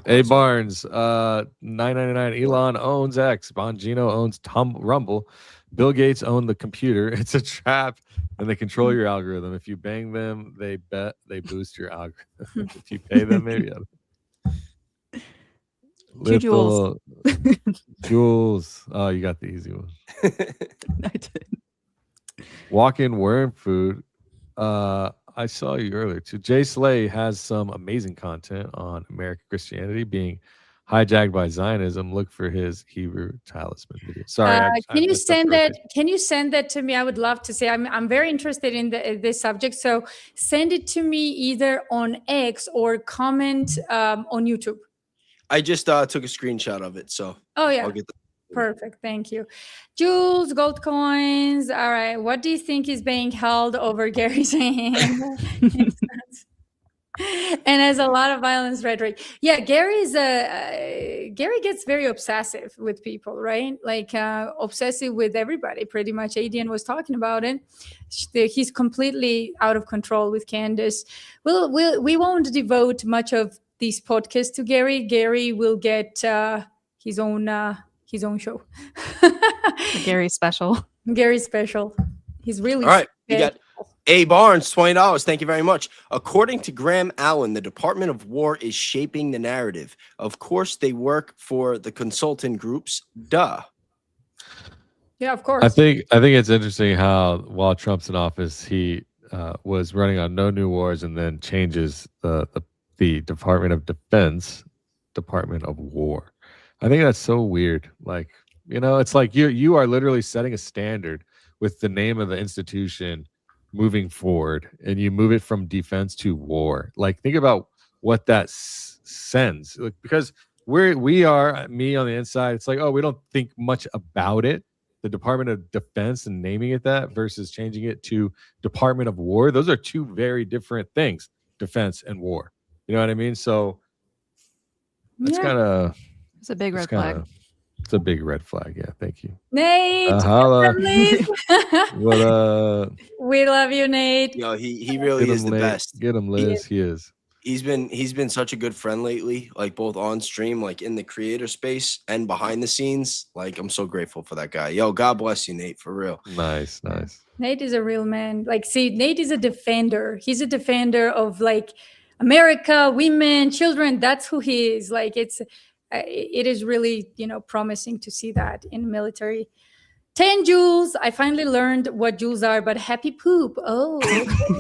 A Barnes, 999. Elon owns X. Bongino owns Rumble. Bill Gates owned the computer. It's a trap, and they control your algorithm. If you bang them, they bet they boost your algorithm. If you pay them, maybe. Jules. Jules. Oh, you got the easy one. I did. Walk-in worm food. I saw you earlier too. Jay Slay has some amazing content on American Christianity being hijacked by Zionism. Look for his Hebrew talisman video. Sorry. Can you send that? Can you send that to me? I would love to see. I'm very interested in this subject. So send it to me either on X or comment on YouTube. I just took a screenshot of it, so. Oh yeah. I'll get Perfect. Thank you. Jules, gold coins. All right. What do you think is being held over Gary's hand? And has a lot of violence rhetoric. Yeah, Gary gets very obsessive with people, right? Like obsessive with everybody, pretty much. Adian was talking about it. He's completely out of control with Candace. We won't devote much of these podcasts to Gary. Gary will get his own show. Gary special. Gary special. He's really all right. You got A Barnes, $20. Thank you very much. According to Graham Allen, the Department of War is shaping the narrative. Of course, they work for the consultant groups. Duh. Yeah, of course. I think it's interesting how while Trump's in office, he was running on no new wars, and then changes the Department of Defense, Department of War. I think that's so weird. Like, it's like you are literally setting a standard with the name of the institution moving forward, and you move it from defense to war. Like, think about what that sends. Like, because we are me on the inside. It's like, oh, we don't think much about it. The Department of Defense and naming it that versus changing it to Department of War. Those are two very different things, defense and war. You know what I mean? So that's kind of. It's a big red flag. It's a big red flag. Yeah, thank you. Nate. Holla. We love you, Nate. He really is the best. Get him, Liz. He is. He's been such a good friend lately, like both on stream, like in the creator space and behind the scenes. Like I'm so grateful for that guy. Yo, God bless you, Nate, for real. Nice. Nate is a real man. Like, see, Nate is a defender. He's a defender of like America, women, children. That's who he is. Like, it is really, promising to see that in the military. 10 joules. I finally learned what joules are, but happy poop. Oh,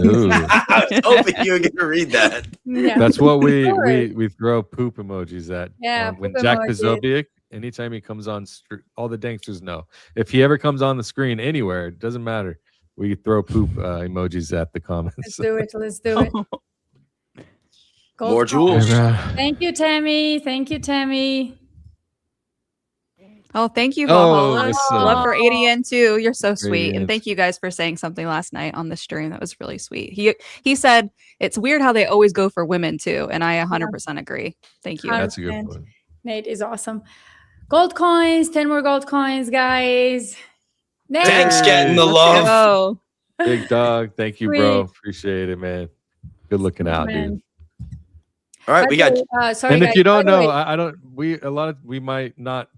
Ooh. I was hoping you were gonna read that. yeah. That's what we Sure. throw poop emojis at. Yeah, When poop Jack emojis. Pozobiec, anytime he comes on, all the danksters know. If he ever comes on the screen anywhere, it doesn't matter. We throw poop emojis at the Let's comments. do it. Let's do it. Gold More coin. jewels. Thank you, Tammy. Thank you, Tammy. Oh, thank you, Oh, Valhalla. Miss, Love for ADN too. You're so sweet. Radiant. And thank you guys for saying something last night on the stream. That was really sweet. He said it's weird how they always go for women too. And I 100% agree. Thank you. That's a good 100%. one. Nate is awesome. Gold coins, 10 more gold coins, guys. Nate. Thanks, getting the Let's love. Oh, Big dog. Thank you, bro. Sweet. Appreciate it, man. Good looking out, Man. dude. All right, we got Sorry, And if guys, you don't by the know, way, I don't.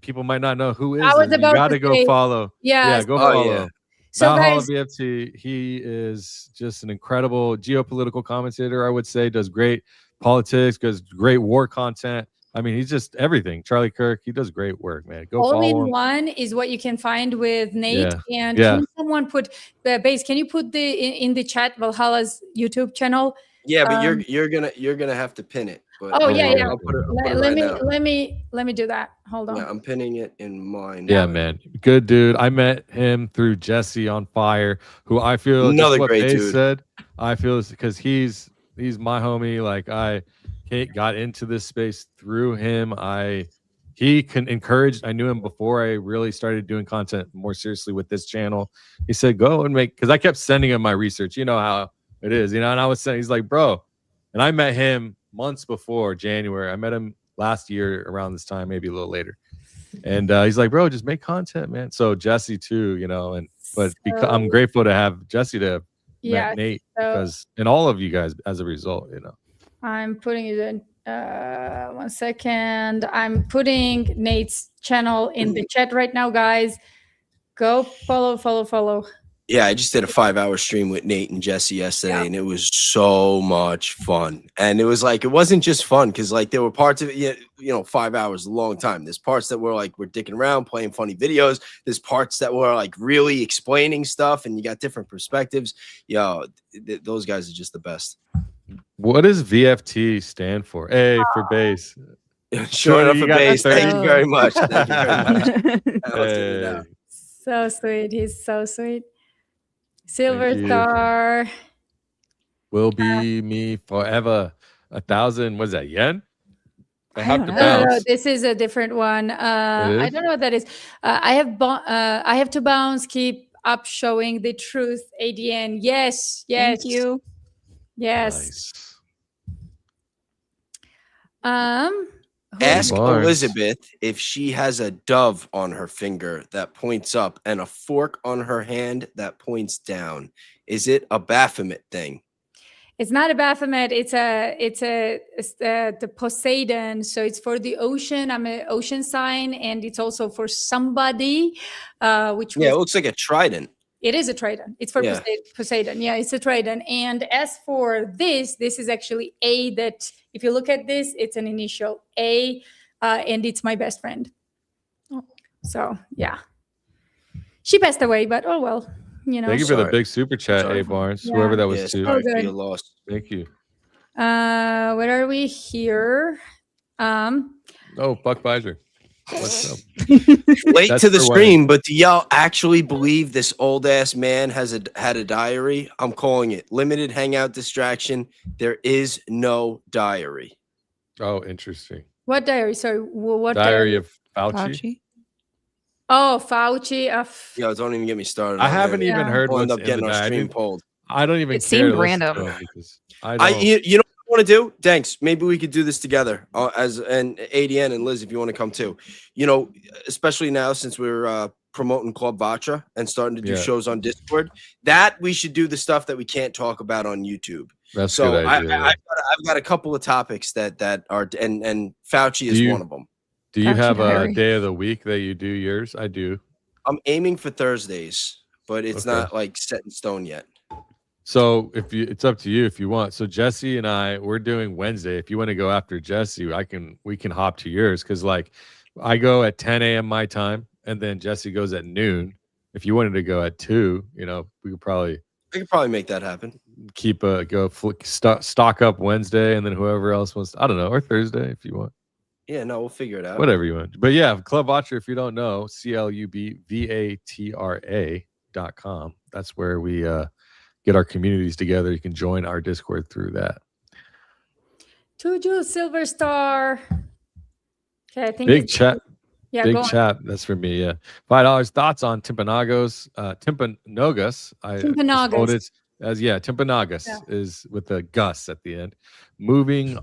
People might not know who is. I was it. You about got to to go say, follow. yeah. Go Oh, follow. yeah. So Valhalla guys, BFT, he is just an incredible geopolitical commentator, I would say. Does great politics, does great war content. I mean, he's just everything. Charlie Kirk, he does great work, man. Go all follow in him. one is what you can find with Nate. Yeah. And Yeah. can someone put base? Can you put in the chat Valhalla's YouTube channel? Yeah, but you're gonna have to pin it. But Oh, yeah, yeah. I'll put it Let right me now. let me do that. Hold on. Yeah, I'm pinning it in mine. Yeah, man. Good dude. I met him through Jesse on Fire, who I feel Another just what great Bass dude. said. I feel because he's my homie. Like I got into this space through him. He can encourage. I knew him before I really started doing content more seriously with this channel. He said, "Go and make," because I kept sending him my research. You know how it is, And I was saying, he's like, "Bro," and I met him months before January. I met him last year around this time, maybe a little later. And he's like, "Bro, just make content, man." So Jesse too, I'm grateful to have Jesse to have met Nate and all of you guys as a result, I'm putting it in 1 second. I'm putting Nate's channel in the chat right now, guys. Go follow. Yeah, I just did a 5-hour stream with Nate and Jesse yesterday, and it was so much fun. And it was like, it wasn't just fun because like there were parts of it, 5 hours is a long time. There's parts that were like we're dicking around, playing funny videos. There's parts that were like really explaining stuff, and you got different perspectives. Those guys are just the best. What does VFT stand for? A for base. Short enough you for got the base. third. Thank you very much. Thank you very much. I'll take it Hey. out. So sweet. He's so sweet. Silver Thank you. Star. Will be me forever. 1,000. What's that? Yen? I have to don't No, bounce. this is a different one. I is? don't know what that is. I have to bounce. Keep up showing the truth. ADN. Yes. thank you. Yes. Nice. Who Ask Barnes. Elizabeth if she has a dove on her finger that points up and a fork on her hand that points down. Is it a Baphomet thing? It's not a Baphomet. It's the Poseidon. So it's for the ocean. I'm an ocean sign, and it's also for somebody, which Yeah, it was, looks like a trident. it is a trident. It's for Yeah. Poseidon. Yeah, it's a trident. And as for this is actually A. That if you look at this, it's an initial A, and it's my best friend. So yeah, she passed away, but oh well. Thank you for the Sorry. big super chat, Sorry. A Barnes. Yeah. Whoever that was Yeah, too. sorry for good. your loss. Thank you. Where are we here? Oh, Buck Beiser. What's up? Late That's to the for stream, but do y'all actually believe this old ass man had a diary? I'm calling it limited hangout distraction. There is no diary. Oh, interesting. What diary? Sorry, what Diary of Fauci. Fauci. Oh, Fauci. Yo, don't even get me started. I on haven't him. even Yeah. heard We'll what's end up in getting the our diary. stream pulled. I don't even It care seemed to listen to random. him because I don't. You know what I want to do? Thanks. Maybe we could do this together and ADN and Liz, if you want to come too. Especially now since we're promoting Club Vatra and starting to do Yeah. shows on Discord. That we should do the stuff that we can't talk about on YouTube. That's a So good idea. I've got a couple of topics that are and Fauci is one of them. Do you have a Documentary. day of the week that you do yours? I do. I'm aiming for Thursdays, but it's Okay. not like set in stone yet. So it's up to you if you want. So Jesse and we're doing Wednesday. If you want to go after Jesse, we can hop to yours, because like I go at 10 a.m. my time, and then Jesse goes at noon. If you wanted to go at 2, we could probably make that happen. keep stock up Wednesday, and then whoever else wants, I don't know, or Thursday if you want. Yeah, no, we'll figure it out. Whatever you want. But yeah, Club Vatra, if you don't know, CLUBVATRA.com. That's where we get our communities together. You can join our Discord through that. Tuju Silver Star. Okay, I think Big chat. Yeah, Big go on. chat. That's for me. Yeah. $5. Thoughts on Timpanogos? Timpanogos. Timpanogos. Timpanogos is with the Gus at the end. Moving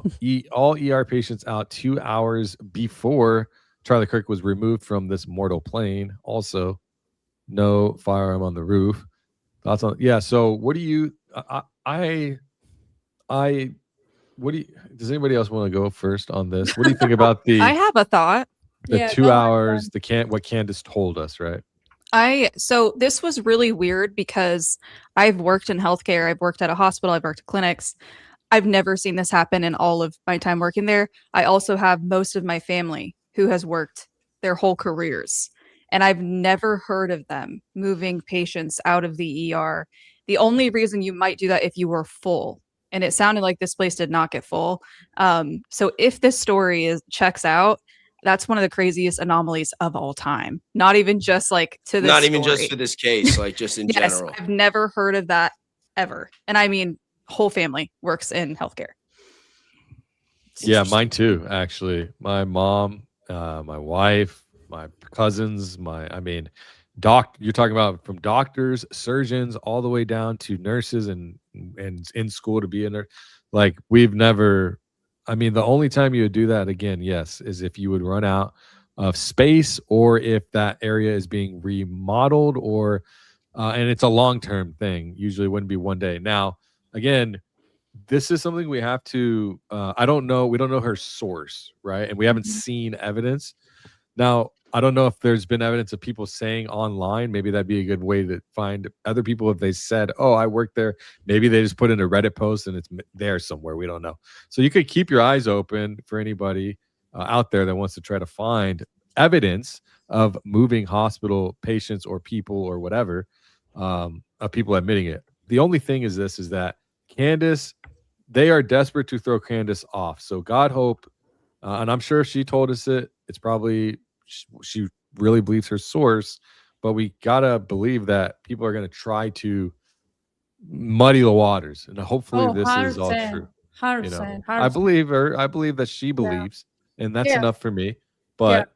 all ER patients out 2 hours before Charlie Kirk was removed from this mortal plane. Also, no firearm on the roof. Thoughts on? Yeah. So, what do you? What do you? Does anybody else want to go first on this? What do you think about the? I have a thought. The 2 go hours, what Candace told us, right? So this was really weird because I've worked in healthcare. I've worked at a hospital. I've worked at clinics. I've never seen this happen in all of my time working there. I also have most of my family who has worked their whole careers, and I've never heard of them moving patients out of the ER. The only reason you might do that if you were full, and it sounded like this place did not get full. So if this story checks out, that's one of the craziest anomalies of all time. Not even just like to this Not even story. just for this case, like just in Yes, general. I've never heard of that ever. And I mean, whole family works in healthcare. Yeah, mine too, actually. My mom, my wife, my cousins, you're talking about from doctors, surgeons, all the way down to nurses and in school to be a nurse. Like we've never, the only time you would do that again, yes, is if you would run out of space, or if that area is being remodeled, or and it's a long-term thing. Usually wouldn't be one day. Now, again, this is something we have to we don't know her source, right? And we haven't seen evidence. Now, I don't know if there's been evidence of people saying online. Maybe that'd be a good way to find other people if they said, oh, I work there. Maybe they just put in a Reddit post and it's there somewhere. We don't know. So you could keep your eyes open for anybody out there that wants to try to find evidence of moving hospital patients or people or whatever, of people admitting it. The only thing is that Candace, they are desperate to throw Candace off. So God hope, and I'm sure if she told us it's probably she really believes her source, but we gotta believe that people are gonna try to muddy the waters, and hopefully this is all true. 100%. I believe her. I believe that she believes, and that's enough for me. But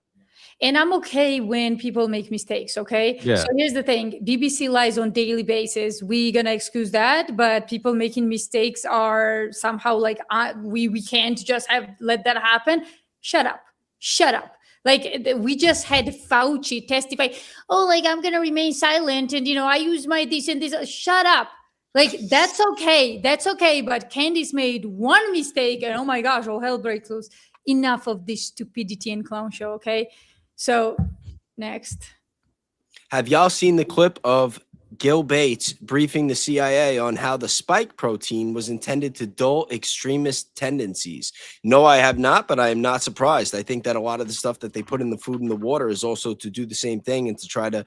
and I'm okay when people make mistakes, okay? Yeah. So here's the thing. BBC lies on daily basis. We're going to excuse that, but people making mistakes are somehow like, we can't just let that happen. Shut up. Like we just had Fauci testify, oh, like I'm going to remain silent. And, I use my this and this. Shut up. Like, that's okay. But Candice made one mistake and oh my gosh, all hell breaks loose. Enough of this stupidity and clown show, okay? So, next. Have y'all seen the clip of Gil Bates briefing the CIA on how the spike protein was intended to dull extremist tendencies? No, I have not, but I am not surprised. I think that a lot of the stuff that they put in the food and the water is also to do the same thing and to try to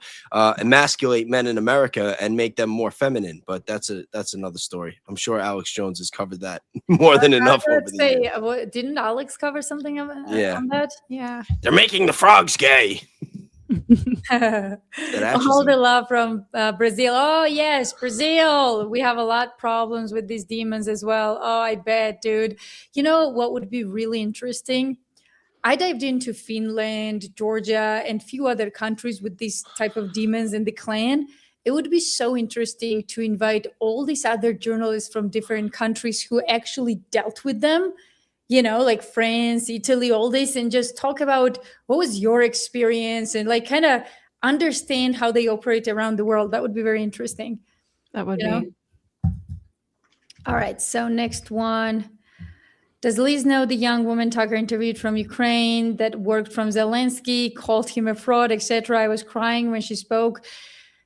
emasculate men in America and make them more feminine. But that's another story. I'm sure Alex Jones has covered that more than enough over the years. Didn't Alex cover something on that? Yeah. They're making the frogs gay. All the love from Brazil. Oh yes, Brazil. We have a lot of problems with these demons as well. Oh, I bet, dude. You know what would be really interesting? I dived into Finland, Georgia, and few other countries with this type of demons in the clan. It would be so interesting to invite all these other journalists from different countries who actually dealt with them, like France, Italy, all this, and just talk about what was your experience and like kind of understand how they operate around the world. That would be very interesting. That would You know? be. All right, so next one. Does Liz know the young woman Tucker interviewed from Ukraine that worked from Zelensky, called him a fraud, etc.? I was crying when she spoke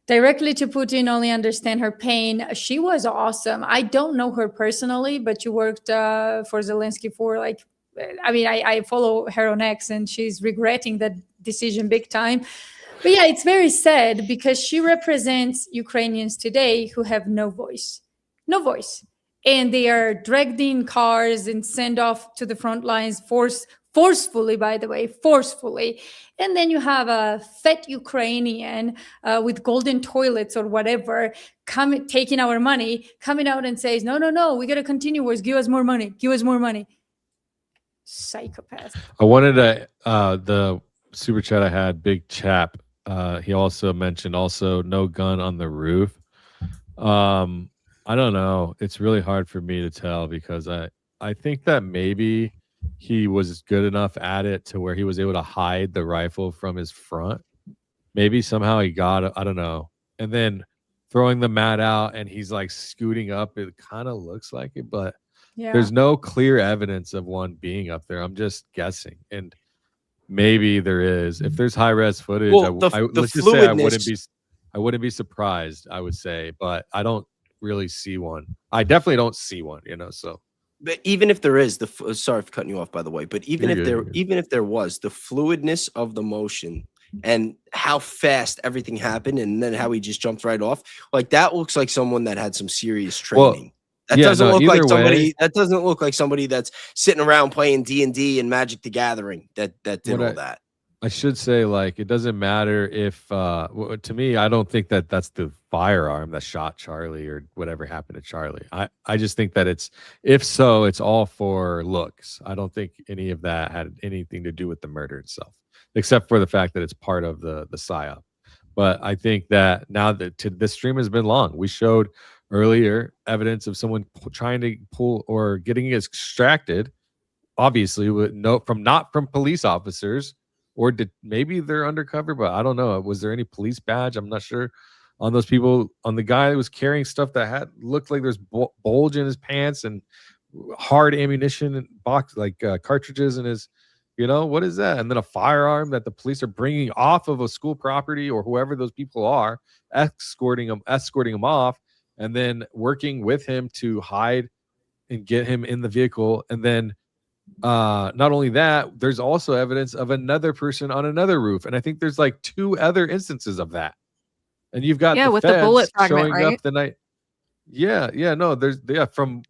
directly to Putin, only understand her pain. She was awesome. I don't know her personally, but she worked for Zelensky for like, I mean, I follow her on X, and she's regretting that decision big time. But yeah, it's very sad because she represents Ukrainians today who have no voice. No voice. And they are dragged in cars and sent off to the front lines forcefully, by the way, forcefully. And then you have a fat Ukrainian with golden toilets or whatever taking our money, coming out and says, no, we got to continue wars. Give us more money. Give us more money. Psychopath. I wanted to the super chat I had, Big Chap. He also mentioned no gun on the roof. I don't know. It's really hard for me to tell because I think that maybe he was good enough at it to where he was able to hide the rifle from his front. Maybe somehow he got it. I don't know. And then throwing the mat out and he's like scooting up. It kind of looks like it, but there's no clear evidence of one being up there. I'm just guessing. And maybe there is. If there's high res footage, let's just say I wouldn't be surprised, I would say, but I don't really see one. I definitely don't see one, so. But even if there is sorry for cutting you off, by the way, but even if there was the fluidness of the motion and how fast everything happened and then how he just jumped right off, like that looks like someone that had some serious training. That doesn't look like somebody that's sitting around playing D&D and Magic the Gathering that did all that. I should say, like, it doesn't matter if, to me, I don't think that that's the firearm that shot Charlie or whatever happened to Charlie. I just think that if so, it's all for looks. I don't think any of that had anything to do with the murder itself, except for the fact that it's part of the PSYOP. But I think that now that this stream has been long, we showed earlier evidence of someone trying to pull or getting extracted, obviously, not from police officers. Or maybe they're undercover, but I don't know. Was there any police badge? I'm not sure on those people. On the guy that was carrying stuff that looked like there's bulge in his pants and hard ammunition and cartridges in his, what is that? And then a firearm that the police are bringing off of a school property or whoever those people are, escorting him off, and then working with him to hide and get him in the vehicle, and then. Not only that, there's also evidence of another person on another roof, and I think there's like 2 other instances of that. And you've got with the bullet fragment, showing right? up the night. No, there's from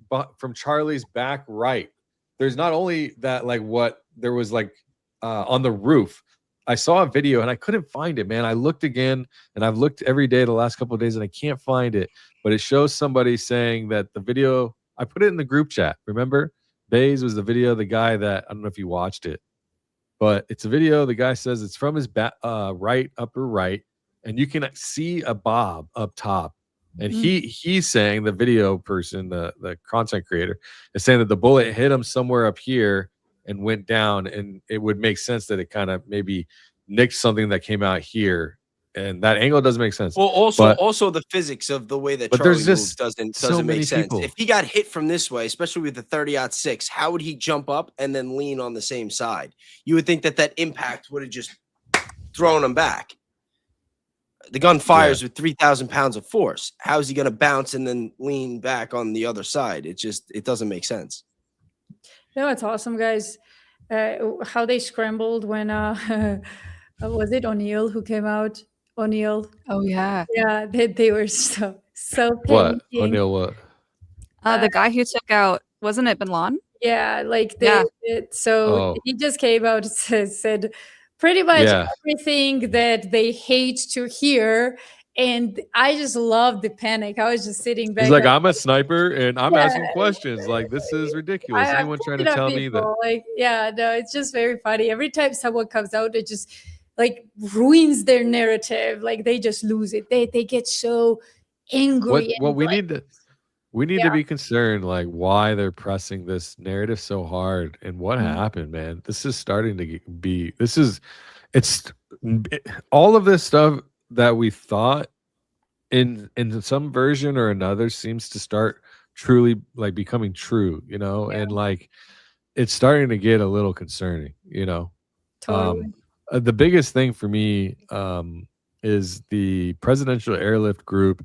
Charlie's back right. There's not only that, like what there was like on the roof. I saw a video and I couldn't find it, man. I looked again and I've looked every day the last couple of days and I can't find it. But it shows somebody saying that the video. I put it in the group chat. Remember? Bays was the video of the guy that, I don't know if you watched it, but it's a video. The guy says it's from his upper right, and you can see a bob up top. And he's saying, the video person, the content creator, is saying that the bullet hit him somewhere up here and went down, and it would make sense that it kind of maybe nicked something that came out here. And that angle doesn't make sense. Well, also the physics of the way that Charlie moves doesn't make sense. People. If he got hit from this way, especially with the 30-06, how would he jump up and then lean on the same side? You would think that impact would have just thrown him back. The gun fires with 3,000 pounds of force. How is he going to bounce and then lean back on the other side? It doesn't make sense. It's awesome, guys. How they scrambled when was it O'Neill who came out? O'Neill. Oh yeah. Yeah, they were so what? panicking. O'Neill what? The guy who took out, wasn't it Bin Laden? Yeah, like he just came out and said pretty much everything that they hate to hear. And I just loved the panic. I was just sitting back. He's like, I'm a sniper and I'm asking questions. Like, this is ridiculous. Anyone trying to tell me that? Like, it's just very funny. Every time someone comes out, it just like ruins their narrative. Like they just lose it. They get so angry. What we need to be concerned, like why they're pressing this narrative so hard and what happened, man. This is starting to be. it's all of this stuff that we thought in some version or another seems to start truly like becoming true, and like it's starting to get a little concerning, Totally. The biggest thing for me is the presidential airlift group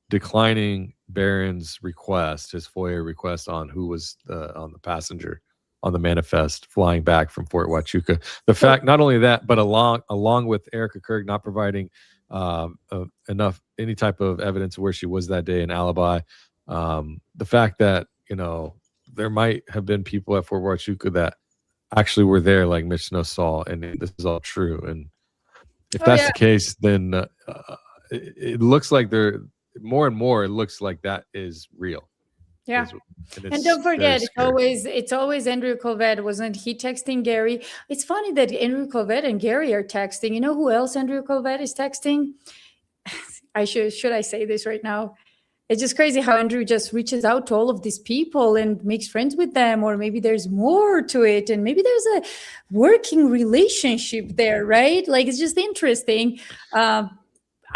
declining Barron's request, his FOIA request on who was on the passenger on the manifest flying back from Fort Huachuca. The fact, not only that, but along with Erica Kirk not providing enough any type of evidence of where she was that day, an alibi. The fact that there might have been people at Fort Huachuca that actually were there, like Mitch Snow saw, and this is all true. And if that's the case, then it looks like they're more and more. It looks like that is real. Yeah. And don't forget, it's always Andrew Colvett. Wasn't he texting Gary? It's funny that Andrew Colvett and Gary are texting. You know who else Andrew Colvett is texting? Should I say this right now? It's just crazy how Andrew just reaches out to all of these people and makes friends with them, or maybe there's more to it, and maybe there's a working relationship there, right? Like, it's just interesting.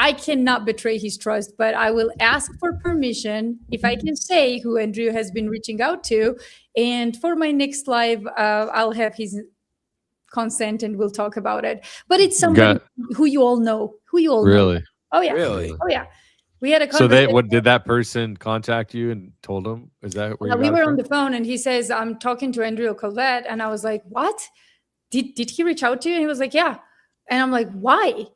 I cannot betray his trust, but I will ask for permission if I can say who Andrew has been reaching out to. And for my next live, I'll have his consent and we'll talk about it. But it's somebody who you all know. Really? Oh, yeah. Really? Oh, yeah. We had a conversation. So did that person contact you and told him? Is that where we were on the phone and he says, I'm talking to Andrew Colvett. And I was like, what? Did he reach out to you? And he was like, yeah. And I'm like, why?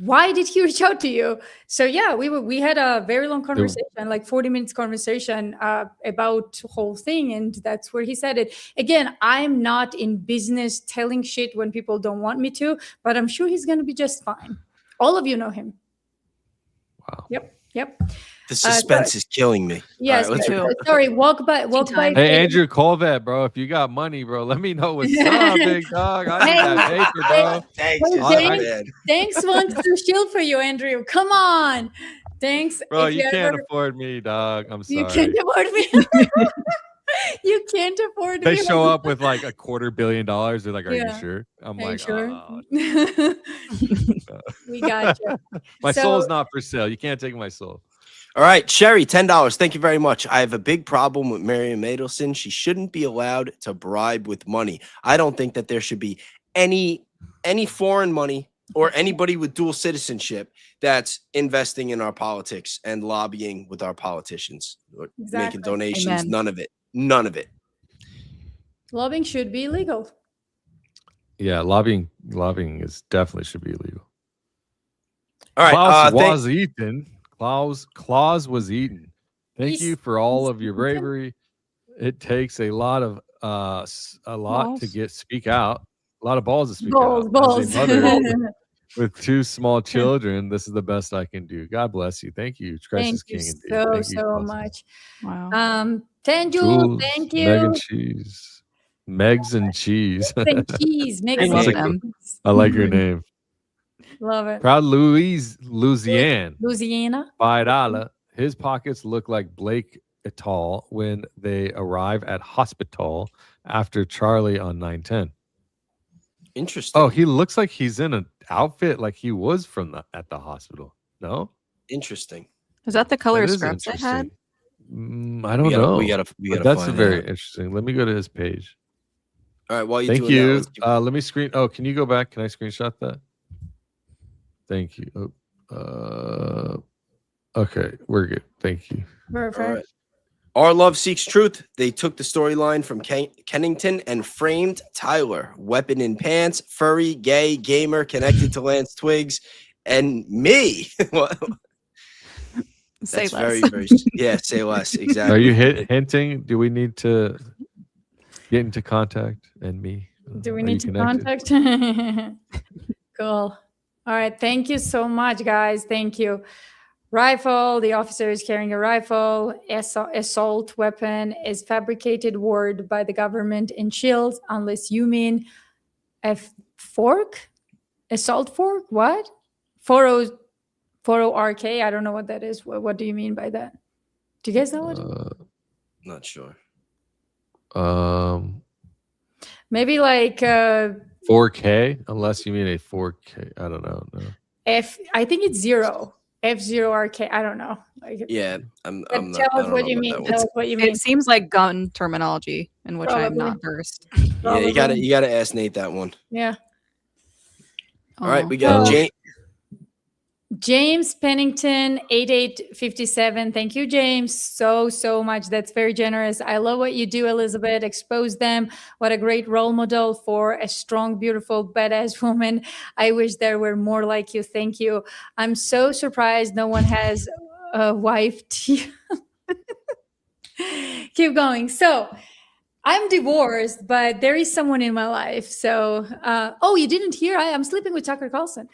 Why did he reach out to you? So yeah, we had a very long conversation, like 40 minutes conversation about the whole thing. And that's where he said it. Again, I'm not in business telling shit when people don't want me to, but I'm sure he's going to be just fine. All of you know him. Wow. Yep. The suspense is killing me. Yes. Right, sorry. Walk by. Hey, Andrew Colvett, bro. If you got money, bro, let me know what's up, big dog. I need that paper, bro. Thanks wants to shield for you, Andrew. Come on. Thanks. Bro, you can't afford me, dog. I'm sorry. You can't afford me. You can't afford me. They show up with like $250 million. They're like, are you sure? I'm like, sure? Oh. We got you. My soul is not for sale. You can't take my soul. All right, Sherry, $10. Thank you very much. I have a big problem with Miriam Adelson. She shouldn't be allowed to bribe with money. I don't think that there should be any foreign money or anybody with dual citizenship that's investing in our politics and lobbying with our politicians or making donations. Amen. None of it. Lobbying should be illegal. Yeah, lobbying is definitely should be illegal. All right, Claus was eaten. Thank you for all of your bravery. It takes a lot to speak out. A lot of balls to speak out. As a mother with two small children, this is the best I can do. God bless you. Thank you. Thank you so much. Wow. Thank you. Thank you. Meg and cheese. Megs and cheese. I like your name. Love it. Proud Louisiana. $5. His pockets look like Blake et al. When they arrive at hospital after Charlie on 9/10. Interesting. Oh, he looks like he's in an outfit like he was at the hospital. No? Interesting. Is that the color scrubs they had? I don't know. We gotta that's very interesting. Let me go to his page. All right. While Thank you. Let me screen. Oh, can you go back? Can I screenshot that? Thank you. Okay, we're good. Thank you. Perfect. Right. Our Love Seeks Truth. They took the storyline from Kennington and framed Tyler. Weapon in pants, furry, gay, gamer, connected to Lance Twiggs, and me. Say less. Very, very. Yeah, say less. Exactly. Are you hinting? Do we need to get into contact? And me? Do we need to contact? Cool. All right. Thank you so much, guys. Thank you. Rifle. The officer is carrying a rifle. Assault weapon is fabricated word by the government in shields, unless you mean a fork? Assault fork? What? 40 RK? I don't know what that is. What do you mean by that? Do you guys know what? Not sure. Maybe like 4K, unless you mean a 4K. I don't know. No. I think it's zero. F0RK. I don't know. Yeah, I'm But not. tell I us don't what know you about mean. that Tell one. us what you mean. It seems like gun terminology in which I am Probably. not versed. Yeah, you gotta ask Nate that one. Yeah. All right, we got Oh. James. James Pennington 8857. Thank you, James, so much. That's very generous. I love what you do, Elizabeth. Expose them. What a great role model for a strong, beautiful, badass woman. I wish there were more like you. Thank you. I'm so surprised no one has a wife. Keep going. So I'm divorced, but there is someone in my life. So, oh, you didn't hear? I'm sleeping with Tucker Carlson.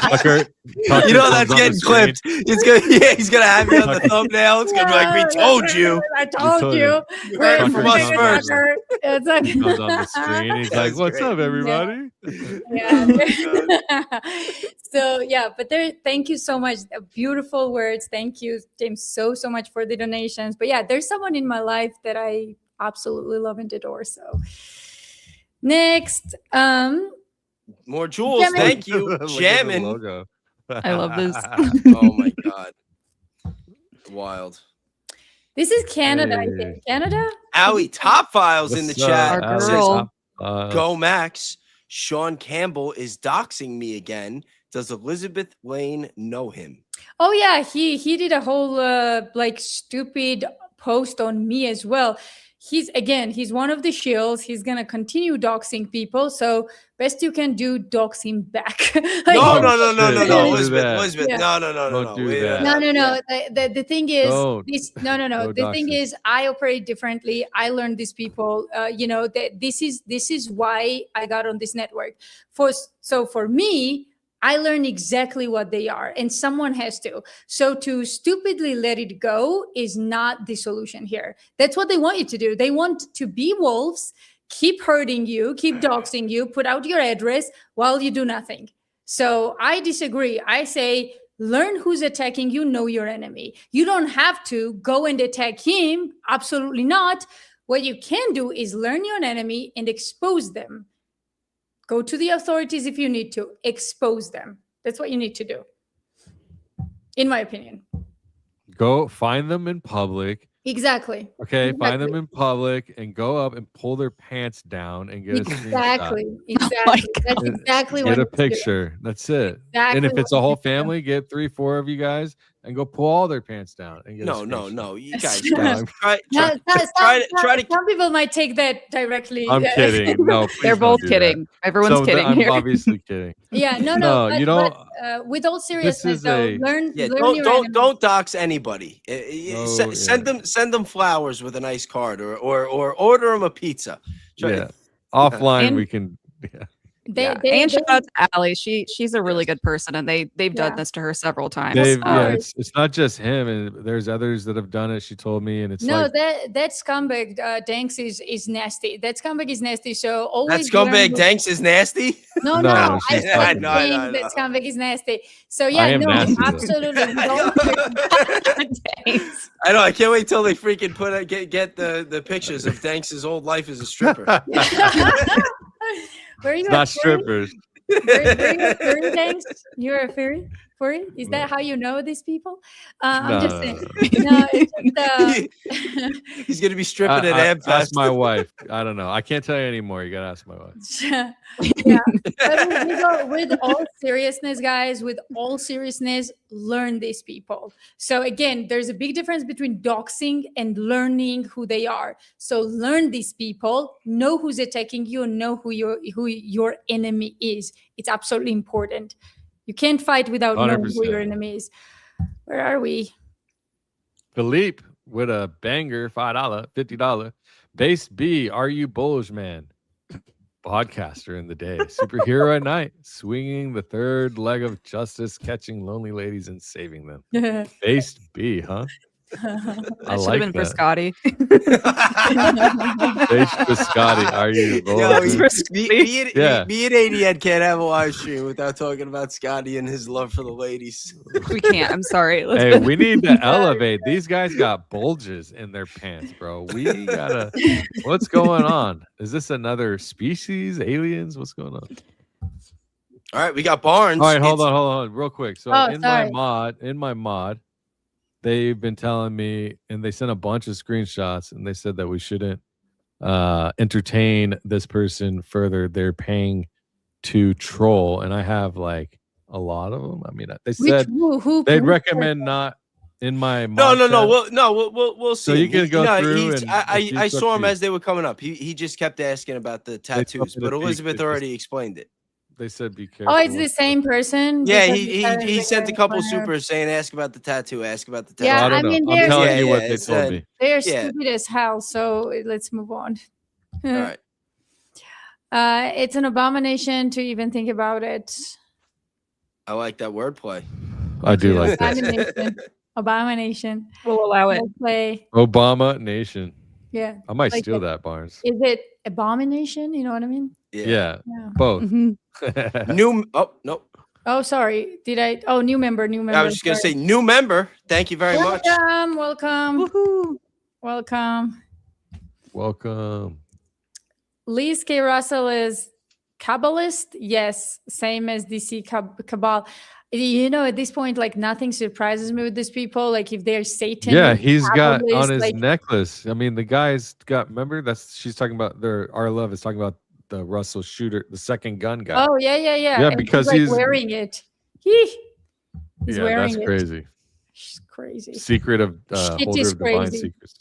Tucker, You know comes that's on the getting screen. clipped. He's gonna have you on the thumbnail. It's gonna be like, we told you. I told you. You heard it from Tucker us comes first. Tucker. It's like- He comes on the screen. He's like, That's "What's great. up, everybody?" Yeah. So yeah, but thank you so much. Beautiful words. Thank you, James, so much for the donations. But yeah, there's someone in my life that I absolutely love and adore. So next, More jewels. Jamming. Thank you, Look at the jamming. logo. I love this. Oh my god, wild. this is Canada. I Hey. think Canada. Allie, top files in the What's chat. up, Our Alex? girl. Go Max. Sean Campbell is doxing me again. Does Elizabeth Lane know him? Oh yeah, he did a whole like stupid post on me as well. He's one of the shills. He's gonna continue doxing people. So best you can do, dox him back. Like- No, Don't do Elizabeth, that. Elizabeth, Yeah. no. Don't do Wait, that. No. yeah. The thing is, Don't. no. No The thing doxes. is, I operate differently. I learned these people. This is why I got on this network. For me, I learn exactly what they are, and someone has to. So to stupidly let it go is not the solution here. That's what they want you to do. They want to be wolves, keep hurting you, keep doxing you, put out your address while you do nothing. So I disagree. I say, learn who's attacking you, know your enemy. You don't have to go and attack him. Absolutely not. What you can do is learn your enemy and expose them. Go to the authorities if you need to. Expose them. That's what you need to do, in my opinion. Go find them in public. Exactly. Okay, find Exactly. them in public and go up and pull their pants down and get a Exactly. screenshot. Exactly. That's exactly what Get a you need to do. picture. That's it. Exactly And if it's what a you whole need to do. family, get 3-4 of you guys and go pull all their pants down and get a screenshot. No. You guys, No, try to. some people might take that directly. I'm kidding. No, please They're don't both do kidding. that. Everyone's kidding I'm here. obviously kidding. Yeah, no. No, you don't. With all seriousness, is though, a- learn Yeah, your enemy. don't dox anybody. No, Send them flowers with a nice card, or order them a pizza. Yeah. Offline, And- we can. Yeah. And shout out to Allie. She's a really good person, and they've done Yeah. this to her several times. It's not just him, and there's others that have done it. She told me, and it's No, like that scumbag Danks is nasty. That scumbag is nasty. So always That scumbag learn- Danks is nasty. No, No, I she's said fucking- the I thing know. that scumbag is nasty. So I yeah, am no, nasty, though. absolutely. With all seriousness- Thanks. I know. I can't wait till they freaking get the pictures of Danks' old life as a stripper. Were you it's a not furry? strippers. Were you a furry, Danks? You're a furry? Furry? Is that how you know these people? I'm just saying. No, it's just, He's gonna be stripping at Ask Amfest. my wife. I don't know. I can't tell you anymore. You gotta ask my wife. yeah. But with all seriousness, guys, with all seriousness, learn these people. So again, there's a big difference between doxing and learning who they are. So learn these people, know who's attacking you, and know who your enemy is. It's absolutely important. You can't fight without knowing who 100%. your enemy is. Where are we? Philippe with a banger, $5, $50. Base B, are you bullish, man? Podcaster in the day, superhero at night, swinging the third leg of justice, catching lonely ladies and saving them. Base B, huh? That I should like have been for that. Scotty. H. Biscotti, are you Yo, That was rolling? for Scotty. Yeah. Me and ADN can't have a live stream without talking about Scotty and his love for the ladies. We can't. I'm sorry. Hey, we need to elevate. These guys got bulges in their pants, bro. We gotta. What's going on? Is this another species? Aliens? What's going on? All right, we got Barnes. All right, hold It's- on, real quick. So Oh, in sorry. my mod, they've been telling me, and they sent a bunch of screenshots, and they said that we shouldn't entertain this person further. They're paying to troll, and I have like a lot of them. I mean, they said they'd recommend not in my mod chat. We'll see. So you can He- go no, through he's- and I saw him you. as they were coming up. He just kept asking about the tattoos, me but to take Elizabeth pictures. already explained it. They said be careful. Oh, it's the same person. Yeah, Because he sent a couple super. supers saying ask about the tattoo, ask about the tattoo. Yeah, I don't I know. mean, I'm they're- telling you Yeah, what yeah, they it's, told me. They're Yeah. stupid as hell. So let's move on. All right. It's an abomination to even think about it. I like that wordplay. I do like that. Abomination. Abomination. We'll allow it. We'll play. Obama Nation. Yeah. I might Like steal it. that, Barnes. Is it abomination? You know what I mean? Yeah, Yeah. both. Mhm. New. Oh no. Oh, sorry. Did I? Oh, new member. I was just gonna say new member. Thank you very much. Welcome. Woohoo. Welcome. Welcome. Liz K. Russell is Kabbalist. Yes, same as DC Cabal. You know, at this point, like nothing surprises me with these people. Like if they're Satan, Yeah, he's got on Kabbalists, his like, necklace. I mean, the guy's got. Remember, she's talking about our love is talking about the Russell shooter, the second gun guy. Oh yeah. Yeah, And because he's he's- wearing it. He's yeah, wearing that's it. crazy. She's crazy. Secret of Shit holder is of divine crazy. secrets.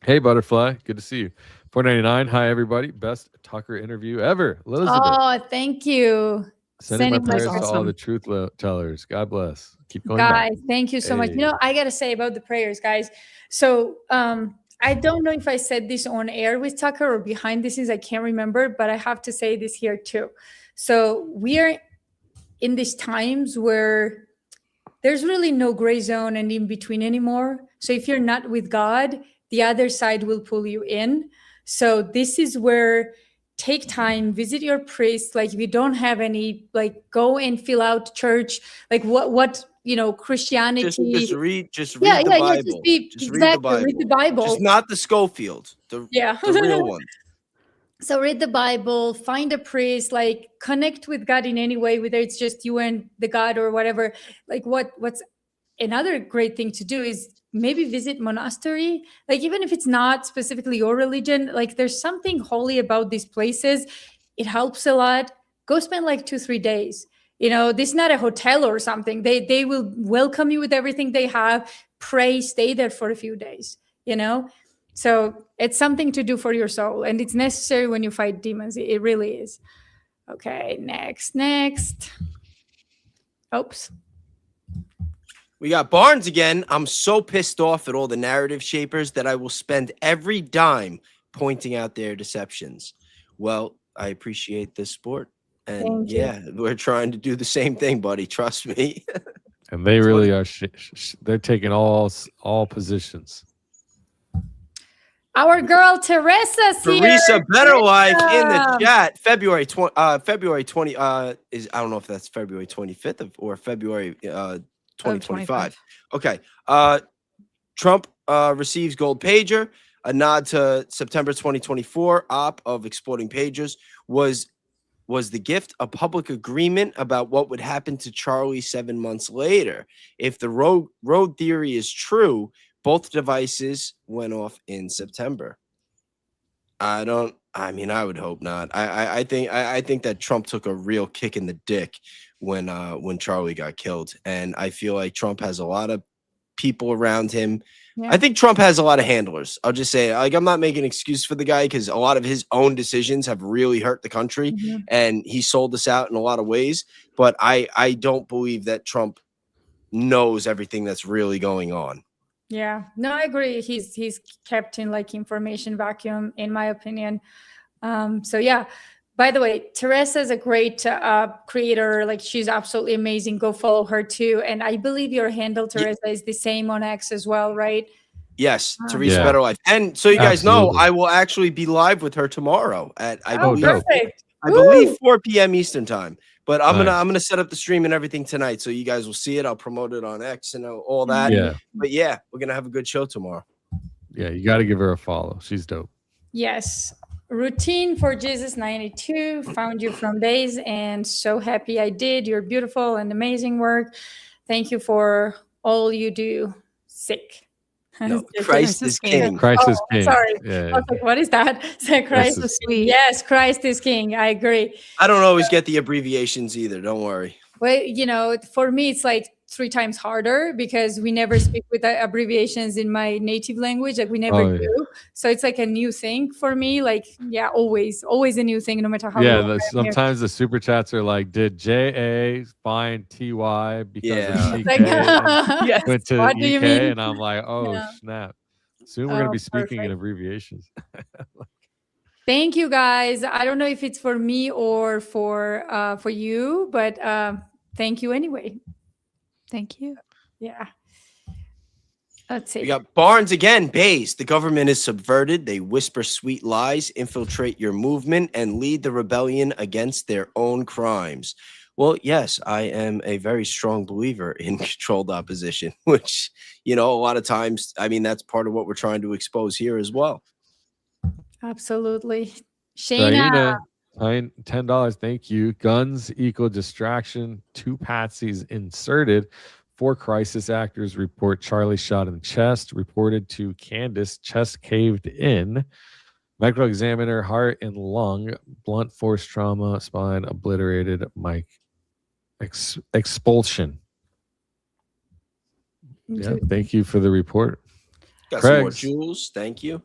Hey, Butterfly, good to see you. 499. Hi, everybody. Best Tucker interview ever. Elizabeth, Oh, thank you. sending my sending my prayers to all awesome. the truth tellers. God bless. Keep going back. Guys, thank you so much. Hey. You know, I gotta say about the prayers, guys. So I don't know if I said this on air with Tucker or behind the scenes, I can't remember, but I have to say this here too. So we are in these times where there's really no gray zone and in between anymore. So if you're not with God, the other side will pull you in. So this is where take time, visit your priest. Like if you don't have any, like go and fill out church, like what Christianity. Just read the Yeah, Bible. just be Just exactly read the Bible. Just not the Schofield. The Yeah. real one. So read the Bible, find a priest, like connect with God in any way, whether it's just you and the God or whatever. Like what's another great thing to do is maybe visit monastery. Like even if it's not specifically your religion, like there's something holy about these places. It helps a lot. Go spend like 2-3 days. This is not a hotel or something. They will welcome you with everything they have. Pray, stay there for a few days, So it's something to do for your soul, and it's necessary when you fight demons. It really is. Okay, next. Oops. We got Barnes again. I'm so pissed off at all the narrative shapers that I will spend every dime pointing out their deceptions. Well, I appreciate this sport. And Thank you. yeah, we're trying to do the same thing, buddy. Trust me. And they really are. They're taking all positions. Our girl Teresa's here. Teresa Better Like in the Teresa. chat. February 20 is I don't know if that's February 25th or February 2025. Okay. Trump receives gold pager. A nod to September 2024 op of exploding pagers. Was the gift a public agreement about what would happen to Charlie 7 months later? If the road theory is true, both devices went off in September. I would hope not. I think that Trump took a real kick in the dick when Charlie got killed. And I feel like Trump has a lot of people around him. Yeah. I think Trump has a lot of handlers. I'll just say, like, I'm not making an excuse for the guy because a lot of his own decisions have really hurt the country, and he sold us out in a lot of ways. But I don't believe that Trump knows everything that's really going on. Yeah, no, I agree. He's kept in like information vacuum, in my opinion. So yeah. By the way, Teresa is a great creator. Like she's absolutely amazing. Go follow her too. And I believe your handle, Teresa, is the same on X as well, right? Yes, Ah, Teresa Yeah. Better Life. And so you guys know, Absolutely. I will actually be live with her tomorrow at Oh, dope. perfect. I believe Woo! 4 p.m. Eastern time. But I'm Nice. gonna set up the stream and everything tonight, so you guys will see it. I'll promote it on X and all that. Yeah. But yeah, we're gonna have a good show tomorrow. Yeah. You got to give her a follow. She's dope. Yes. Routine for Jesus 92. Found you from base and so happy I did. You're beautiful and amazing work. Thank you for all you do. Sick. No, Just Christ is is king. king. Christ is Oh, king. sorry. Yeah. I was like, what is that? So Christ is is sweet. king. Yes, Christ is king. I agree. I don't always get the abbreviations either. Don't worry. Well, for me, it's like 3 times harder because we never speak with abbreviations in my native language. Like we never Oh, yeah. do. So it's like a new thing for me. Like, yeah, always a new thing, no matter how Yeah. long I'm here. Sometimes the super chats are like, did JA find TY because Yeah. of It's TK? like, and Yes. went to What do you EK, mean? and I'm like, oh, Yeah. snap. Soon we're going to Oh, be speaking in perfect. abbreviations. Thank you guys. I don't know if it's for me or for you, but thank you anyway. Thank you. Yeah. Let's see. We got Barnes again. Bays. The government is subverted. They whisper sweet lies, infiltrate your movement, and lead the rebellion against their own crimes. Well, yes, I am a very strong believer in controlled opposition, which, a lot of times, I mean, that's part of what we're trying to expose here as well. Absolutely. Shayna. Diana, $10. Thank you. Guns equal distraction. 2 patsies inserted. 4 crisis actors report Charlie shot in chest. Reported to Candace, chest caved in. Medical examiner, heart and lung. Blunt force trauma, spine obliterated. Mike expulsion. Yeah, thank you for the report. Got some more Craig's. jewels. Thank you.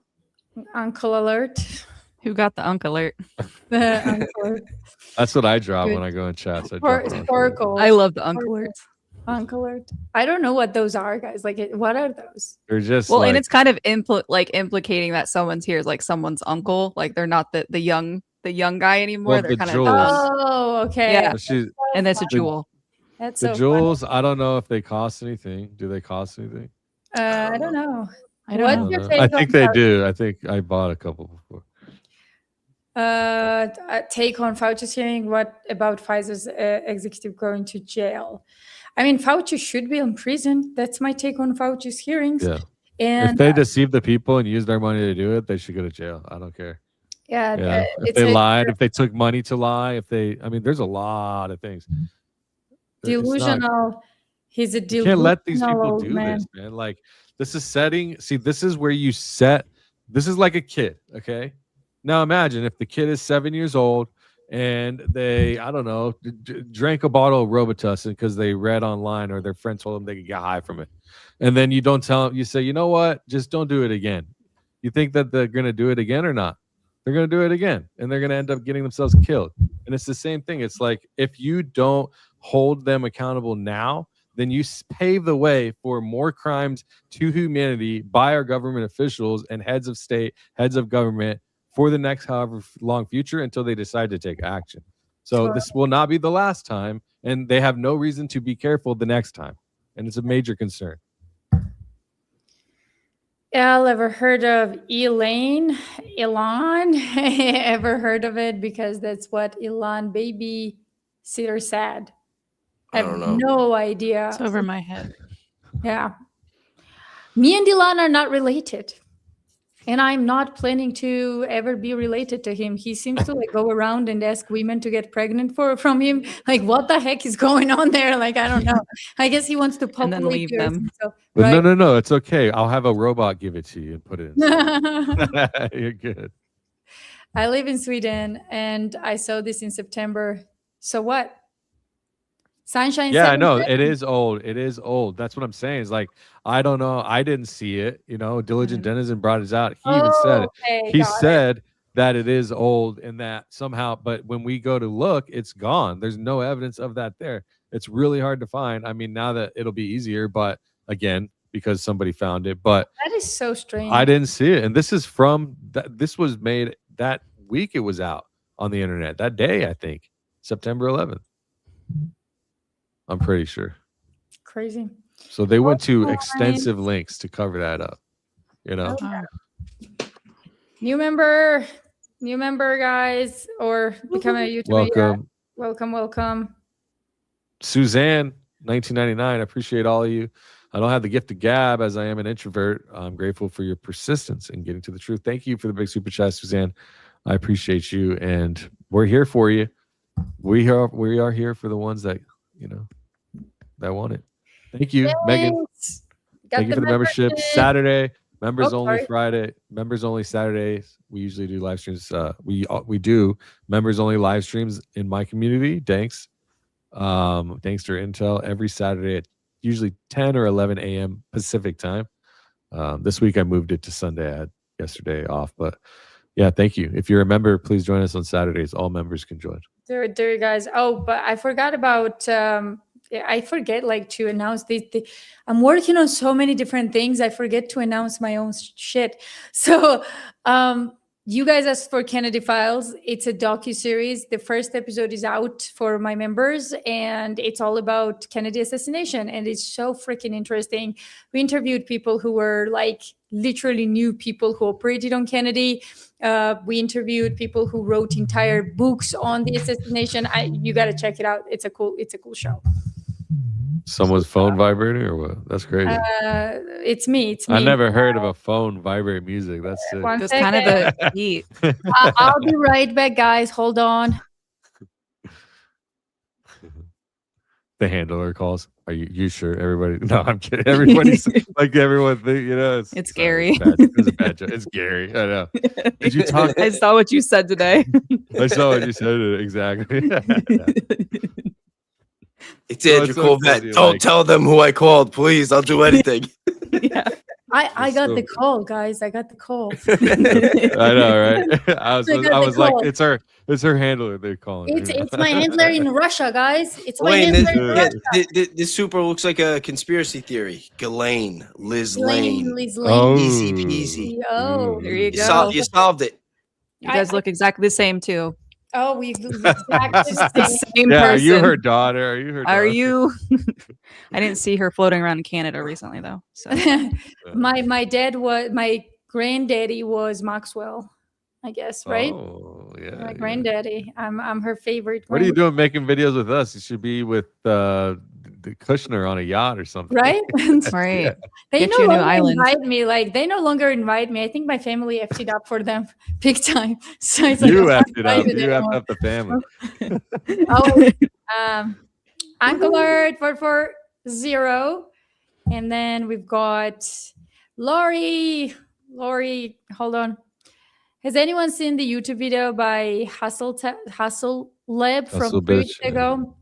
Uncle alert. Who got the uncle alert? Uncle alert. That's what I drop Good. when I go in chats. I drop the uncle alert. Historical. I love the uncle alerts. Uncle alert. I don't know what those are, guys. Like, what are those? They're just Well, like, and it's kind of implicating that someone's here is like someone's uncle. Like they're not the young guy anymore. Well, They're the kind jewels. of Oh, okay. Yeah. she's, and that's a the- jewel. That's the so jewels. I don't know if they cost anything. Do they cost anything? I don't know. I don't What's know. your I take think on they Fauci? do. I think I bought a couple before. Take on Fauci's hearing. What about Pfizer's executive going to jail? I mean, Fauci should be in prison. That's my take on Fauci's hearings. Yeah. And If they deceive the people and use their money to do it, they should go to jail. I don't care. yeah, Yeah. If it's they a lied, if they took money to lie, there's a lot of things. It's not- delusional. He's a You delusional can't let these people old do man. this, man. Like, this is setting. See, this is where you set. This is like a kid. Okay. Now imagine if the kid is 7 years old and they, I don't know, drank a bottle of Robitussin because they read online or their friend told them they could get high from it. And then you don't tell them, you say, you know what? Just don't do it again. You think that they're going to do it again or not? They're going to do it again and they're going to end up getting themselves killed. And it's the same thing. It's like, if you don't hold them accountable now, then you pave the way for more crimes to humanity by our government officials and heads of state, heads of government for the next however long future until they decide to take action. So Sure. this will not be the last time, and they have no reason to be careful the next time. And it's a major concern. Al, ever heard of Elon? Ever heard of it? Because that's what Elon babysitter said. I don't know. No idea. It's over my head. Yeah. Me and Elon are not related. And I'm not planning to ever be related to him. He seems to like go around and ask women to get pregnant from him. Like, what the heck is going on there? Like, I don't know. I guess he wants to And then populate leave the earth them. himself. But no, it's okay. I'll have a robot give it to you and put it in. You're good. I live in Sweden and I saw this in September. So what? Sunshine. Yeah, I know. 77? It is old. It is old. That's what I'm saying. Is like, I don't know. I didn't see it. Diligent Denizen brought it out. He even said it. Okay, He got it. said that it is old and that somehow, but when we go to look, it's gone. There's no evidence of that there. It's really hard to find. I mean, now that it'll be easier, but again, because somebody found it, but That is so strange. I didn't see it. And this is from that. This was made that week. It was out on the internet that day, I think, September 11th. I'm pretty sure. Crazy. So they went to Fine. extensive links to cover that up. You know, Oh, new member, guys, or become a YouTuber. Yeah. welcome. Welcome. Suzanne, 1999. I appreciate all of you. I don't have the gift of gab as I am an introvert. I'm grateful for your persistence in getting to the truth. Thank you for the big super chat, Suzanne. I appreciate you, and we're here for you. We are here for the ones that that want it. Thank you, Megan. Thank you for the membership. Saturday, members only Friday, members only Saturdays. We usually do live streams. We do members only live streams in my community. Thanks to Intel every Saturday at usually 10 or 11 a.m. Pacific time. This week I moved it to Sunday. I had yesterday off, but yeah, thank you. If you're a member, please join us on Saturdays. All members can join. There you guys. Oh, but I forgot about. I forget to announce I'm working on so many different things. I forget to announce my own shit. So, you guys asked for Kennedy Files. It's a docu-series. The first episode is out for my members, and it's all about Kennedy assassination. And it's so freaking interesting. We interviewed people who were literally new people who operated on Kennedy. We interviewed people who wrote entire books on the assassination. You got to check it out. It's a cool show. Someone's phone vibrating or what? That's crazy. It's me. I never heard of a phone vibrate music. That's sick. That's kind of the heat. I'll be right back, guys. Hold on. The handler calls. Are you sure? Everybody? No, I'm kidding. Everybody's everyone think, it's Gary. It's a bad joke. It's Gary. I know. Did you talk? I saw what you said today. I saw what you said. Exactly. It's Andrew Corvette. Don't tell them who I called, please. I'll do anything. Yeah. I got the call, guys. I got the call. I know, right? I was like, it's her handler. They're calling. It's my handler in Russia, guys. It's my handler in Russia. This super looks like a conspiracy theory. Ghislaine, Liz Lane. Oh. Easy peasy. Oh, there you go. You solved it. You guys look exactly the same too. Oh, we exactly the same yeah, person. Are you her daughter? Are you? I didn't see her floating around in Canada recently, though. So my granddaddy was Maxwell, I guess, right? Oh, yeah. My granddaddy. I'm her favorite. What are you doing making videos with us? You should be with the Kushner on a yacht or something. Right? Right. Yeah. They Get no you a new longer island. invite me. They no longer invite me. I think my family effed it up for them big time. So it's You effed it up. You effed up the family. Uncle Alert 440. And then we've got Lori, hold on. Has anyone seen the YouTube video by Hustle Lab from 3 weeks ago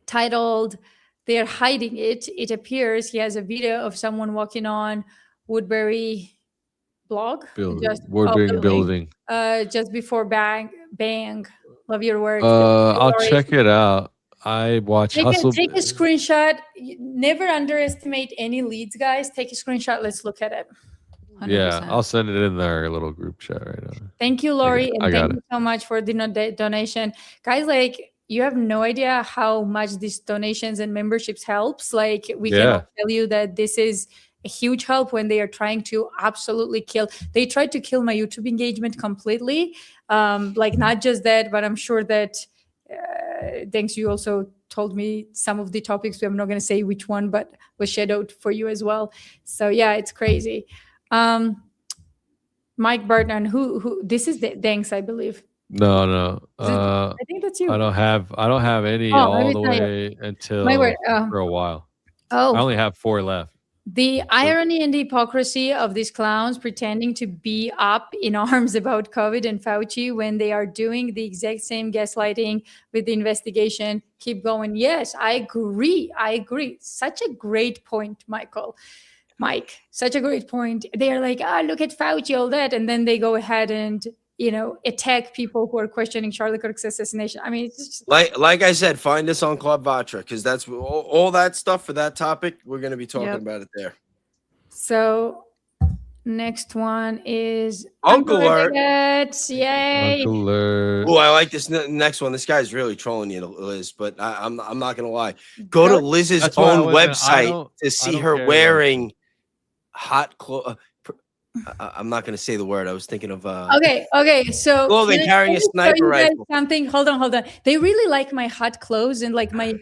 titled "They're Hiding It"? It appears he has a video of someone walking on Woodbury building. Just before bang. Love your work. I'll check it out. I watch Hustle. Take a screenshot. Never underestimate any leads, guys. Take a screenshot. Let's look at it. 100%. Yeah, I'll send it in our little group chat right now. Thank you, Lori, and thank you so much for the donation, guys. You have no idea how much these donations and memberships helps. We can tell you that this is a huge help when they are trying to absolutely kill. They tried to kill my YouTube engagement completely. Not just that, but I'm sure that thanks. You also told me some of the topics. I'm not going to say which one, but was shadowed for you as well. So yeah, it's crazy. Mike Burton, who this is thanks, I believe. No. I think that's you. I don't have any all the way until for a while. Oh, I only have 4 left. The irony and the hypocrisy of these clowns pretending to be up in arms about COVID and Fauci when they are doing the exact same gaslighting with the investigation. Keep going. Yes, I agree. Such a great point, Mike, such a great point. They're like, look at Fauci, all that. And then they go ahead and, attack people who are questioning Charlie Kirk's assassination. I mean, it's just like I said, find us on Club Vatra because that's all that stuff for that topic. We're going to be talking about it there. So next one is Uncle Alert. Yay. Uncle Alert. Oh, I like this next one. This guy's really trolling you, Liz, but I'm not going to lie. Go to Liz's own website to see her wearing hot clothes. I'm not going to say the word. I was thinking of Okay. So clothing carrying a show sniper you guys rifle. something. Hold on. They really like my hot clothes and like my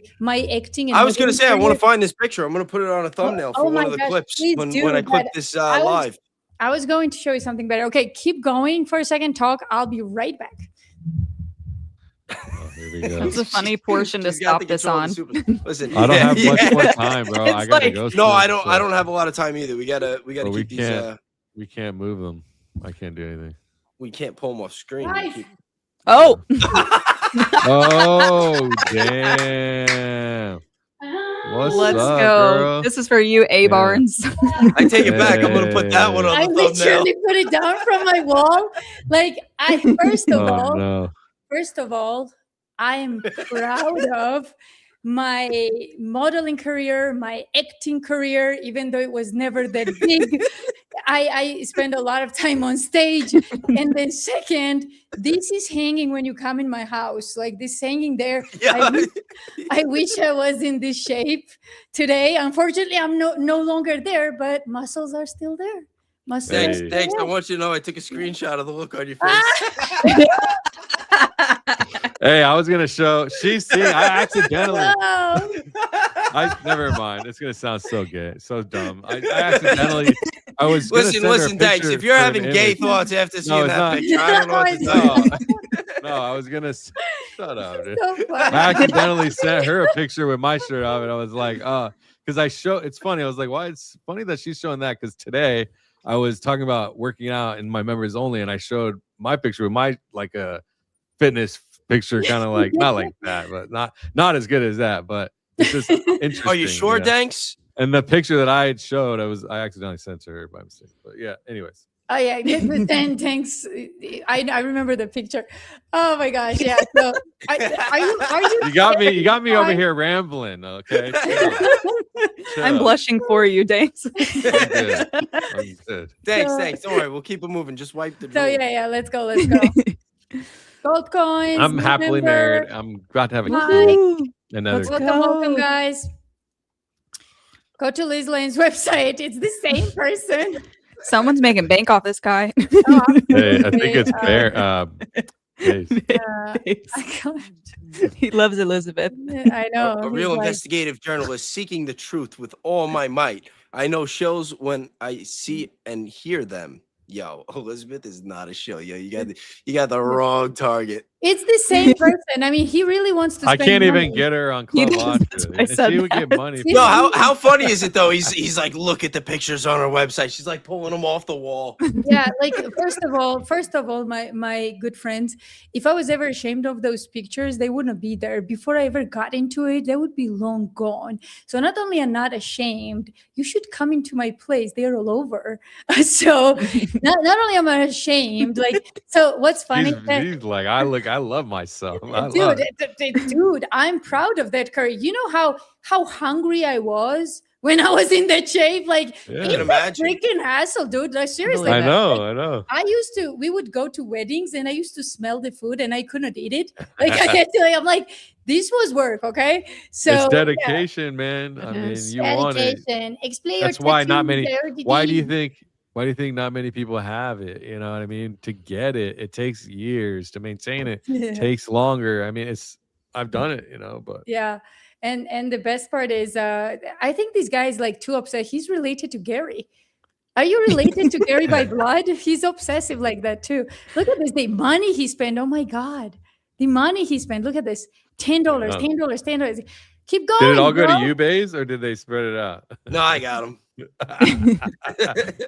acting. And I was going to modeling say I want to career. find this picture. I'm going to put it on a thumbnail for Oh one my of the gosh, clips please when do, I clip but this I was- live. I was going to show you something better. Okay, keep going for a second. Talk. I'll be right back. Oh, here we go. That's a funny portion to She's got stop the this control of on. the super- Listen, I don't have much yeah. more time, bro. I It's gotta like- go. No, soon, I don't. so- I don't have a lot of time either. We gotta but keep we these. can't. We can't move them. I can't do anything. We can't pull them off screen. We Guys, keep- Oh, Oh damn! What's let's up, go. girl? This is for you, A Yeah. Barnes. I take it back. I'm gonna put that one on I the thumbnail. literally put it down from my wall. Like first of Oh all, no! I am proud of my modeling career, my acting career, even though it was never that big. I spend a lot of time on stage. And then second, this is hanging when you come in my house. Like this hanging there. Yeah. I wish I was in this shape today. Unfortunately, I'm no longer there, but muscles are still there. Muscles are Thanks. still Thanks. I there. want you to know I took a screenshot of the look on your Ah! face. Hey, I was gonna show. She's seeing. I accidentally. Oh. Never mind. It's gonna sound so gay, so dumb. I accidentally. I was. Gonna send her a Listen, thanks. picture If you're for an having gay image. thoughts after No, seeing it's that not. picture, I don't know what to tell you. No, I was gonna. Shut up, dude. So funny. I accidentally sent her a picture with my shirt off, and I was like, because I show. It's funny. I was like, why? It's funny that she's showing that because today I was talking about working out in my members only, and I showed my picture with my like a fitness picture, kind of like not like that, but not as good as that, but it's just interesting. Are you sure, yeah. Danks? And the picture that I had showed, I accidentally sent to her by mistake. But yeah, anyways. Oh yeah, then thanks. I remember the picture. Oh my gosh, yeah. So are you? You got me over here rambling. Okay. Chill. I'm blushing for you, Dames. I'm good. I'm good. Thanks. Don't worry. We'll keep it moving. Just wipe the So drool. yeah, let's go. Gold coins. I'm happily remember. married. I'm about to have a Mike. kid. Another Let's kid. Welcome, go. guys. Go to Liz Lane's website. It's the same person. Someone's making bank off this guy. Oh, Hey, I think it's fair. Chase. He loves Elizabeth. I know. A he's real like- investigative journalist seeking the truth with all my might. I know shows when I see and hear them. Yo, Elizabeth is not a show. Yo, you got the wrong target. It's the same person. I mean, he really wants to. I spend can't even money. get her on He Club does, Watch. that's why I And said she would that. get money. No, how funny is it though? He's like, look at the pictures on our website. She's like pulling them off the wall. Yeah, like first of all, my good friends, if I was ever ashamed of those pictures, they wouldn't be there. Before I ever got into it, they would be long gone. So not only am I not ashamed, you should come into my place. They are all over. So not only am I ashamed, like, so what's funny? He's like, I love myself. I Dude, love it. dude, I'm proud of that career. You know how hungry I was when I was in that shape? Like, Yeah. it's a Imagine. freaking hassle, dude. Like, seriously. I man. know. We would go to weddings and I used to smell the food and I couldn't eat it. Like, I'm like, this was work, okay? So It's dedication, man. I mean, Yes. you want it. dedication. Explain That's your why not tattoos, many. RDD. Why do you think not many people have it? You know what I mean? To get it, it takes years. To maintain it, takes longer. I mean, I've done it, you know, but Yeah. And the best part is I think this guy is like too upset. He's related to Gary. Are you related to Gary by blood? He's obsessive like that too. Look at this. The money he spent. Oh my God. The money he spent. Look at this. $10, $10. Keep going. did it all go to bro. you, Baze, or did they spread it out? No, I got him.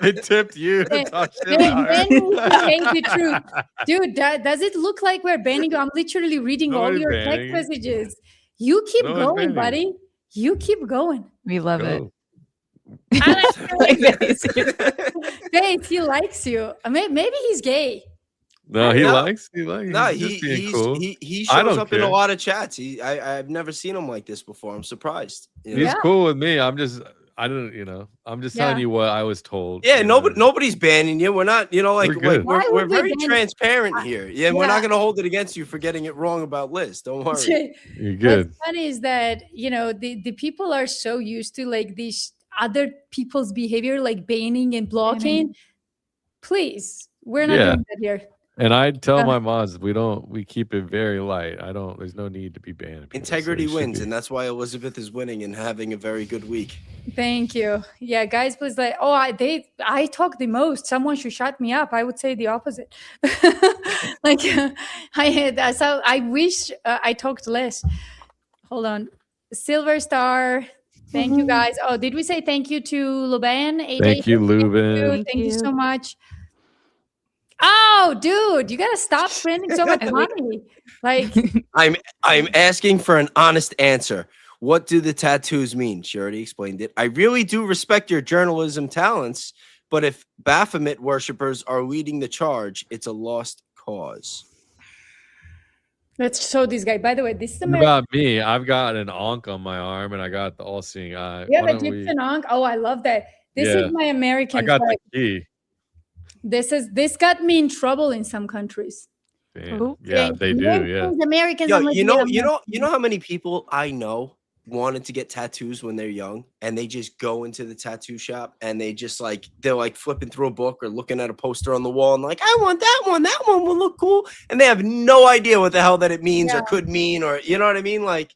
They tipped you to talk shit Then about we her. can say the truth. Dude, does it look like we're banning you? I'm literally reading all Nobody's your banning text you. messages. You keep No one's going, banning you. buddy. You keep going. We love it. Go. Babe, he likes you. Maybe he's gay. No, he No. likes. No, he's just being cool. he I shows don't up in a care. lot of chats. I've never seen him like this before. I'm surprised. You know? He's Yeah. cool with me. I'm just telling Yeah. you what I was told. Yeah, you know? nobody's banning you. We're not, like, We're good. Why we're would we very ban- transparent here. Yeah, we're Yeah. not gonna hold it against you for getting it wrong about Liz. Don't worry. You're good. What's funny is that the people are so used to like these other people's behavior, like banning and blocking. Please, we're not Yeah. doing that here. And I tell Uh, my mods we keep it very light. There's no need to be banning people. so Integrity you should wins, be. and that's why Elizabeth is winning and having a very good week. Thank you. Yeah, guys, please I talk the most. Someone should shut me up. I would say the opposite. Like I wish I talked less. Hold on. Silver Star. Thank you guys. Oh, did we say thank you to Luban? Thank you, Lubin. Thank you so much. Oh, dude, you gotta stop spending so much money. Like, I'm asking for an honest answer. What do the tattoos mean? She already explained it. I really do respect your journalism talents, but if Baphomet worshippers are leading the charge, it's a lost cause. let's show this guy. By the way, this is What American. about me? I've got an onk on my arm, and I got the all-seeing eye. You have Why a don't we- Egyptian ankh. Oh, I love that. This Yeah. is my American I got flag. the key. This got me in trouble in some countries. Damn. Ooh. Yeah, they do. Yeah. Americans. Yo, I'm like, you yeah, know how many people I know wanted to get tattoos when they're young, and they just go into the tattoo shop and they're like flipping through a book or looking at a poster on the wall and like, I want that one. That one will look cool, and they have no idea what the hell that it means or could mean, or you know what I mean? Like,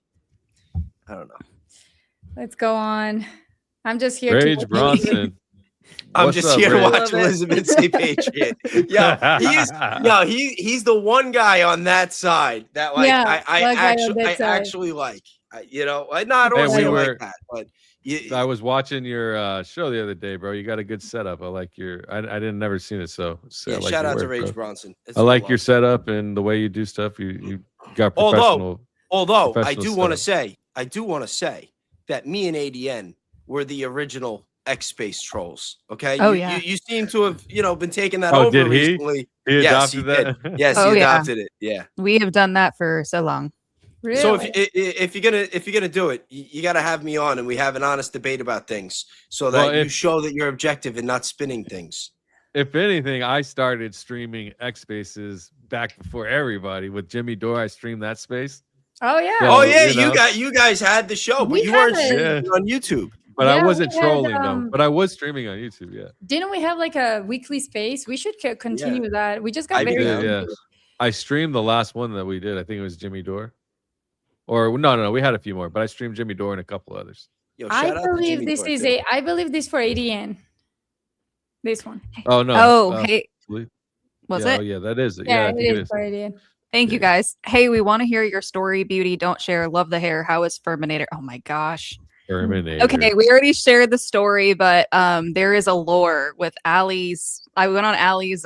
I don't know. Let's go on. I'm just here Rage to Bronson. I'm What's just up, here to Rage? watch Elizabeth say Patriot. He's the one guy on that side that like Yeah, I one guy on that I side. actually like. I don't want to Hey, say we it were- like that, but I was watching your show the other day, bro. You got a good setup. I like your. I didn't never seen it, so I like shout your out to work, Rage bro. Bronson. It's I like all your love. setup and the way you do stuff. You got Although professional. I do want to professional say that me and ADN were the original X Space trolls. Okay. Oh, you, yeah. You seem to have been taking that Oh, over did he? recently. He Yes, adopted he that. did. Yes, Oh, he yeah. adopted it. Yeah. We have done that for so long. Really? So if you're gonna do it, you got to have me on and we have an honest debate about things, so that Well, you if- show that you're objective and not spinning things. If anything, I started streaming X Spaces back before everybody with Jimmy Dore. I streamed that space, oh yeah. So, Oh yeah, you know. you guys had the show, but We you weren't had streaming on YouTube. but Yeah, I wasn't we had, trolling though. But I was streaming on YouTube. Yeah, Didn't we have like a weekly space? We should continue that. We just got I very did, yeah. into it. I streamed the last one that we did. I think it was Jimmy Dore, or no, we had a few more, but I streamed Jimmy Dore and a couple others. Yo, I shout out to believe Jimmy this Dore, is too. I believe this for ADN. This one. Oh no! Oh, hey, Sleep. was yeah, it? Oh, yeah, that is it. Yeah, I it think is for ADN. Thank you Yeah. guys. Hey, we want to hear your story. Beauty, don't share. Love the hair. How is Furminator? Oh my gosh. Terminator. Okay, we already shared the story, but there is a lore with Allie's. I went on Allie's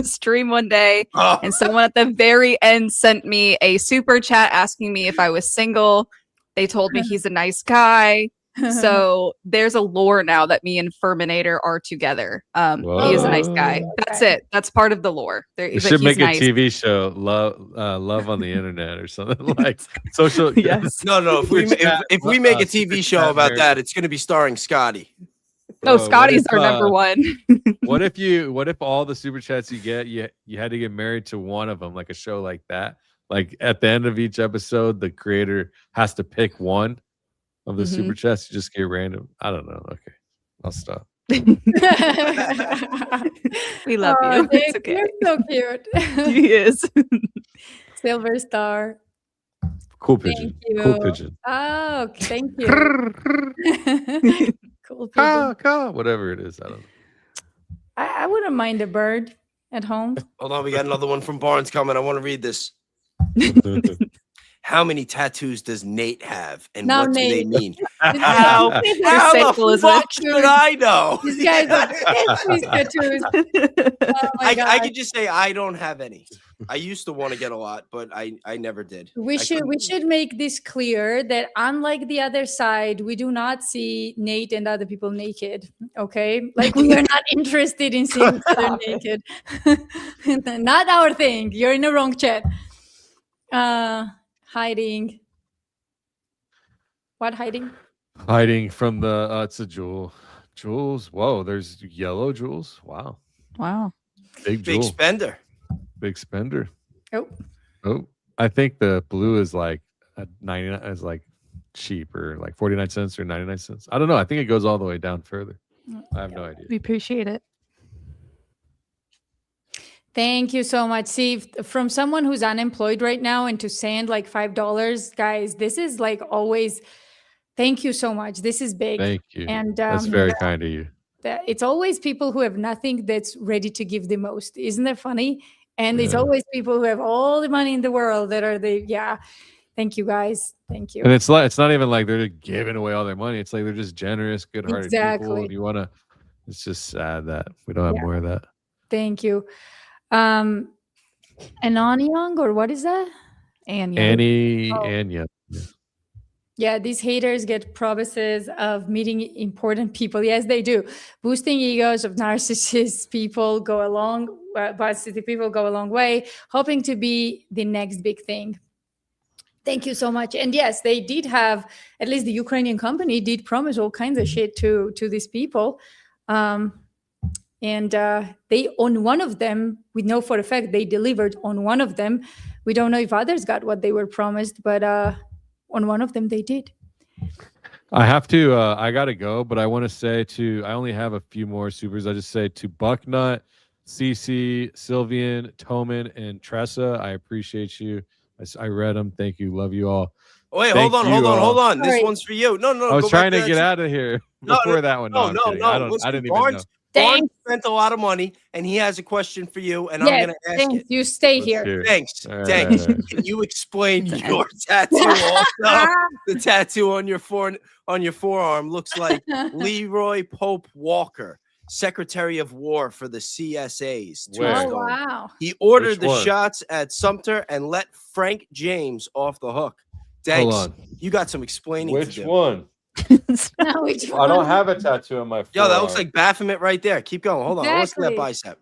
stream one day, Oh, and someone at the very end sent me a super chat asking me if I was single. They told me he's a nice guy. So there's a lore now that me and Furminator are together. He is a nice guy. Whoa. That's it. That's part of the lore. There, We but should he's make nice. a TV show, love on the internet or something like social. Yes. no. If we Super chat, if we make a super TV show chat about Mary. that, it's going to be starring Scotty. No, Bro, Scotty's what our if, number one. What if all the super chats you get, you had to get married to one of them, like a show like that? Like at the end of each episode, the creator has to pick one of the Mhm. super chats. You just get random. I don't know. Okay, I'll stop. We love Oh, you. Dick, It's okay. You're so cute. He is. Silver Star. Cool Thank pigeon. you. Cool pigeon. Oh, thank you. Cool pigeon. Caw, whatever it is. I don't know. I wouldn't mind a bird at home. Hold on, we got another one from Barnes coming. I want to read this. How many tattoos does Nate have, and Now, what do they Nate. mean? How- How, how Safe, the Elizabeth. fuck should I know? These guys are these tattoos. Oh my I God. could just say I don't have any. I used to want to get a lot, but I never did. We I should couldn't- make this clear that unlike the other side, we do not see Nate and other people naked. Okay, like we are not interested in seeing each other naked. Not our thing. You're in the wrong chat. Hiding. What hiding? Hiding from the it's a jewel. Jewels. Whoa, there's yellow jewels. Wow. Wow. Big Big jewel. spender. Big spender. Oh, Oh, I think the blue is like at 99 is like cheap or like 49 cents or 99 cents. I don't know. I think it goes all the way down further. I have no idea. We appreciate it. Thank you so much. See, from someone who's unemployed right now and to send like $5, guys, this is like always, thank you so much. This is big. Thank you. And That's very kind of you. it's always people who have nothing that's ready to give the most. Isn't that funny? And it's Yeah. always people who have all the money in the world that are thank you guys. Thank you. And it's not even like they're giving away all their money. It's like they're just generous, good-hearted people. Exactly. And you want to, it's just sad that we don't have more of that. Thank you. Anonyong, or what is that? Annie, Oh. Anya. Yeah, these haters get promises of meeting important people. Yes, they do. Boosting egos of narcissists people go a long way, hoping to be the next big thing. Thank you so much. And yes, they did have, at least the Ukrainian company did promise all kinds of shit to these people. And they, on one of them, we know for a fact they delivered on one of them. We don't know if others got what they were promised, but on one of them they did. I have to, I got to go, but I want to say I only have a few more supers. I just say to Bucknut, CC, Sylvian, Toman, and Tressa, I appreciate you. I read them. Thank you. Love you all. Wait, Thank hold you on. Sorry. This one's for you. No. I was go trying back to get out of here before that one. No. I didn't even know. Barnes spent a lot of money, and he has a question for you, and I'm Yes, going to ask thanks. it. You stay Let's here. hear it. Thanks. All right, Thanks. all right. Can you explain your tattoo also? The tattoo on your forearm looks like Leroy Pope Walker, Secretary of War for the CSAs. Where? Oh, Tombstone. wow. He ordered Which the one? shots at Sumter and let Frank James off the hook. Hold Thanks. on. You got some explaining Which to do. one? No, which I don't one? have a tattoo on my forearm. Yo, that looks like Baphomet right there. Keep going. Hold on. I want to see that Exactly. bicep.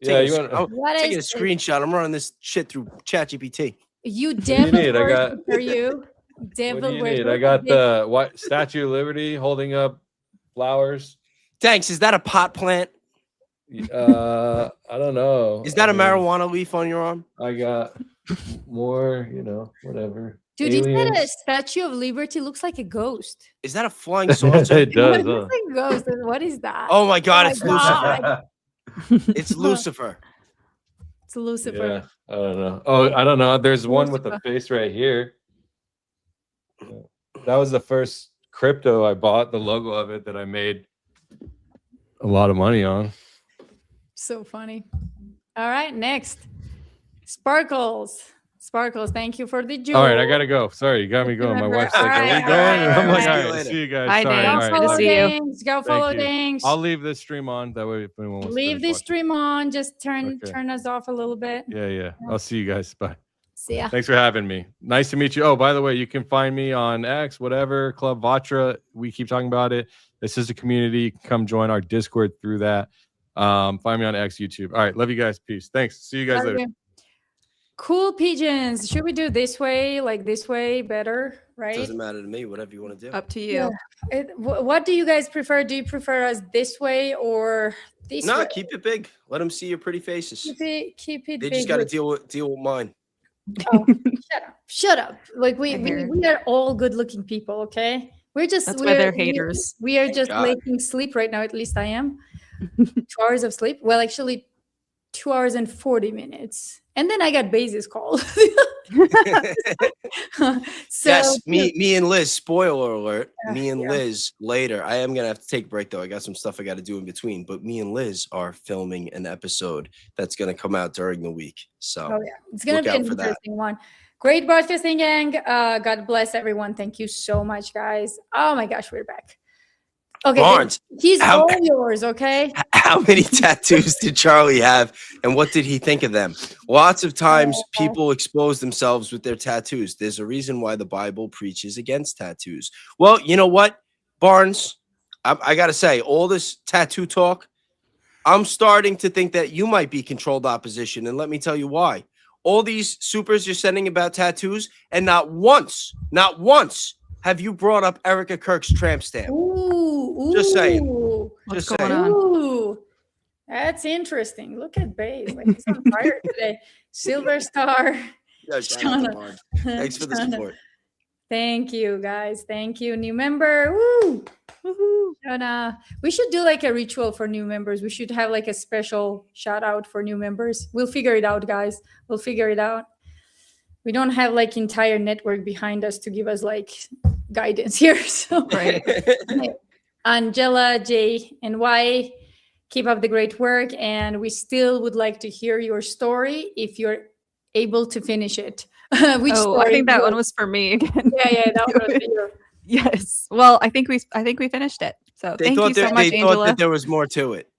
Yeah, you want? I'm What taking a is it? screenshot. I'm running this shit through ChatGPT. You do you devil need? I got- worship for you. Devil What do you worship. need? I got the what Statue of Liberty holding up flowers. Thanks. Is that a pot plant? I don't know. Is that I a mean, marijuana leaf on your arm? I got more, whatever. Dude, you said a Aliens. Statue of Liberty looks like a ghost. Is that a flying saucer? It does, It huh? looks like a ghost. What is that? Oh my God, Oh it's my God. Lucifer. It's Lucifer. It's Lucifer. Yeah, I don't know. Oh, I don't know. There's one with a Lucifer. face right here. Yeah. That was the first crypto I bought, the logo of it that I made a lot of money on. So funny. All right, next. Sparkles. Sparkles, thank you for the jewel. All right, I gotta go. Sorry, you got me going. My Remember. wife's like, All "Are we right, going?" all right, And I'm all like, right. "All right, see you guys." Bye, Sorry. Dave. All Go right, follow Good to see you. Dings. Go follow you. Dings. I'll leave this stream on. That way, if anyone wants Leave to the watch it. stream on. Just turn Okay. us off a little bit. Yeah. I'll see you guys. Bye. See ya. Thanks for having me. Nice to meet you. Oh, by the way, you can find me on X, whatever, Club Vatra. We keep talking about it. This is a community. You can come join our Discord through that. Find me on X, YouTube. All right. Love you guys. Peace. Thanks. See you guys Love later. you. Cool pigeons. Should we do this way, like this way better, right? Doesn't matter to me. Whatever you want to do. Up to you. Yeah. What do you guys prefer? Do you prefer us this way or this No, way? keep it big. Let them see your pretty faces. Keep it They big. just got to with- deal with mine. Oh, shut up. Like we Fair. are all good looking people, okay? That's why they're haters. We are Thank just God. lacking sleep right now. At least I am. 2 hours of sleep. Well, actually 2 hours and 40 minutes. And then I got Basis call. So Yes, me and Liz. Spoiler alert. Me and yeah. Liz later. I am gonna have to take a break though. I got some stuff I got to do in between. But me and Liz are filming an episode that's gonna come out during the week. So Oh yeah, it's gonna Look be out an for that. interesting one. Great broadcasting, gang. God bless everyone. Thank you so much, guys. Oh my gosh, we're back. Okay, Barnes, he's how- all yours. Okay. how many tattoos did Charlie have, and what did he think of them? Lots of times, people expose themselves with their tattoos. There's a reason why the Bible preaches against tattoos. Well, you know what, Barnes, I gotta say, all this tattoo talk, I'm starting to think that you might be controlled opposition, and let me tell you why. All these supers you're sending about tattoos, and not once have you brought up Erica Kirk's tramp stamp. Ooh, Just saying. What's Just going saying. on? Ooh, that's interesting. Look at Baze. Like he's on fire today. Silver Star. Yeah, shout out to Shauna. Barnes. Thanks for the Shauna. support. Thank you, guys. Thank you. New member. Woo! Woohoo. And we should do like a ritual for new members. We should have like a special shout out for new members. We'll figure it out, guys. We'll figure it out. We don't have like entire network behind us to give us like guidance here. So Right. Angela, J, and Y, keep up the great work. And we still would like to hear your story if you're able to finish it. Which I story? think that one was for me again. Yeah, that one was for you. Yes. Well, I think we finished it. So They thank thought you so that, much, they thought Angela. that there was more to it.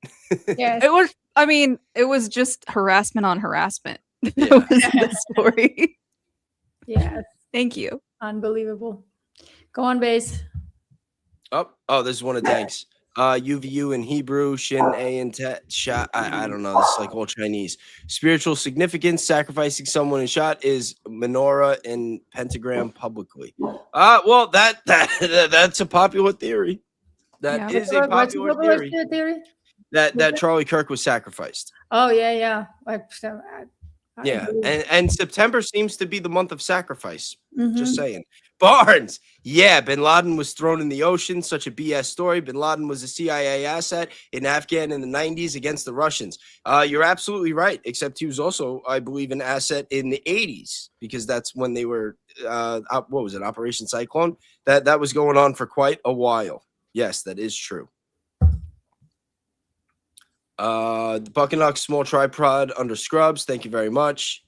Yes. It was. I mean, it was just harassment on harassment. That Yeah. was the story. Yes. Thank you. Unbelievable. Go on, base. Oh, this is one of Dank's. UVU in Hebrew, Shin A in Shot. I don't know. This is like all Chinese. Spiritual significance: sacrificing someone in Shot is menorah and pentagram publicly. Well, that's a popular theory. That Yeah. is a popular theory. theory? That Charlie Kirk was sacrificed. Oh, yeah. Yeah, and September seems to be the month of sacrifice. Mm-hmm. Just saying. Barnes, yeah, Bin Laden was thrown in the ocean. Such a BS story. Bin Laden was a CIA asset in Afghan in the 90s against the Russians. You're absolutely right, except he was also, I believe, an asset in the 80s because that's when they were, what was it, Operation Cyclone? That was going on for quite a while. Yes, that is true. The Buckanuck small tripod under Scrubs. Thank you very much.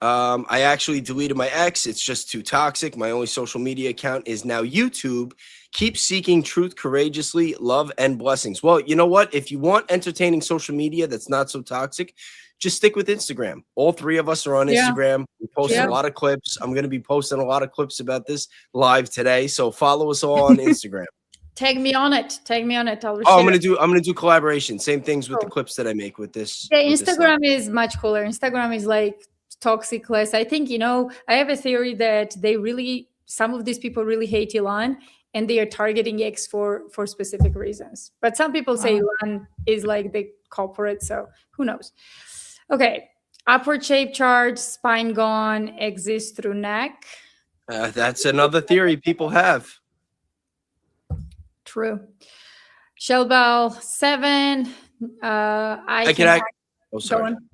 I actually deleted my ex. It's just too toxic. My only social media account is now YouTube. Keep seeking truth courageously. Love and blessings. Well, you know what? If you want entertaining social media that's not so toxic, just stick with Instagram. All three of us are on Instagram. We post a lot of clips. I'm going to be posting a lot of clips about this live today. So follow us all on Instagram. Tag me on it. I'll I'm gonna do collaboration. Same things with the clips that I make with this. Yeah, with this Instagram is much cooler. Instagram is like toxic less. I think, I have a theory that some of these people really hate Elon and they are targeting X for specific reasons. But some people say Elon is like the culprit, so who knows? Okay. Upward shape charge, spine gone, exists through neck. That's another theory people have. True. Shellbell 7. Go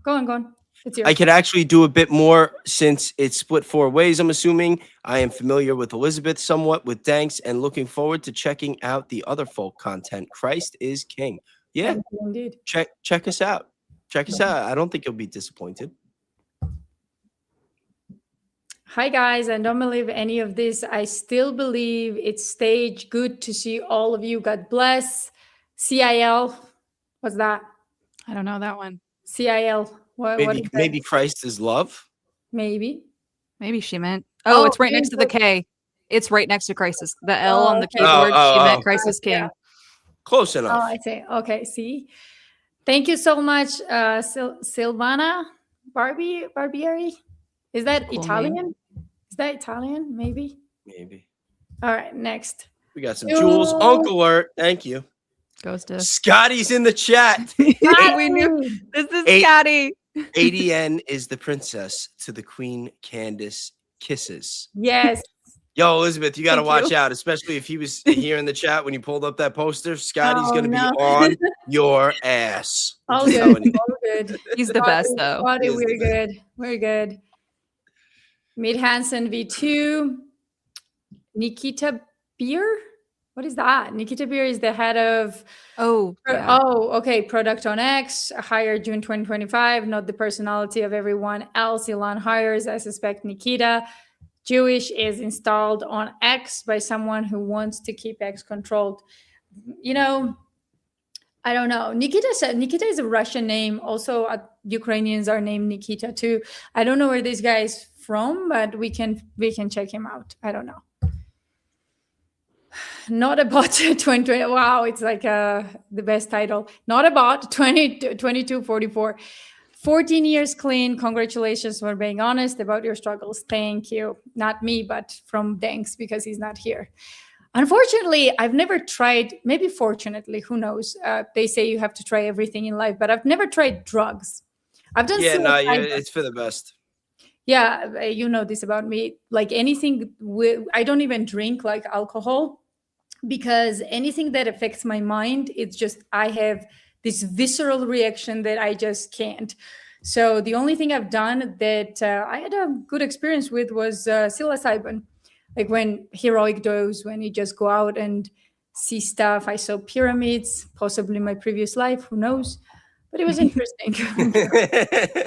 on. It's yours. I could actually do a bit more since it's split 4 ways. I'm assuming I am familiar with Elizabeth somewhat with Danks and looking forward to checking out the other folk content. Christ is King. Yeah, indeed. Check us out. I don't think you'll be disappointed. Hi guys, I don't believe any of this. I still believe it's stage. Good to see all of you. God bless. CIL. What's that? I don't know that one. CIL. What is that? Maybe Christ is love. Maybe she meant. Oh, it's right next to the K. It's right next to crisis. The L on the keyboard. She meant crisis king. Yeah. Close enough. Oh, I see. Okay, see. Thank you so much, Silvana Barbieri. Is that Cool Italian? name. Is that Italian? Maybe. All right, next. We got some Jules. Uncle alert. Thank you. Goes to Scotty's in the chat. we knew this is Scotty. ADN is the princess to the Queen Candace kisses. Yes. Yo, Elizabeth, you got to Thank watch you. out, especially if he was here in the chat when you pulled up that poster. Scotty's Oh, going to no. be on your ass. All I'm good. telling you. All good. He's the best though. Scotty, He is the we're good. We're good. Mid Hansen V2. Nikita Beer. What is that? Nikita Beer is the head of. Oh, yeah. Okay. Product on X, hired June 2025. Not the personality of everyone else Elon hires. I suspect Nikita. Jewish is installed on X by someone who wants to keep X controlled. I don't know. Nikita is a Russian name. Also, Ukrainians are named Nikita too. I don't know where this guy is from, but we can check him out. I don't know. Not about 2020. Wow, it's like the best title. Not about 2244. 14 years clean. Congratulations for being honest about your struggles. Thank you. Not me, but from Danks because he's not here. Unfortunately, I've never tried, maybe fortunately, who knows? They say you have to try everything in life, but I've never tried drugs. I've done Yeah, no, it's for the best. Yeah, you know this about me. Like anything, I don't even drink like alcohol, because anything that affects my mind, it's just, I have this visceral reaction that I just can't. So the only thing I've done that I had a good experience with was psilocybin. Like when heroic dose, when you just go out and see stuff. I saw pyramids, possibly my previous life, who knows? But it was interesting.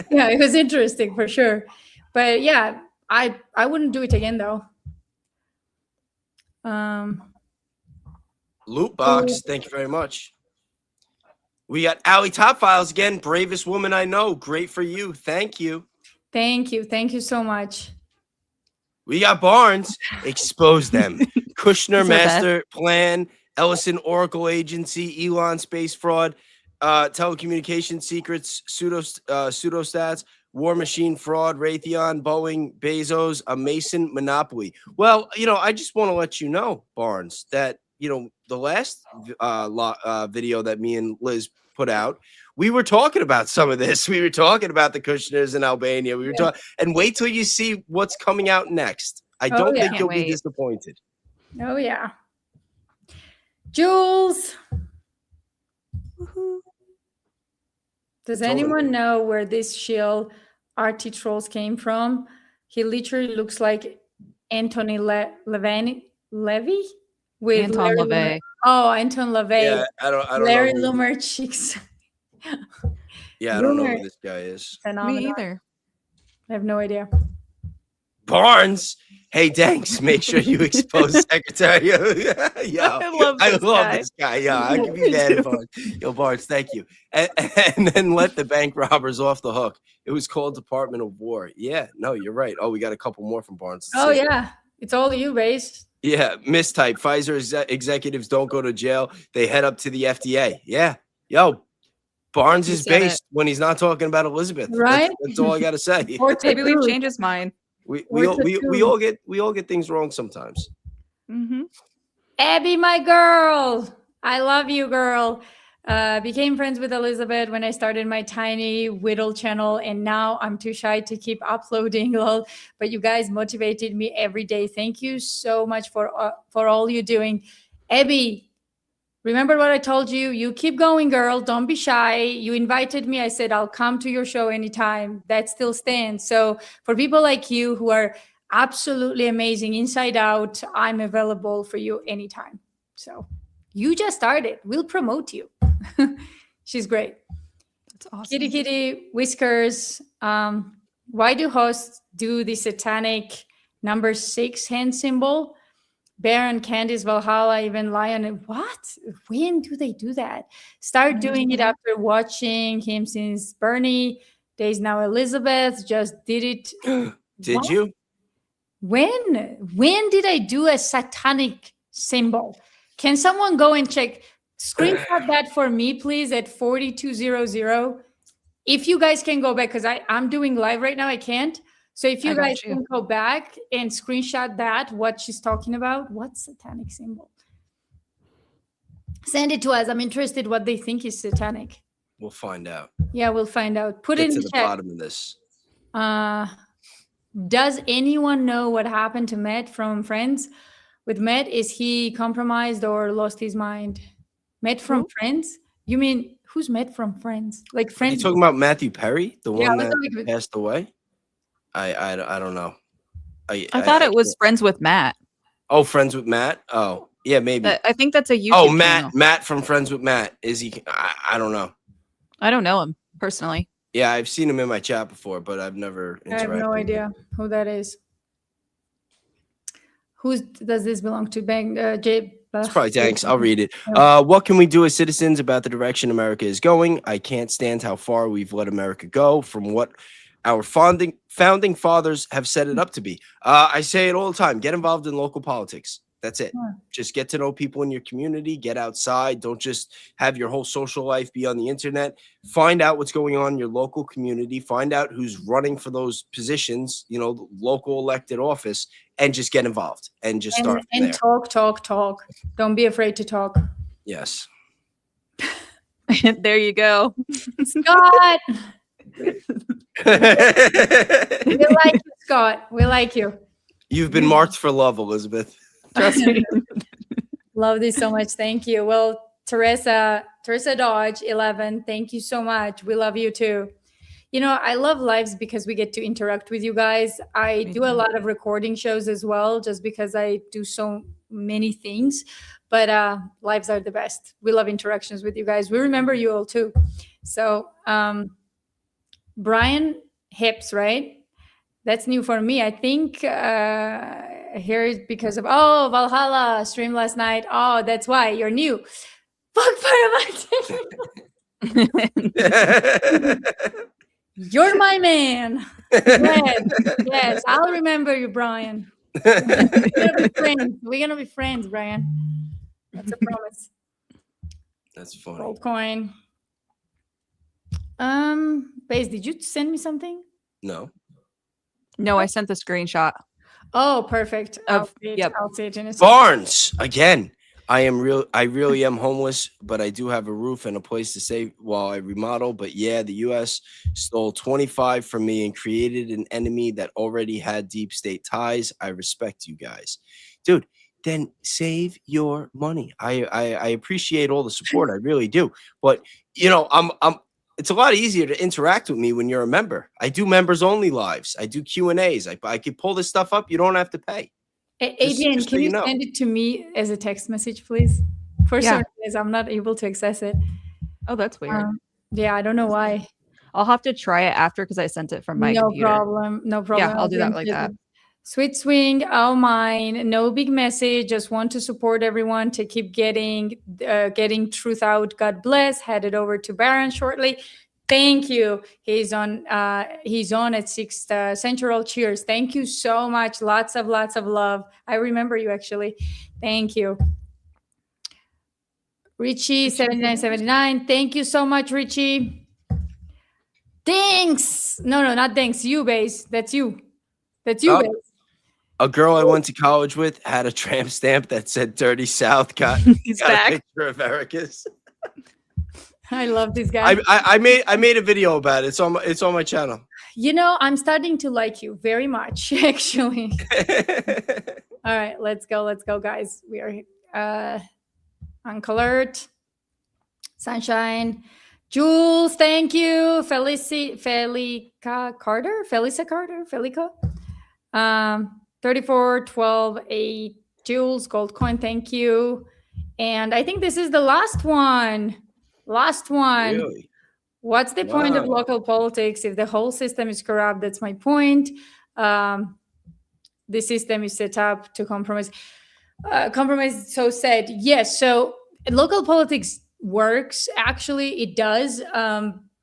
Yeah, it was interesting for sure. But yeah, I wouldn't do it again though. Loot box. Thank you very much. We got Allie Top Files again. Bravest woman I know. Great for you. Thank you. Thank you so much. We got Barnes. Expose them. Kushner These are bad. Master Plan, Ellison Oracle Agency, Elon Space Fraud, Telecommunication Secrets, Pseudostats, War Machine Fraud, Raytheon, Boeing, Bezos, a Mason Monopoly. Well, you know, I just want to let you know, Barnes, that, you know, the last video that me and Liz put out, we were talking about some of this. We were talking about the Kushners in Albania. We were talking, and wait till you see what's coming out next. I don't think you'll be disappointed. Oh yeah. Jules. Does anyone know where this shill Artie Trolls came from? He literally looks like Anthony Levy with Anton LaVey. Oh, Anton LaVey. Yeah, I don't Larry know. Loomer cheeks. Yeah, I don't know who this guy is. Me either. I have no idea. Barnes. Hey, thanks. Make sure you expose Secretary. Yo, I love this guy. Yeah, I can be mad at Barnes. Yo, Barnes, thank you. And then let the bank robbers off the hook. It was called Department of War. Yeah, no, you're right. Oh, we got a couple more from Barnes. Oh, yeah. It's all you, Base. Yeah, mistype. Pfizer executives don't go to jail. They head up to the FDA. Yeah. Yo, Barnes is based when he's not talking about Elizabeth. Right? That's all I got to say. Maybe we've changed his mind. We all get things wrong sometimes. Mm-hmm. Abby, my girl. I love you, girl. Became friends with Elizabeth when I started my tiny Whittle channel, and now I'm too shy to keep uploading. But you guys motivated me every day. Thank you so much for all you're doing. Abby, remember what I told you? You keep going, girl. Don't be shy. You invited me. I said, I'll come to your show anytime. That still stands. So for people like you who are absolutely amazing inside out, I'm available for you anytime. So you just started. We'll promote you. She's great. That's awesome. Kitty Kitty Whiskers. Why do hosts do the satanic number 6 hand symbol? Baron, Candice, Valhalla, even Lion. What? When do they do that? Start doing it after watching him since Bernie days. Now Elizabeth just did it. Did you? When did I do a satanic symbol? Can someone go and check? Screenshot that for me, please, at 4200. If you guys can go back, because I'm doing live right now, I can't. So if you guys can go back and screenshot that, what she's talking about, what satanic symbol? Send it to us. I'm interested what they think is satanic. We'll find out. Yeah, we'll find out. Put Get it in to the the chat. bottom of this. Does anyone know what happened to Matt from Friends? With Matt, is he compromised or lost his mind? Matt from Friends? You mean who's Matt from Friends? Like Friends? You talking about Matthew Perry, the one that like, passed away? I don't know. I thought it was Friends with Matt. Oh, Friends with Matt. Oh, yeah, maybe. I think that's a YouTube channel. Matt from Friends with Matt. Is he? I don't know. I don't know him personally. Yeah, I've seen him in my chat before, but I've never interacted. I have no idea who that is. Who does this belong to? It's probably thanks. I'll read it. What can we do as citizens about the direction America is going? I can't stand how far we've let America go from what our founding fathers have set it up to be. I say it all the time. Get involved in local politics. That's it. Yeah. Just get to know people in your community. Get outside. Don't just have your whole social life be on the internet. Find out what's going on in your local community. Find out who's running for those positions, you know, local elected office, and just get involved and just start from there. Talk. Don't be afraid to talk. Yes. There you go. Scott. We like you, Scott. We like you. You've been marked for love, Elizabeth. Trust me. Love this so much. Thank you. Well, Teresa Dodge 11, thank you so much. We love you too. You know, I love lives because we get to interact with you guys. I do a lot of recording shows as well, just because I do so many things. But lives are the best. We love interactions with you guys. We remember you all too. So Brian Hips, right? That's new for me. I think here is because of Valhalla stream last night. Oh, that's why you're new. Fuck Paramount. You're my man. Yes, I'll remember you, Brian. We're gonna be friends. We're gonna be friends, Brian. That's a promise. That's funny. Gold coin. Base, did you send me something? No. No, I sent the screenshot. Oh, perfect. Of- I'll see it in a second. Barnes again. I really am homeless, but I do have a roof and a place to stay while I remodel. But yeah, the US stole 25 from me and created an enemy that already had deep state ties. I respect you guys. Dude, then save your money. I appreciate all the support. I really do. But you know, it's a lot easier to interact with me when you're a member. I do members only lives. I do Q&As. I could pull this stuff up. You don't have to pay. Adrian, just so can you you know. send it to me as a text message, please? For Yeah. some reason, I'm not able to access it. Oh, that's weird. Yeah, I don't know why. I'll have to try it after because I sent it from my computer. No problem. Yeah, I'll do that like that. Sweet swing, oh mine. No big message. Just want to support everyone to keep getting truth out. God bless. Headed over to Baron shortly. Thank you. He's on at 6 Central. Cheers. Thank you so much. Lots of love. I remember you actually. Thank you. Richie 7979. Thank you so much, Richie. Thanks. No, not thanks. You, Base. That's you. That's you, Oh. Base. A girl I went to college with had a tramp stamp that said "Dirty South." Got He's a back. picture of Erica's. I love this guy. I made a video about it. It's on my channel. You know, I'm starting to like you very much, actually. All right, let's go, guys. We are on Alert, Sunshine, Jules. Thank you, Felicia Carter. 34 12 8 Jules gold coin. Thank you. And I think this is the last one. Really? What's the point of Wow. local politics if the whole system is corrupt? That's my point. The system is set up to compromise. So said, yes. So local politics works. Actually, it does,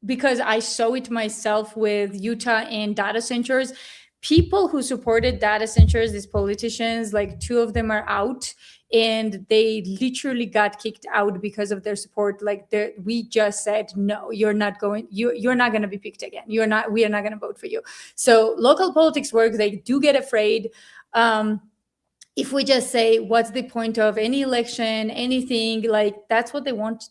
because I saw it myself with Utah and data centers. People who supported data centers, these politicians, like 2 of them are out, and they literally got kicked out because of their support. Like we just said, no, you're not going to be picked again. We are not going to vote for you. So local politics work. They do get afraid. If we just say, what's the point of any election, anything, like that's what they want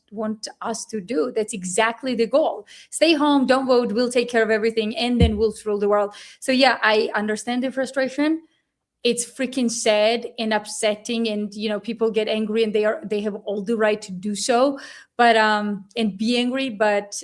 us to do. That's exactly the goal. Stay home, don't vote, we'll take care of everything, and then we'll rule the world. So yeah, I understand the frustration. It's freaking sad and upsetting, and people get angry, and they have all the right to do so, but and be angry, but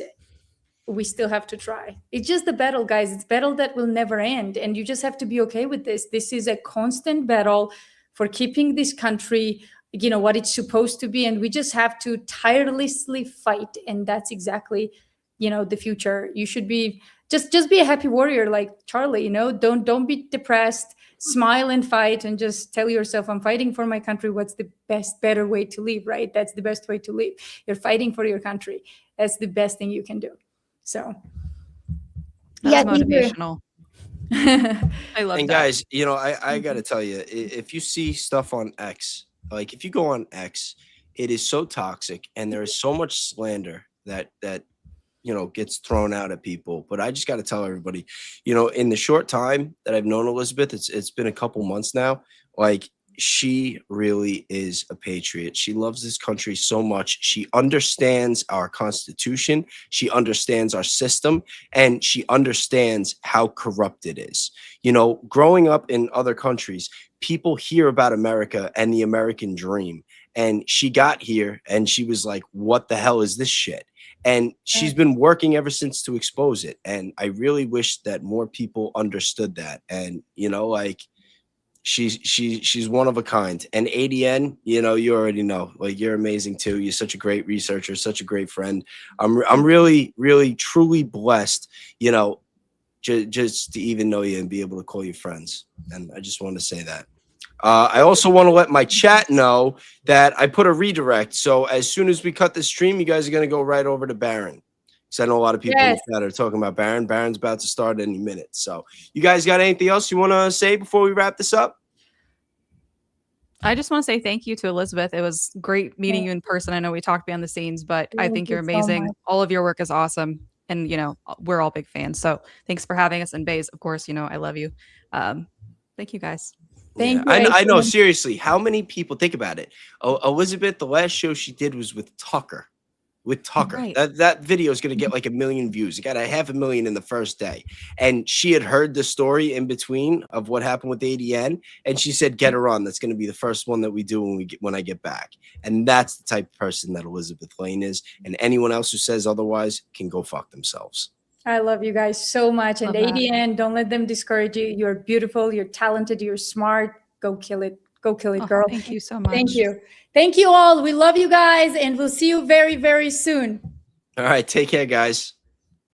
we still have to try. It's just the battle, guys. It's battle that will never end, and you just have to be okay with this. This is a constant battle for keeping this country, what it's supposed to be, and we just have to tirelessly fight. And that's exactly, the future. You should be just be a happy warrior, like Charlie. Don't be depressed. Smile and fight, and just tell yourself, I'm fighting for my country. What's the better way to live, right? That's the best way to live. You're fighting for your country. That's the best thing you can do. So That's motivational. I love And that. guys, I got to tell you, if you see stuff on X, like if you go on X, it is so toxic, and there is so much slander that gets thrown out at people. But I just got to tell everybody, in the short time that I've known Elizabeth, it's been a couple months now. Like she really is a patriot. She loves this country so much. She understands our Constitution. She understands our system, and she understands how corrupt it is. You know, growing up in other countries, people hear about America and the American dream. And she got here and she was like, what the hell is this shit? And she's been working ever since to expose it. And I really wish that more people understood that. And, you know, like, she's one of a kind. And ADN, you know, you already know, like, you're amazing too. You're such a great researcher, such a great friend. I'm really, really, truly blessed, you know, just to even know you and be able to call you friends. And I just want to say that. I also want to let my chat know that I put a redirect. So as soon as we cut the stream, you guys are going to go right over to Baron. Because I know a lot of people in the chat are talking about Baron. Baron's about to start any minute. So you guys got anything else you want to say before we wrap this up? I just want to say thank you to Elizabeth. It was great meeting you in person. I know we talked behind the scenes, but I think you're amazing. All of your work is awesome. And, you know, we're all big fans. So thanks for having us. And Baze, of course, you know, I love you. Thank you guys. Thank you. I know. Seriously, how many people think about it? Oh, Elizabeth, the last show she did was with Tucker. Right. That video is going to get like 1 million views. It got 500,000 in the first day. And she had heard the story in between of what happened with ADN. And she said, get her on. That's going to be the first one that we do when I get back. And that's the type of person that Elizabeth Lane is. And anyone else who says otherwise can go fuck themselves. I love you guys so much. And ADN, don't let them discourage you. You're beautiful. You're talented. You're smart. Go kill it. Go kill it, girl. Thank you so much. Thank you. Thank you all. We love you guys. And we'll see you very, very soon. All right. Take care, guys.